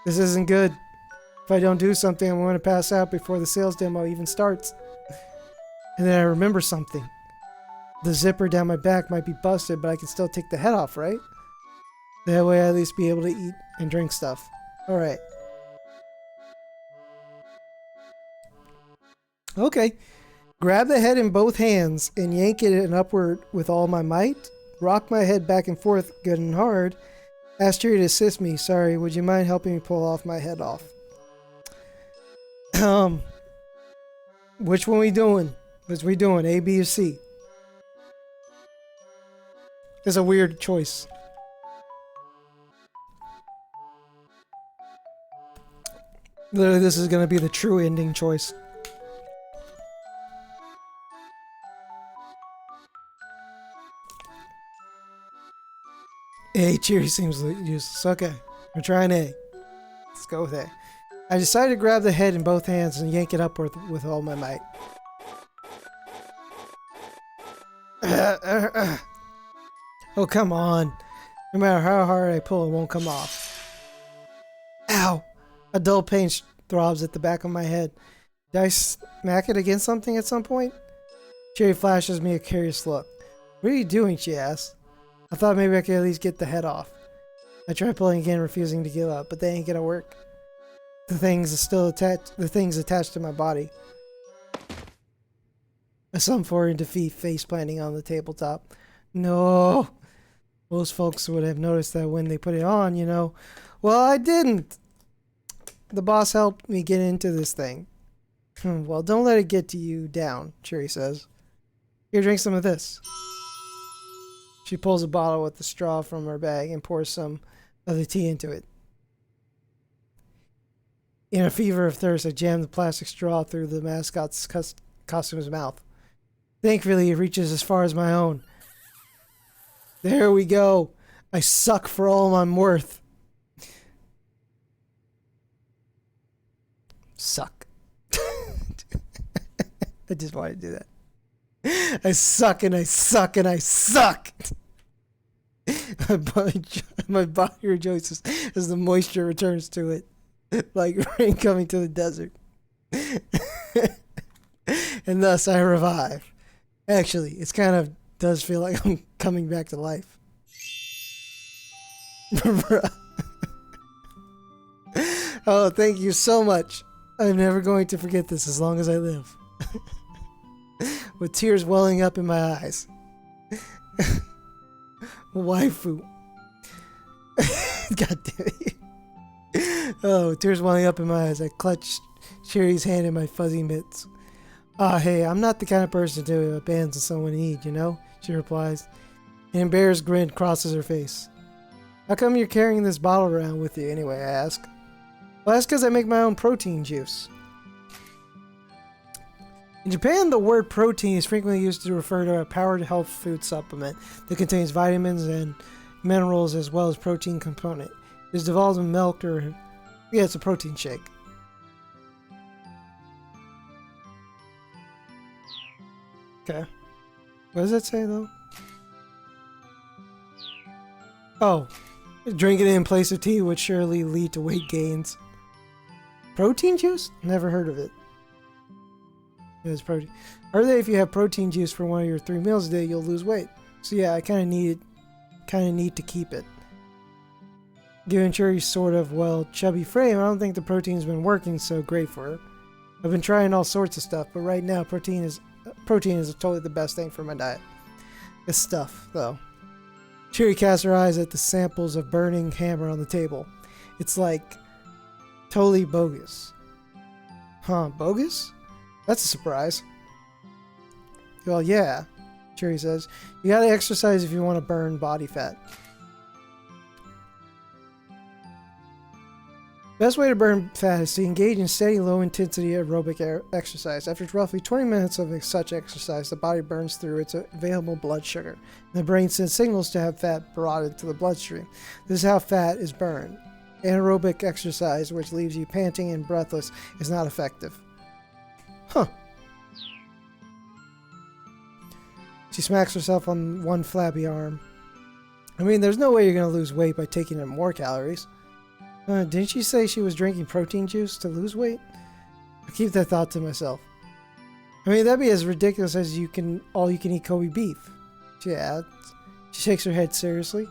This isn't good. If I don't do something, I'm going to pass out before the sales demo even starts. And then I remember something. The zipper down my back might be busted, but I can still take the head off, right? That way I'll at least be able to eat and drink stuff. Alright. Okay. Grab the head in both hands and yank it and upward with all my might. Rock my head back and forth good and hard. Ask Cheery to assist me. Sorry, would you mind helping me pull off my head off? Which one we doing? Which we doing? A, B, or C? It's a weird choice. Literally, this is going to be the true ending choice. A, Cheery seems useless. Okay, we're trying A. Let's go with A. I decided to grab the head in both hands and yank it upward with all my might. Oh, come on. No matter how hard I pull, it won't come off. Ow! A dull pain throbs at the back of my head. Did I smack it against something at some point? Cheery flashes me a curious look. What are you doing? She asks. I thought maybe I could at least get the head off. I tried pulling again, refusing to give up, but they ain't gonna work. The thing's still attached. The thing's attached to my body. I sum forward in defeat, face planting on the tabletop. No. Most folks would have noticed that when they put it on, you know. Well, I didn't. The boss helped me get into this thing. Well, don't let it get to you down, Cheery says. Here, drink some of this. She pulls a bottle with the straw from her bag and pours some of the tea into it. In a fever of thirst, I jammed the plastic straw through the mascot's costume's mouth. Thankfully, it reaches as far as my own. There we go. I suck for all I'm worth. Suck. I just wanted to do that. I suck and I suck and I suck. My body rejoices as the moisture returns to it, like rain coming to the desert. And thus I revive. Actually, it's kind of does feel like I'm coming back to life. Oh, thank you so much. I'm never going to forget this as long as I live. With tears welling up in my eyes. Waifu. God damn it. Oh, tears welling up in my eyes. I clutched Cheery's hand in my fuzzy mitts. Ah, hey, I'm not the kind of person to abandon someone in need, you know? She replies. An embarrassed grin crosses her face. How come you're carrying this bottle around with you anyway, I ask. Well, that's because I make my own protein juice. In Japan, the word protein is frequently used to refer to a powered health food supplement that contains vitamins and minerals as well as protein component. It is developed in milk or... yeah, it's a protein shake. Okay. What does that say, though? Oh. Drinking it in place of tea would surely lead to weight gains. Protein juice? Never heard of it. It's protein. Heard that if you have protein juice for one of your 3 meals a day, you'll lose weight. So yeah, I kind of need to keep it. Given Cherry's sort of, well, chubby frame, I don't think the protein's been working so great for her. I've been trying all sorts of stuff, but right now protein is totally the best thing for my diet. It's stuff, though. Cherry casts her eyes at the samples of burning hammer on the table. It's like totally bogus. Huh, bogus? That's a surprise. Well, yeah, Cherry says. You gotta exercise if you want to burn body fat. Best way to burn fat is to engage in steady, low-intensity aerobic exercise. After roughly 20 minutes of such exercise, the body burns through its available blood sugar, and the brain sends signals to have fat brought into the bloodstream. This is how fat is burned. Anaerobic exercise, which leaves you panting and breathless, is not effective. Huh. She smacks herself on one flabby arm. I mean, there's no way you're going to lose weight by taking in more calories. Didn't she say she was drinking protein juice to lose weight? I keep that thought to myself. I mean, that'd be as ridiculous as all you can eat Kobe beef. She adds. She shakes her head seriously.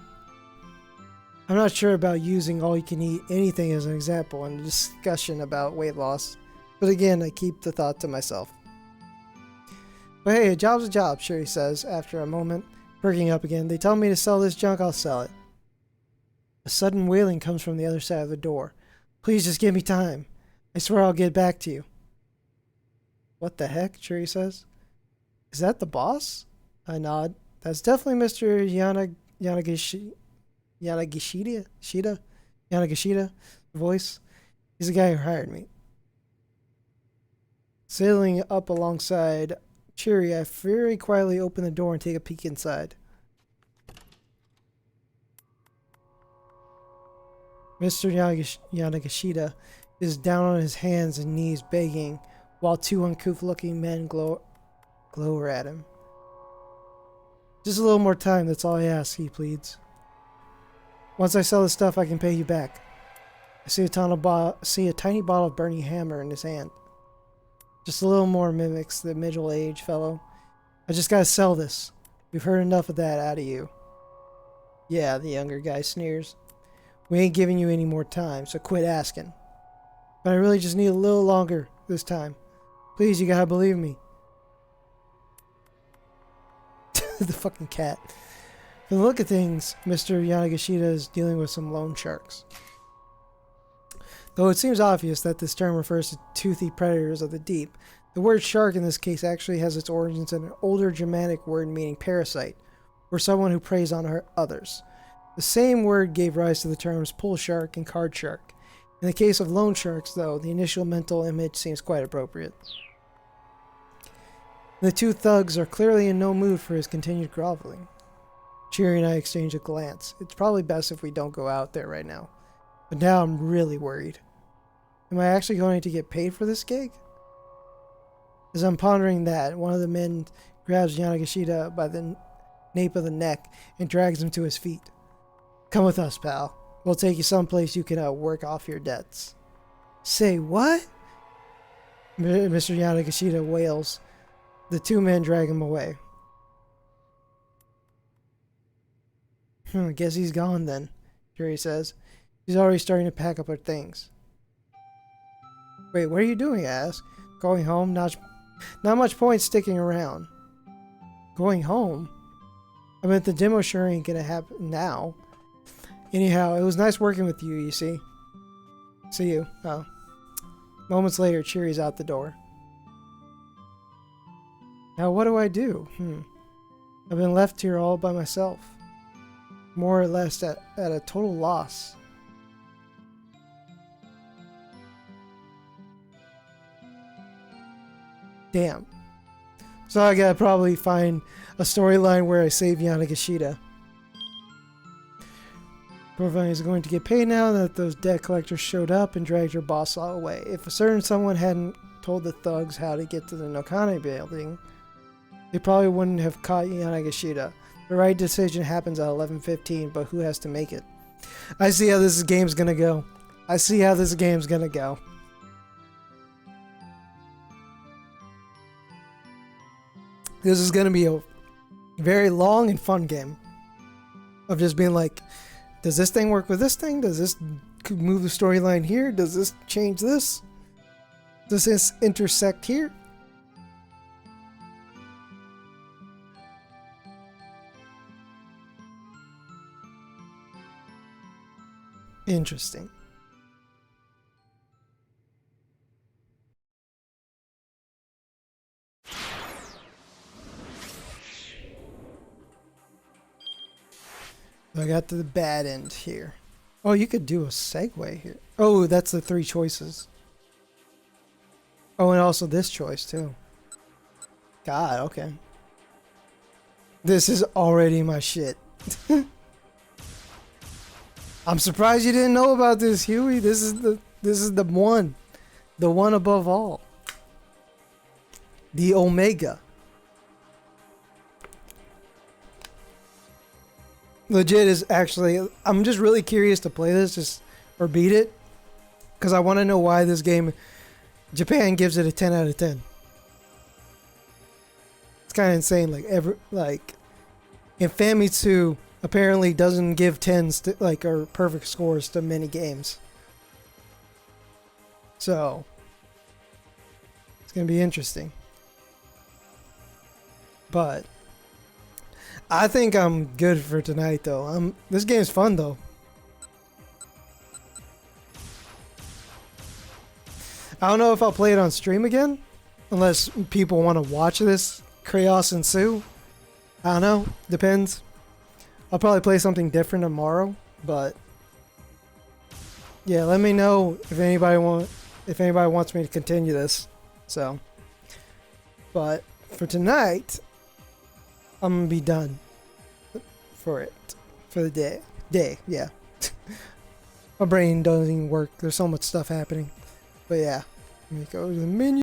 I'm not sure about using all you can eat anything as an example in a discussion about weight loss. But again, I keep the thought to myself. But hey, a job's a job, Sherry says after a moment, perking up again. They tell me to sell this junk, I'll sell it. A sudden wailing comes from the other side of the door. Please just give me time. I swear I'll get back to you. What the heck? Cherry says. Is that the boss? I nod. That's definitely Mr. Yanagishida voice. He's the guy who hired me. Sailing up alongside Cherry, I very quietly open the door and take a peek inside. Mr. Yanagishida is down on his hands and knees begging, while 2 uncouth-looking men glower at him. Just a little more time, that's all I ask, he pleads. Once I sell the stuff, I can pay you back. I see a tiny bottle of burning hammer in his hand. Just a little more, mimics the middle-aged fellow. I just gotta sell this. We've heard enough of that out of you. Yeah, the younger guy sneers. We ain't giving you any more time, so quit asking. But I really just need a little longer this time. Please, you gotta believe me. The fucking cat. From the look of things, Mr. Yanagishida is dealing with some loan sharks. Though it seems obvious that this term refers to toothy predators of the deep, the word shark in this case actually has its origins in an older Germanic word meaning parasite, or someone who preys on others. The same word gave rise to the terms pool shark and card shark. In the case of loan sharks, though, the initial mental image seems quite appropriate. The 2 thugs are clearly in no mood for his continued groveling. Cherry and I exchange a glance. It's probably best if we don't go out there right now. But now I'm really worried. Am I actually going to get paid for this gig? As I'm pondering that, one of the men grabs Yanagishida by the nape of the neck and drags him to his feet. Come with us, pal. We'll take you someplace you can work off your debts. Say what? Mr. Yanagishida wails. The 2 men drag him away. Guess he's gone then, Jerry says. She's already starting to pack up her things. Wait, what are you doing? I ask. Going home? Not much point sticking around. Going home? I meant the demo sure ain't gonna happen now. Anyhow, it was nice working with you, you see. See you. Oh. Moments later, Cherry's out the door. Now what do I do? I've been left here all by myself. More or less at a total loss. Damn. So I gotta probably find a storyline where I save Yanagishida. Provine is going to get paid now that those debt collectors showed up and dragged your boss all away. If a certain someone hadn't told the thugs how to get to the Nokane building, They probably wouldn't have caught Yanagashita. The right decision happens at 11:15, but who has to make it? I see how this game's gonna go. I see how this game's gonna go. This is gonna be a very long and fun game. Of just being like, does this thing work with this thing? Does this move the storyline here? Does this change this? Does this intersect here? Interesting. I got to the bad end here. Oh, you could do a segue here. Oh, that's the 3 choices. Oh, and also this choice too. God, okay. This is already my shit. I'm surprised you didn't know about this, Huey. This is the one. The one above all. The Omega. Legit is actually, I'm just really curious to play this or beat it, because I want to know why this game, Japan gives it a 10 out of 10. It's kind of insane. Like in Famitsu apparently doesn't give 10s to, or perfect scores to many games. So it's gonna be interesting. But I think I'm good for tonight, though. This game's fun, though. I don't know if I'll play it on stream again, unless people want to watch this chaos ensue. I don't know. Depends. I'll probably play something different tomorrow, but yeah, let me know if anybody wants me to continue this. So, but for tonight, I'm gonna be done for the day. Yeah. My brain doesn't even work. There's so much stuff happening. But yeah, let me go to the menu.